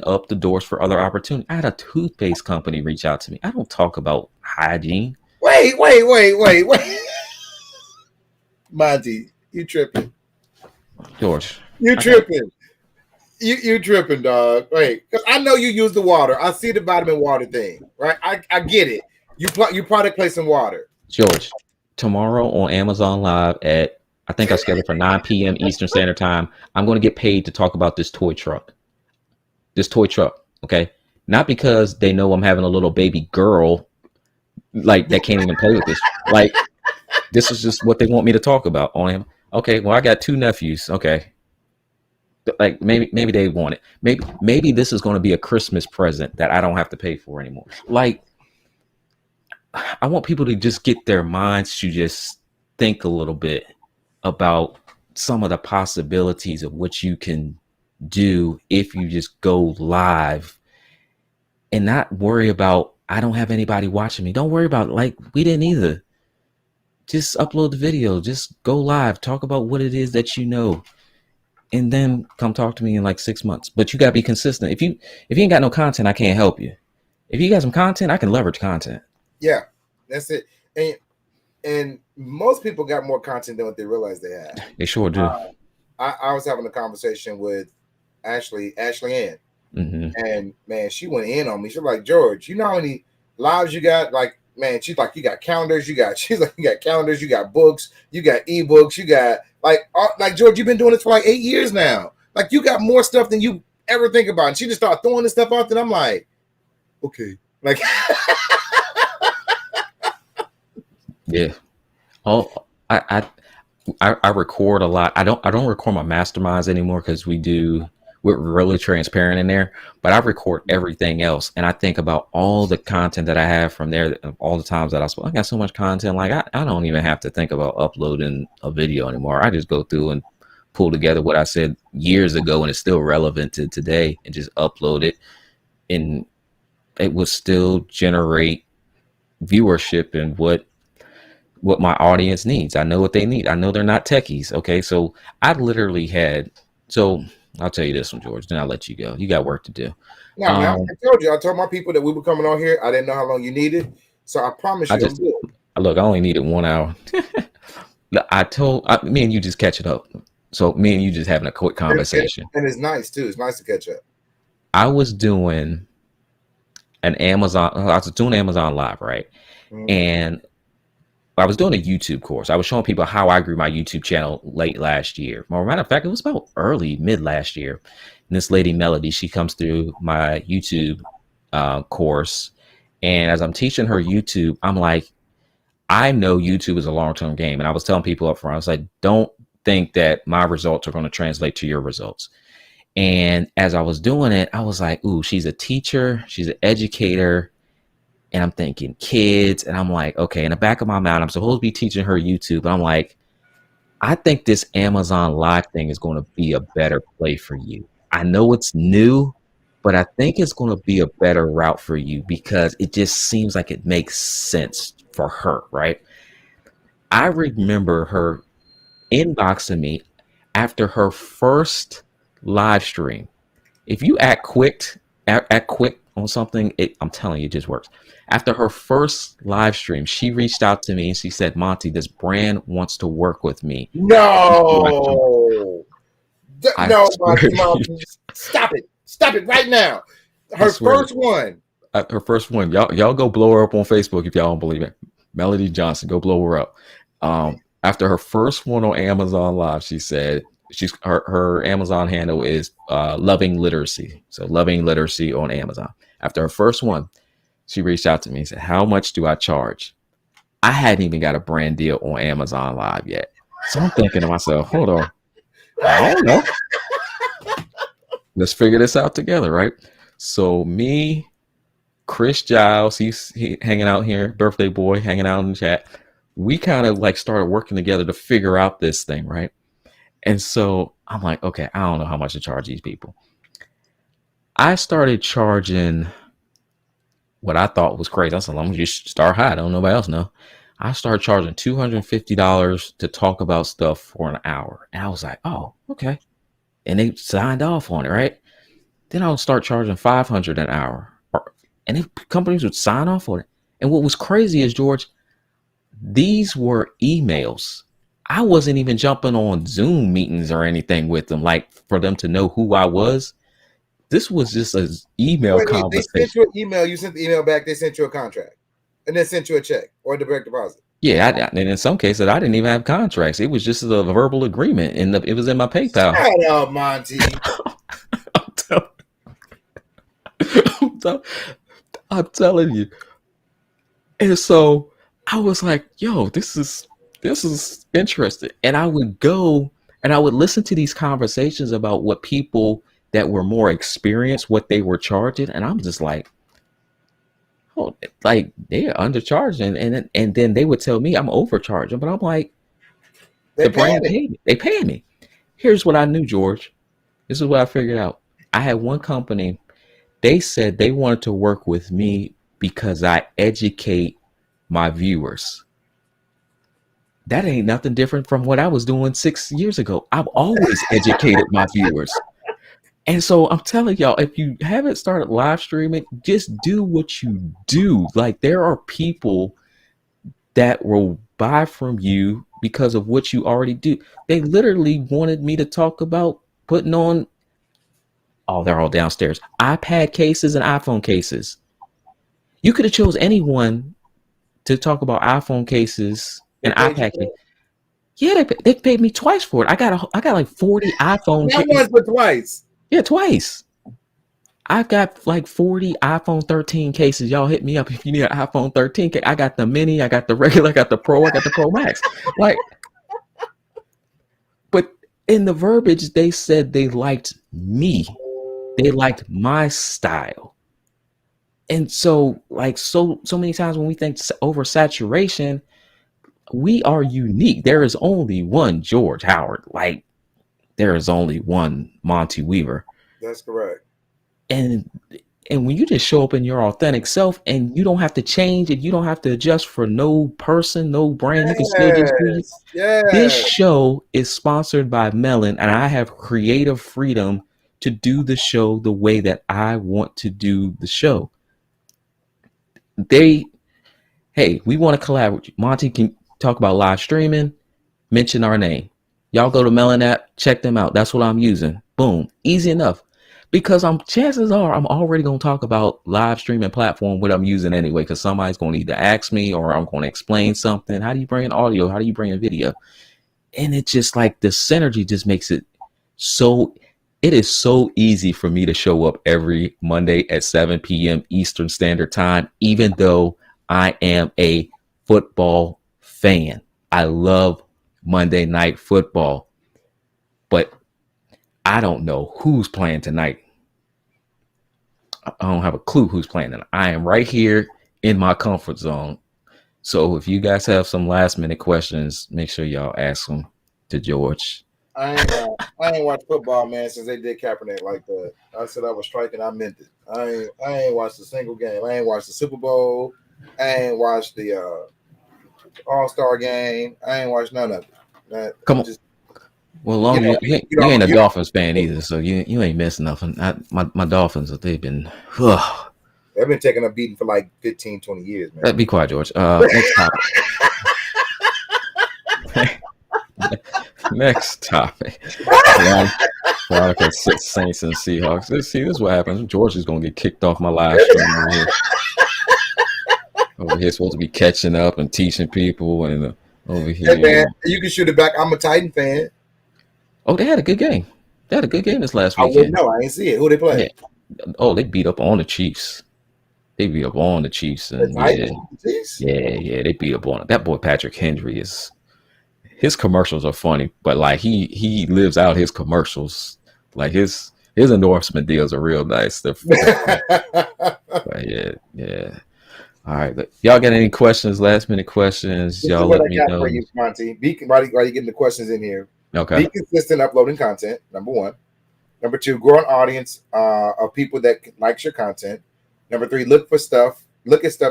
up the doors for other opportunities. I had a toothpaste company reach out to me. I don't talk about hygiene.
Wait. Monty, you tripping.
George,
You
I got
tripping. You tripping, dog. Wait, because I know you use the water. I see the vitamin water thing, right? I get it. You product placing water.
George. Tomorrow on Amazon Live at I think I scheduled for 9 p.m. Eastern Standard Time. I'm going to get paid to talk about this toy truck. This toy truck, okay? Not because they know I'm having a little baby girl like that can't even play with this. Like this is just what they want me to talk about on him. Okay, well I got two nephews. Okay, like maybe they want it. Maybe this is going to be a Christmas present that I don't have to pay for anymore. Like I want people to just get their minds to just think a little bit about some of the possibilities of what you can do if you just go live and not worry about I don't have anybody watching me. Don't worry about like we didn't either. Just upload the video, just go live, talk about what it is that you know, and then come talk to me in like 6 months. But you gotta be consistent. If you ain't got no content, I can't help you. If you got some content, I can leverage content.
Yeah, that's it. And most people got more content than what they realize they have.
They sure do.
I was having a conversation with Ashley Ann,
Hmm.
and man, she went in on me. She was like, George, you know how many lives you got? Like man, she's like, you got calendars, she's like, you got calendars, you got books, you got ebooks, you got like George, you've been doing this for like 8 years now. Like you got more stuff than you ever think about. And she just started throwing this stuff out, and I'm like, okay, like,
Yeah. Oh, I record a lot. I don't record my masterminds anymore because we're really transparent in there. But I record everything else, and I think about all the content that I have from there, all the times that I got so much content. Like I don't even have to think about uploading a video anymore. I just go through and pull together what I said years ago, and it's still relevant to today, and just upload it, and it will still generate viewership and what my audience needs. I know what they need. I know they're not techies. Okay. So I literally had, so I'll tell you this one, George, then I'll let you go. You got work to do.
no, man, I told my people that we were coming on here. I didn't know how long you needed. So I promise
I
you, I'm
just,
good.
look, I only needed 1 hour. Me and you just catching up. So me and you just having a quick conversation.
And it's nice too. It's nice to catch up.
I was doing I was doing Amazon Live, right?
Mhm.
And I was doing a YouTube course. I was showing people how I grew my YouTube channel late last year. Well, matter of fact, it was about mid last year. And this lady, Melody, she comes through my YouTube course. And as I'm teaching her YouTube, I'm like, I know YouTube is a long-term game. And I was telling people up front, I was like, don't think that my results are going to translate to your results. And as I was doing it, I was like, ooh, she's a teacher, she's an educator. And I'm thinking kids, and I'm like, okay, in the back of my mind, I'm supposed to be teaching her YouTube, but I'm like, I think this Amazon Live thing is going to be a better play for you. I know it's new, but I think it's going to be a better route for you because it just seems like it makes sense for her, right? I remember her inboxing me after her first live stream. If you act quick on something, I'm telling you, it just works. After her first live stream, she reached out to me and she said, Monte, this brand wants to work with me.
No,
I
no,
swear to you,
Monty, stop it. Stop it right now.
I
Her
swear to
first one.
her first one. Y'all go blow her up on Facebook if y'all don't believe it. Melody Johnson, go blow her up. After her first one on Amazon Live, she said her Amazon handle is Loving Literacy. So Loving Literacy on Amazon. After her first one, she reached out to me and said, how much do I charge? I hadn't even got a brand deal on Amazon Live yet. So I'm thinking to myself, hold on, I don't know. Let's figure this out together, right? So me, Chris Giles, he hanging out here, birthday boy, hanging out in the chat. We kind of like started working together to figure out this thing, right? And so I'm like, okay, I don't know how much to charge these people. I started charging what I thought was crazy. I said, let me just start high. I don't nobody else know. I started charging $250 to talk about stuff for an hour. And I was like, oh, okay. And they signed off on it, right? Then I would start charging $500 an hour. And companies would sign off on it. And what was crazy is, George, these were emails. I wasn't even jumping on Zoom meetings or anything with them, like for them to know who I was. This was just an email conversation.
They sent you an email. You sent the email back. They sent you a contract, and then sent you a check or a direct deposit.
Yeah, and in some cases, I didn't even have contracts. It was just a verbal agreement, and it was in my PayPal.
Shut up, Monty.
I'm telling you. And so I was like, yo, this is interesting. And I would go and I would listen to these conversations about what people that were more experienced, what they were charging. And I'm just like, oh, like they're undercharging. And then they would tell me I'm overcharging. But I'm like, the brand paid me. They paid me. Here's what I knew, George. This is what I figured out. I had one company, they said they wanted to work with me because I educate my viewers. That ain't nothing different from what I was doing 6 years ago. I've always educated my viewers. And so I'm telling y'all, if you haven't started live streaming, just do what you do. Like there are people that will buy from you because of what you already do. They literally wanted me to talk about putting on, oh, they're all downstairs, iPad cases and iPhone cases. You could have chose anyone to talk about iPhone cases
They
and
paid you
iPad
for
cases.
it?
Yeah, they paid me twice for it. I got like 40 iPhone
Not
cases.
once, but twice.
Yeah, twice. I've got like 40 iPhone 13 cases. Y'all hit me up if you need an iPhone 13. I got the mini, I got the regular, I got the Pro, I got the Pro Max. Like, but in the verbiage, they said they liked me. They liked my style. And so, like, so many times when we think oversaturation, we are unique. There is only one George Howard. Like, there is only one Monte Weaver.
That's correct.
And when you just show up in your authentic self and you don't have to change it, you don't have to adjust for no person, no brand, you can still just do you.
Yes.
This
Yes.
show is sponsored by Melon, and I have creative freedom to do the show the way that I want to do the show. They, hey, we want to collab with you. Monte can talk about live streaming, mention our name. Y'all go to MelonApp, check them out. That's what I'm using. Boom. Easy enough. Because chances are I'm already going to talk about live streaming platform, what I'm using anyway, because somebody's going to either ask me or I'm going to explain something. How do you bring in audio? How do you bring in video? And it's just like the synergy just makes it so, it is so easy for me to show up every Monday at 7 p.m. Eastern Standard Time, even though I am a football fan. I love Monday Night Football, but I don't know who's playing tonight. I don't have a clue who's playing tonight. I am right here in my comfort zone. So if you guys have some last minute questions, make sure y'all ask them to George.
I ain't watched football, man, since they did Kaepernick like that. I said I was striking. I meant it. I ain't watched a single game. I ain't watched the Super Bowl. I ain't watched the All-Star game. I ain't watched none of it.
Come on.
Just,
well, long you ain't a Dolphins fan either, so you ain't missing nothing. My Dolphins, they've been.
They've been taking a beating for like 15, 20 years, man.
Be quiet, George. Next topic. Next topic. Veronica Saints and Seahawks. This is what happens. George is going to get kicked off my live stream over here. Over here, supposed to be catching up and teaching people, and over here.
Hey, man, you can shoot it back. I'm a Titan fan.
Oh, they had a good game. They had a good game this last weekend.
I wouldn't know. I ain't see it. Who they play?
Yeah. Oh, they beat up on the Chiefs. They beat up on the Chiefs, and yeah, they beat up on it. That boy Patrick Henry is. His commercials are funny, but like he lives out his commercials. Like his endorsement deals are real nice. But yeah. All right, y'all got any questions? Last minute questions? Y'all let me know.
For you, Monte. While you getting the questions in here.
Okay.
Be consistent uploading content. Number one. Number two, grow an audience of people that likes your content. Number three, look at stuff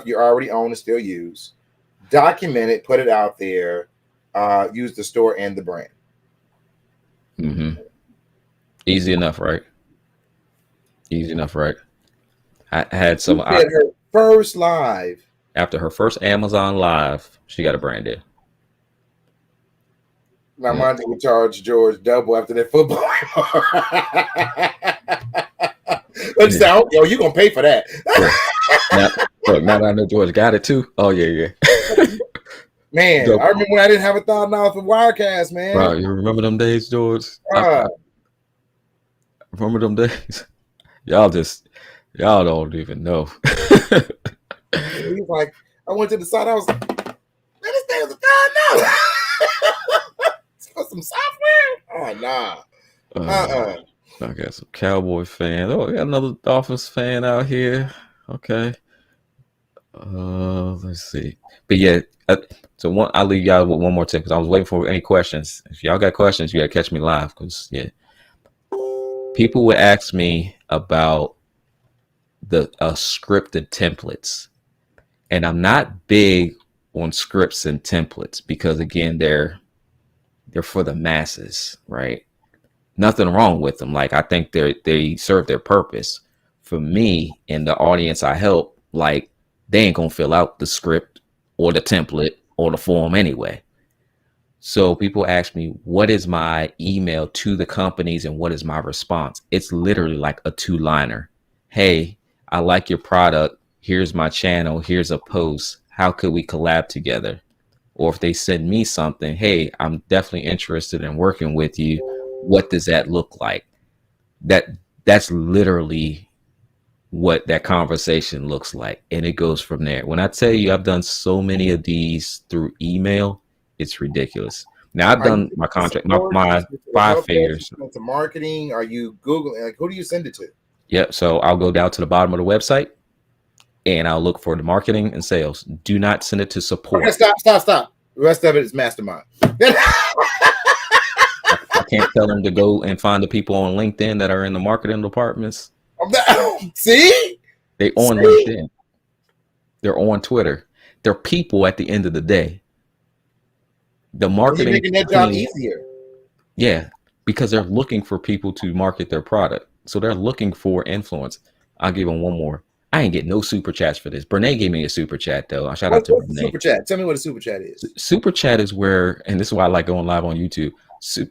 you already own and still use. Document it, put it out there. Use the store and the brand.
Mm-hmm. Easy enough, right? Easy enough, right? I had some.
Her first live.
After her first Amazon live, she got a brand deal.
Now, Monte would charge George double after that football. Let's say, yo, you gonna pay for that?
Now that I know George got it too. Oh yeah.
Man, double. I remember when I didn't have $1,000 for Wirecast, man.
Bro, you remember them days, George? I remember them days. Y'all don't even know.
He was like, I went to the site. I was like, man, this thing is $1,000 for some software. Oh nah.
I got some Cowboy fans. Oh, we got another Dolphins fan out here. Okay. Let's see. But yeah. So I'll leave y'all with one more tip because I was waiting for any questions. If y'all got questions, you gotta catch me live because people would ask me about the scripted templates, and I'm not big on scripts and templates because again they're for the masses, right? Nothing wrong with them. Like I think they serve their purpose. For me and the audience I help, like they ain't gonna fill out the script or the template or the form anyway. So people ask me, what is my email to the companies and what is my response? It's literally like a 2-liner. Hey, I like your product. Here's my channel. Here's a post. how could we collab together? Or if they send me something, hey, I'm definitely interested in working with you. What does that look like? That that's literally what that conversation looks like. And it goes from there. When I tell you I've done so many of these through email, it's ridiculous. Now I've
Are you
done
sending
my
it to
contract,
support? You
my
send it to the
five
help desk? You
figures.
send it to marketing? Are you Googling? Like, who do you send it to?
Yep. So I'll go down to the bottom of the website and I'll look for the marketing and sales. Do not send it to
Okay,
support.
stop. The rest of it is mastermind.
I can't tell them to go and find the people on LinkedIn that are in the marketing departments.
See?
They on
See?
LinkedIn. They're on Twitter. They're people at the end of the day. The
And you're
marketing
making their job
team,
easier.
yeah, because they're looking for people to market their product. So they're looking for influence. I'll give them one more. I ain't getting no super chats for this. Brene gave me a super chat though. Shout out to
What's the
Brene.
super chat? Tell me what a super chat is.
Super chat is where, and this is why I like going live on YouTube.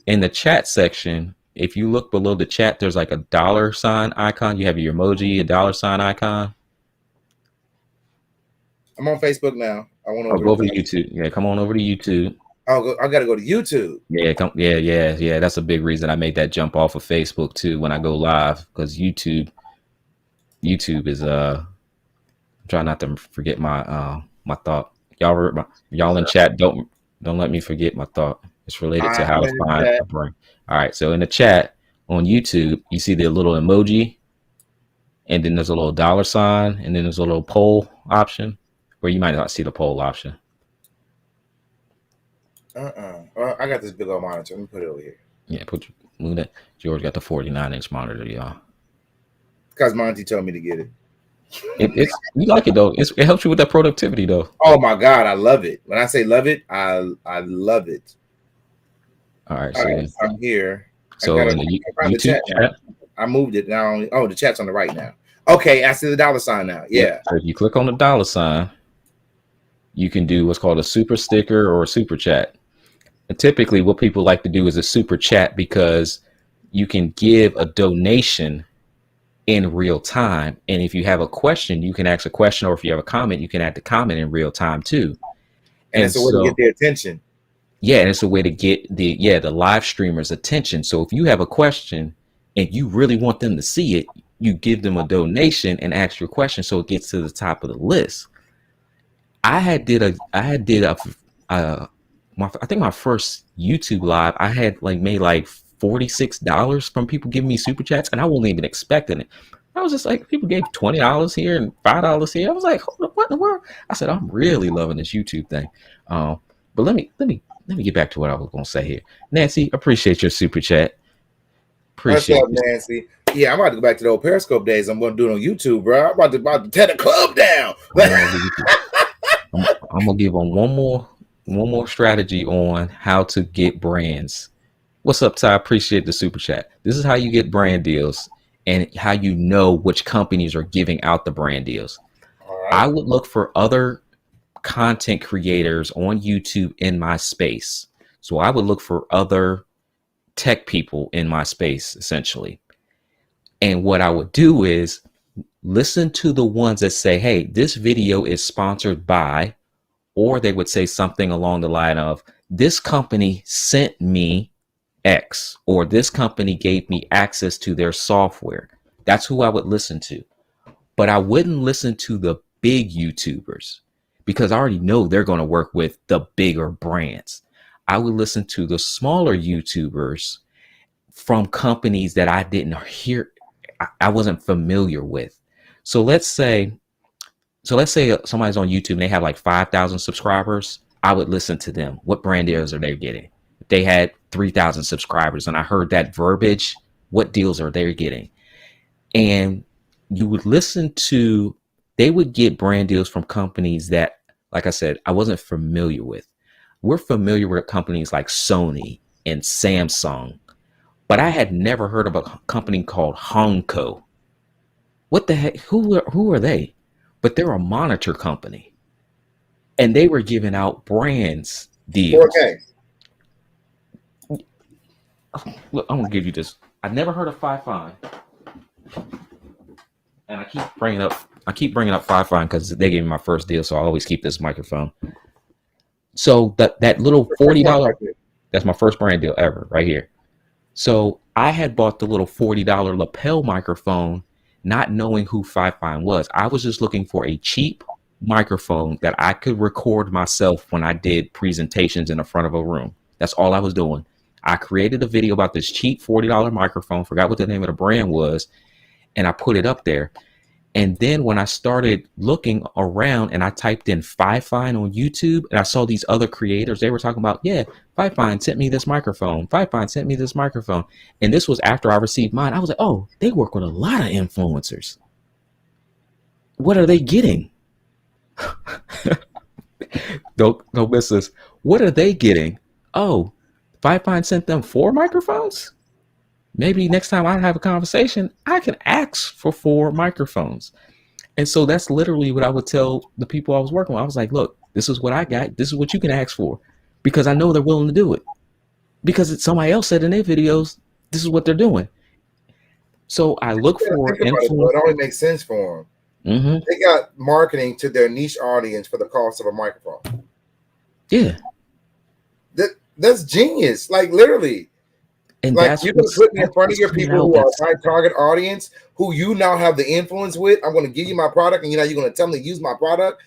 In the chat section, if you look below the chat, there's like a dollar sign icon. You have your emoji, a dollar sign icon.
I'm on Facebook now. I want
Oh,
over
go over to
to.
YouTube. Yeah, come on over to YouTube.
I got to go to YouTube.
Yeah, yeah. That's a big reason I made that jump off of Facebook too when I go live because YouTube is try not to forget my thought. Y'all in chat, don't let me forget my thought. It's related to how
I'm
to
in the
find
chat.
a brain. All right, so in the chat on YouTube, you see the little emoji, and then there's a little dollar sign, and then there's a little poll option, where you might not see the poll option.
I got this big old monitor. Let me put it over here.
Yeah, move that. George got the 49-inch monitor, y'all.
Because Monte told me to get it.
It's you like it though. It helps you with that productivity though.
Oh my God, I love it. When I say love it, I love it.
All right,
All
so
right, so I'm here. I
so
gotta
in the
find the
YouTube
chat now.
chat,
I moved it now. Oh, the chat's on the right now. Okay, I see the dollar sign now.
yep.
Yeah.
So if you click on the dollar sign, you can do what's called a super sticker or a super chat. And typically, what people like to do is a super chat because you can give a donation in real time. And if you have a question, you can ask a question, or if you have a comment, you can add the comment in real time too.
And
And
it's a way to get
so,
their attention.
yeah, and it's a way to get the live streamers' attention. So if you have a question and you really want them to see it, you give them a donation and ask your question so it gets to the top of the list. I had did a I think my first YouTube live, I had like made like $46 from people giving me super chats, and I wasn't even expecting it. I was just like, people gave $20 here and $5 here. I was like, hold on, what in the world? I said, I'm really loving this YouTube thing. But let me get back to what I was gonna say here. Nancy, appreciate your super chat.
What's
Appreciate
up,
you.
Nancy? Yeah, I'm about to go back to the old Periscope days. I'm going to do it on YouTube, bro. I'm about to tear the club down.
Come on over YouTube. I'm gonna give them one more strategy on how to get brands. What's up, Ty? Appreciate the super chat. This is how you get brand deals and how you know which companies are giving out the brand deals.
All
I
right.
would look for other content creators on YouTube in my space. So I would look for other tech people in my space, essentially. And what I would do is listen to the ones that say, hey, this video is sponsored by, or they would say something along the line of, this company sent me X, or this company gave me access to their software. That's who I would listen to. But I wouldn't listen to the big YouTubers because I already know they're going to work with the bigger brands. I would listen to the smaller YouTubers from companies that I didn't hear, I wasn't familiar with. So let's say somebody's on YouTube and they have like 5,000 subscribers. I would listen to them. What brand deals are they getting? If they had 3,000 subscribers and I heard that verbiage, what deals are they getting? And you would listen to, they would get brand deals from companies that, like I said, I wasn't familiar with. We're familiar with companies like Sony and Samsung, but I had never heard of a company called Honko. What the heck? Who are they? But they're a monitor company, and they were giving out brands deals.
4K.
Look, I'm gonna give you this. I neve never heard of Fi Fine, and I keep bringing up I keep bringing up Fi-Fi because they gave me my first deal, so I always keep this microphone. So that little $40, that's my first brand deal ever right here. So I had bought the little $40 lapel microphone, not knowing who Fi-Fi was. I was just looking for a cheap microphone that I could record myself when I did presentations in the front of a room. That's all I was doing. I created a video about this cheap $40 microphone, forgot what the name of the brand was, and I put it up there. And then when I started looking around and I typed in Fi-Fi on YouTube and I saw these other creators, they were talking about, yeah, Fi-Fi sent me this microphone. Fi-Fi sent me this microphone. And this was after I received mine. I was like, oh, they work with a lot of influencers. What are they getting? don't miss this. What are they getting? Oh, Fi-Fi sent them 4 microphones? Maybe next time I have a conversation, I can ask for 4 microphones. And so that's literally what I would tell the people I was working with. I was like, look, this is what I got. This is what you can ask for. Because I know they're willing to do it. Because somebody else said in their videos, this is what they're doing. So I look for
influence. It only makes sense for them. Mm-hmm. They got marketing to their niche audience for the cost of a microphone.
Yeah.
That's genius. Like literally. And like you're gonna put me in front of your people who are my target audience, who you now have the influence with. I'm gonna give you my product, and you're gonna tell them to use my product,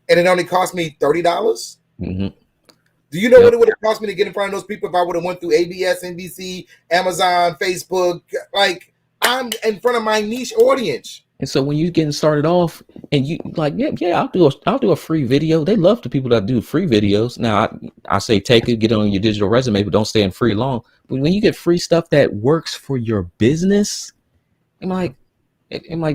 and it only cost me $30. Mm-hmm. Do you know what it would have cost me to get in front of those people if I would have went through ABS, NBC, Amazon, Facebook? Like I'm in front of my niche audience.
And so when you're getting started off and you like, yeah, I'll do a free video. They love the people that do free videos. Now I say take it, get it on your digital resume, but don't stay in free long. But when you get free stuff that works for your business, I'm like,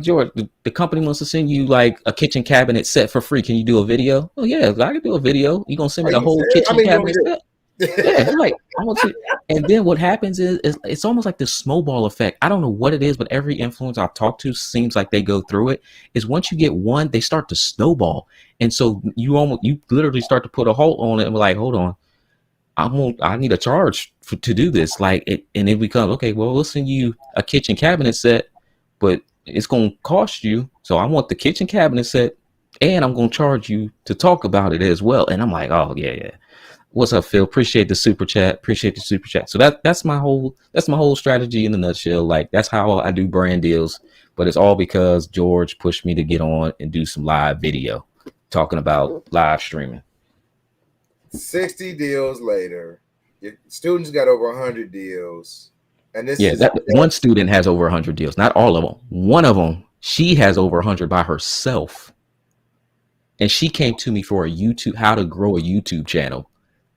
George, the company wants to send you like a kitchen cabinet set for free. Can you do a video? Oh yeah, I can do a video. You gonna send me the whole kitchen cabinet set? Yeah, like I want to. And then what happens is it's almost like this snowball effect. I don't know what it is, but every influencer I've talked to seems like they go through it. Is once you get one, they start to snowball, and so you literally start to put a hold on it and be like, hold on, I need a charge to do this. Like it, and it becomes okay. Well, we'll send you a kitchen cabinet set, but it's going to cost you. So I want the kitchen cabinet set, and I'm going to charge you to talk about it as well. And I'm like, oh yeah. What's up, Phil? Appreciate the super chat. So that's my whole strategy in a nutshell. Like that's how I do brand deals, but it's all because George pushed me to get on and do some live video talking about live streaming.
60 deals later, your students got over 100 deals. And this
one student has over 100 deals, not all of them. One of them, she has over 100 by herself. And she came to me for how to grow a YouTube channel.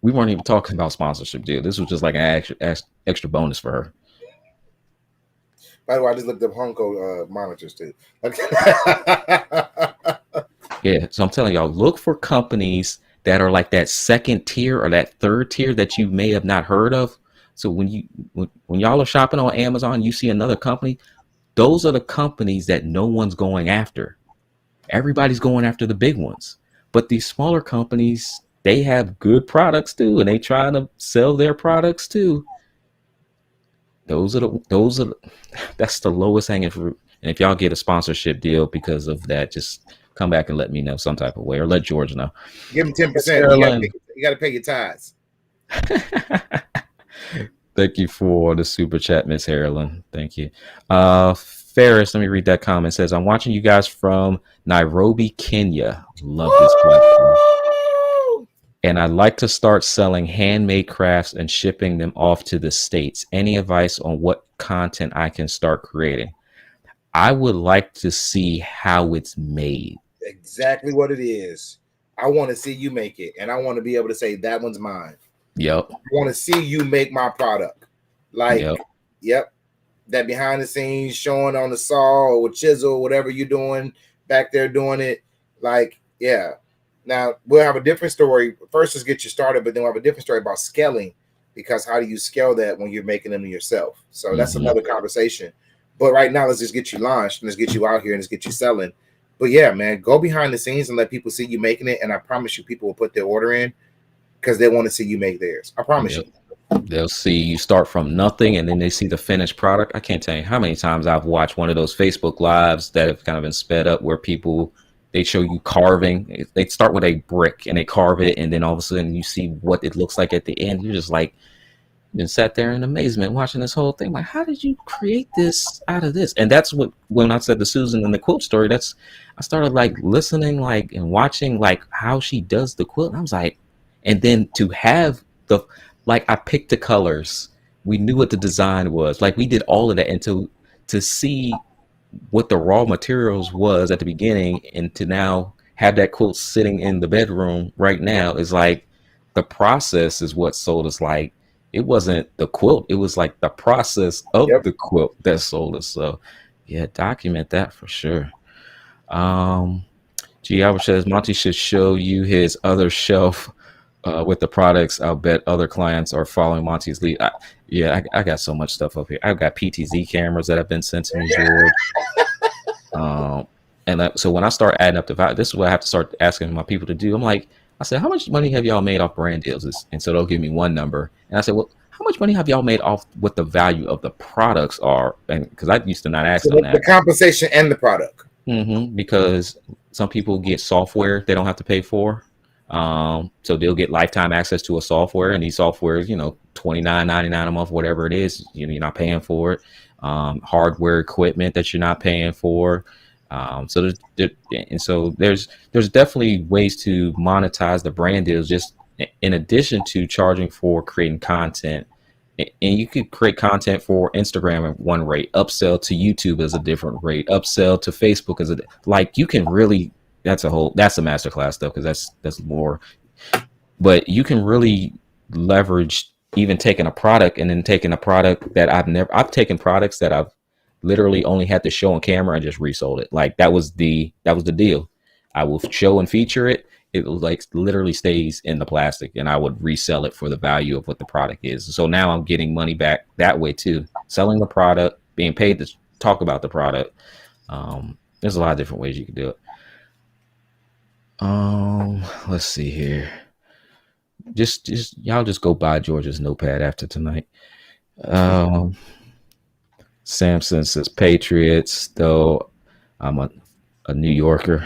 We weren't even talking about sponsorship deal. This was just like an extra bonus for her.
By the way, I just looked up Honko monitors too. Okay.
Yeah, so I'm telling y'all, look for companies that are like that second tier or that third tier that you may have not heard of. So when y'all are shopping on Amazon, you see another company. Those are the companies that no one's going after. Everybody's going after the big ones, but these smaller companies, they have good products too, and they trying to sell their products too. That's the lowest hanging fruit. And if y'all get a sponsorship deal because of that, just come back and let me know some type of way, or let George know.
Give him 10%. You got to pay your tithes.
Thank you for the super chat, Miss Harlan. Thank you. Ferris, let me read that comment. It says, I'm watching you guys from Nairobi, Kenya. Love this platform. And I'd like to start selling handmade crafts and shipping them off to the States. Any advice on what content I can start creating? I would like to see how it's made.
Exactly what it is. I want to see you make it. And I want to be able to say, that one's mine.
Yep.
I want to see you make my product. Like, yep. That behind the scenes showing on the saw or with chisel, whatever you're doing back there doing it. Like, yeah. Now, we'll have a different story. First, let's get you started, but then we'll have a different story about scaling, because how do you scale that when you're making them yourself? So that's another conversation. But right now, let's just get you launched and let's get you out here and let's get you selling. But yeah, man, go behind the scenes and let people see you making it. And I promise you, people will put their order in because they want to see you make theirs. I promise you.
They'll see you start from nothing and then they see the finished product. I can't tell you how many times I've watched one of those Facebook lives that have kind of been sped up where people they show you carving. They start with a brick and they carve it, and then all of a sudden you see what it looks like at the end. You're just like, and sat there in amazement watching this whole thing. Like, how did you create this out of this? And that's what when I said the Susan and the quilt story, that's I started like listening like and watching like how she does the quilt. And I was like, and then to have the like I picked the colors. We knew what the design was. Like we did all of that and to see what the raw materials was at the beginning and to now have that quilt sitting in the bedroom right now is like the process is what sold us. Like it wasn't the quilt, it was like the process of
Yep.
the quilt that sold us. So yeah, document that for sure. um G Albert says Monty should show you his other shelf with the products. I'll bet other clients are following Monty's lead. I got so much stuff up here. I've got PTZ cameras that have been sent to me, George. Um, so when I start adding up the value, this is what I have to start asking my people to do. I'm like, I said, how much money have y'all made off brand deals? And so they'll give me one number. And I said, well, how much money have y'all made off what the value of the products are? And because I used to not ask
So
them
the
that.
compensation and the product.
Because some people get software they don't have to pay for. So they'll get lifetime access to a software, and these softwares, $29.99 a month, whatever it is, you're not paying for it. Hardware equipment that you're not paying for. So there's definitely ways to monetize the brand deals, just in addition to charging for creating content. And you could create content for Instagram at one rate, upsell to YouTube as a different rate, upsell to Facebook as a like you can really that's a masterclass stuff because that's more, but you can really leverage even taking a product and then taking a product that I've taken products that I've literally only had to show on camera and just resold it. Like that was the deal. I will show and feature it. It like literally stays in the plastic and I would resell it for the value of what the product is. So now I'm getting money back that way too. Selling the product, being paid to talk about the product. There's a lot of different ways you can do it. Let's see here. Just y'all just go buy George's notepad after tonight. Um, Samson says Patriots, though I'm a New Yorker.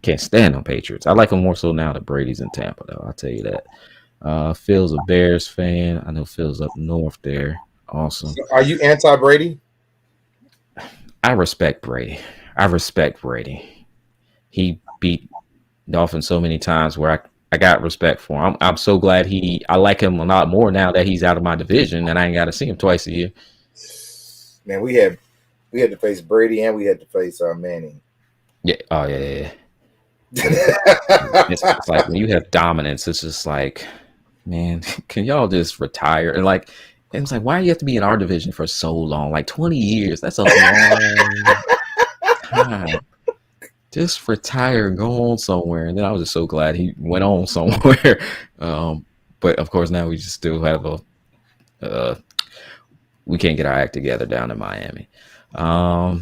Can't stand on Patriots. I like them more so now that Brady's in Tampa, though. I'll tell you that. Phil's a Bears fan. I know Phil's up north there. Awesome.
So are you anti Brady?
I respect Brady. I respect Brady. He beat Dolphins so many times where I got respect for him. I'm so glad I like him a lot more now that he's out of my division and I ain't got to see him twice a year.
Man, we had to face Brady and we had to face Manning.
Yeah. Oh yeah. It's like when you have dominance, it's just like, man, can y'all just retire? And like, it's like, why do you have to be in our division for so long? Like 20 years. That's a long time. Just retire, go on somewhere. And then I was just so glad he went on somewhere. But of course, now we just still have we can't get our act together down in Miami. I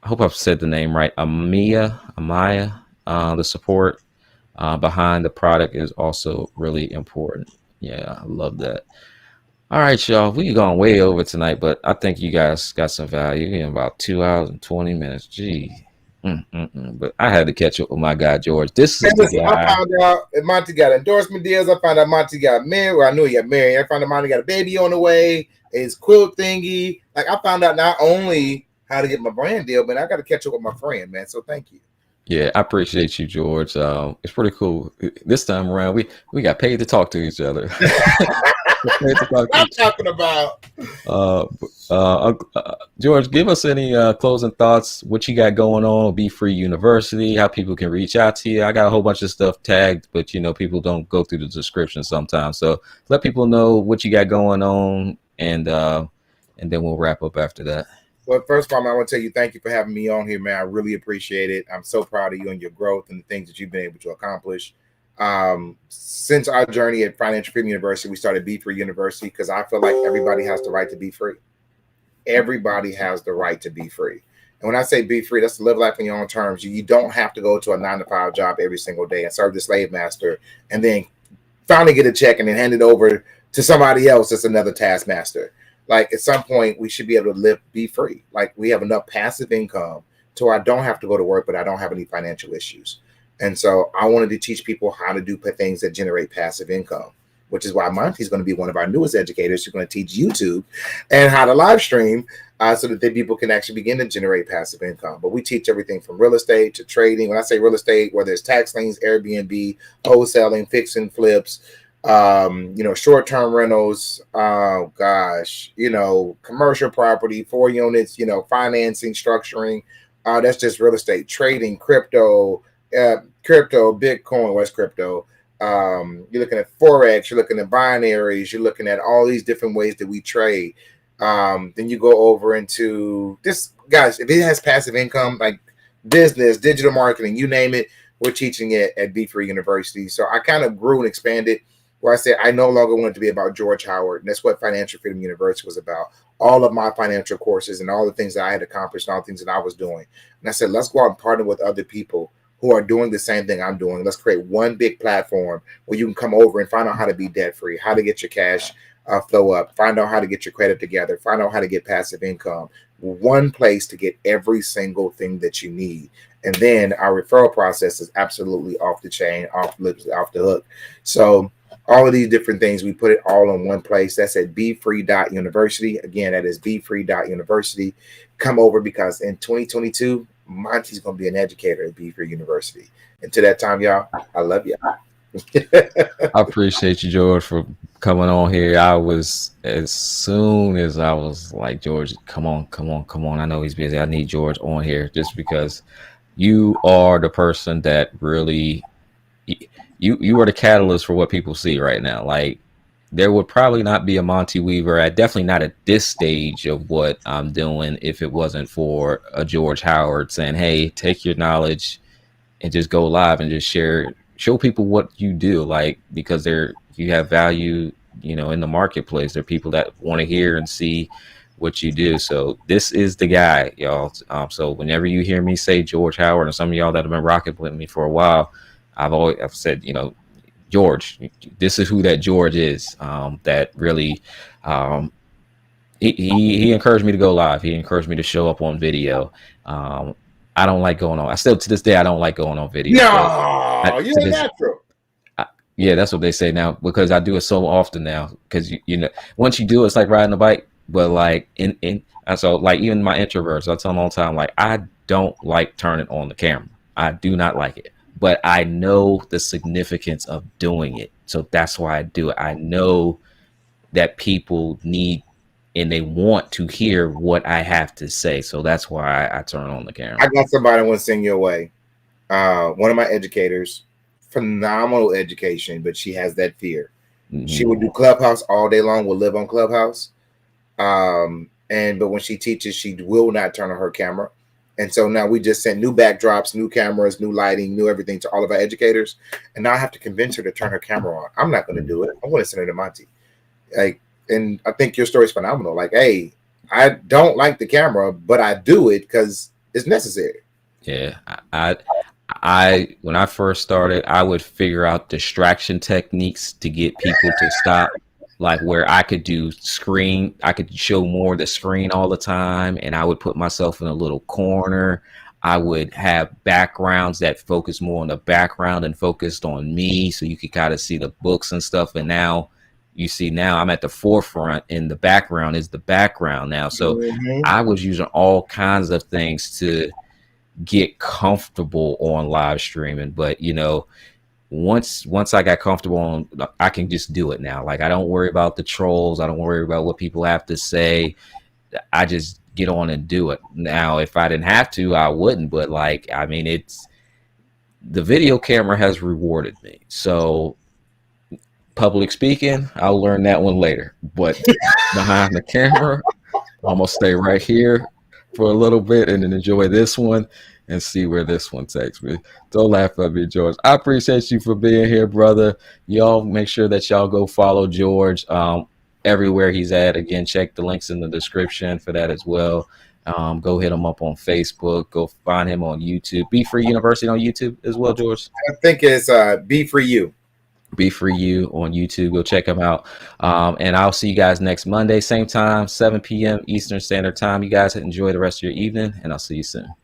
hope I've said the name right. Amaya. The support behind the product is also really important. Yeah, I love that. All right, y'all. We've gone way over tonight, but I think you guys got some value in about 2 hours and 20 minutes. Gee. But I had to catch up with my guy George. This is the
Listen, I
guy.
found out that Monte got endorsement deals. I found out Monte got married. Well, I knew he got married. I found out Monte got a baby on the way. His quilt thingy. Like I found out not only how to get my brand deal, but I got to catch up with my friend, man. So thank you.
Yeah, I appreciate you, George. It's pretty cool. This time around, we got paid to talk to each other.
I'm talking about.
George, give us any closing thoughts. What you got going on? Be Free University. How people can reach out to you. I got a whole bunch of stuff tagged, but people don't go through the description sometimes. So let people know what you got going on, and then we'll wrap up after that.
Well, first of all, I want to tell you thank you for having me on here, man. I really appreciate it. I'm so proud of you and your growth and the things that you've been able to accomplish. Since our journey at Financial Freedom University, we started Be Free University because I feel like everybody has the right to be free. Everybody has the right to be free. And when I say be free, that's to live life on your own terms. You don't have to go to a 9-to-5 job every single day and serve the slave master and then finally get a check and then hand it over to somebody else that's another taskmaster. Like at some point, we should be able to live, be free. Like we have enough passive income to where I don't have to go to work, but I don't have any financial issues. And so I wanted to teach people how to do things that generate passive income, which is why Monte's going to be one of our newest educators who's going to teach YouTube and how to live stream so that people can actually begin to generate passive income. But we teach everything from real estate to trading. When I say real estate, whether it's tax liens, Airbnb, wholesaling, fixing flips, short-term rentals, commercial property, 4 units, financing, structuring. That's just real estate, trading, Bitcoin, what's crypto? You're looking at Forex, you're looking at binaries, you're looking at all these different ways that we trade. Then you go over into this, guys, if it has passive income, like business, digital marketing, you name it, we're teaching it at Be Free University. So I kind of grew and expanded where I said I no longer wanted to be about George Howard. And that's what Financial Freedom University was about. All of my financial courses and all the things that I had accomplished and all the things that I was doing. And I said, let's go out and partner with other people who are doing the same thing I'm doing. Let's create one big platform where you can come over and find out how to be debt free, how to get your cash flow up, find out how to get your credit together, find out how to get passive income. One place to get every single thing that you need. And then our referral process is absolutely off the chain, off the hook. So all of these different things, we put it all in one place. That's at befree.university. Again, that is befree.university. Come over because in 2022, Monte's going to be an educator at Be Free University. Until that time, y'all, I love you.
I appreciate you, George, for coming on here. I was, as soon as I was like, George, come on, come on, come on. I know he's busy. I need George on here just because you are the person that really, you are the catalyst for what people see right now. Like, there would probably not be a Monte Weaver at, definitely not at this stage of what I'm doing, if it wasn't for a George Howard saying, hey, take your knowledge and just go live and just show people what you do, like, because you have value, in the marketplace. There are people that want to hear and see what you do. So this is the guy, y'all. So whenever you hear me say George Howard, and some of y'all that have been rocking with me for a while, I've said, George, this is who that George is. That really, he encouraged me to go live. He encouraged me to show up on video. I don't like going on. I still, to this day, I don't like going on video.
No, you're a natural.
Yeah, that's what they say now, because I do it so often now. Because once you do it, it's like riding a bike. But like so like even my introverts, I tell them all the time, like, I don't like turning on the camera. I do not like it. But I know the significance of doing it. So that's why I do it. I know that people need and they want to hear what I have to say. So that's why I turn on the camera.
I got somebody I want to send your way. One of my educators, phenomenal education, but she has that fear. Mm-hmm. She would do Clubhouse all day long, will live on Clubhouse. But when she teaches, she will not turn on her camera. And so now we just sent new backdrops, new cameras, new lighting, new everything to all of our educators. And now I have to convince her to turn her camera on. I'm not going to do it. I'm going to send her to Monte. And I think your story is phenomenal. Like, hey, I don't like the camera, but I do it because it's necessary.
Yeah. I when I first started, I would figure out distraction techniques to get people to stop. Like where I could show more of the screen all the time, and I would put myself in a little corner. I would have backgrounds that focus more on the background and focused on me, so you could kind of see the books and stuff. And now you see, now I'm at the forefront and the background is the background now. So I was using all kinds of things to get comfortable on live streaming. But once I got comfortable I can just do it now. Like, I don't worry about the trolls. I don't worry about what people have to say. I just get on and do it. Now, if I didn't have to, I wouldn't. But it's the video camera has rewarded me. So public speaking, I'll learn that one later. But behind the camera, I'm gonna stay right here for a little bit and then enjoy this one and see where this one takes me. Don't laugh at me, George. I appreciate you for being here, brother. Y'all make sure that y'all go follow George everywhere he's at. Again, check the links in the description for that as well. Go hit him up on Facebook. Go find him on YouTube. Be Free University on YouTube as well, George.
I think it's Be Free U.
Be For You on YouTube. Go check him out. And I'll see you guys next Monday, same time, 7 p.m. Eastern Standard Time. You guys enjoy the rest of your evening, and I'll see you soon.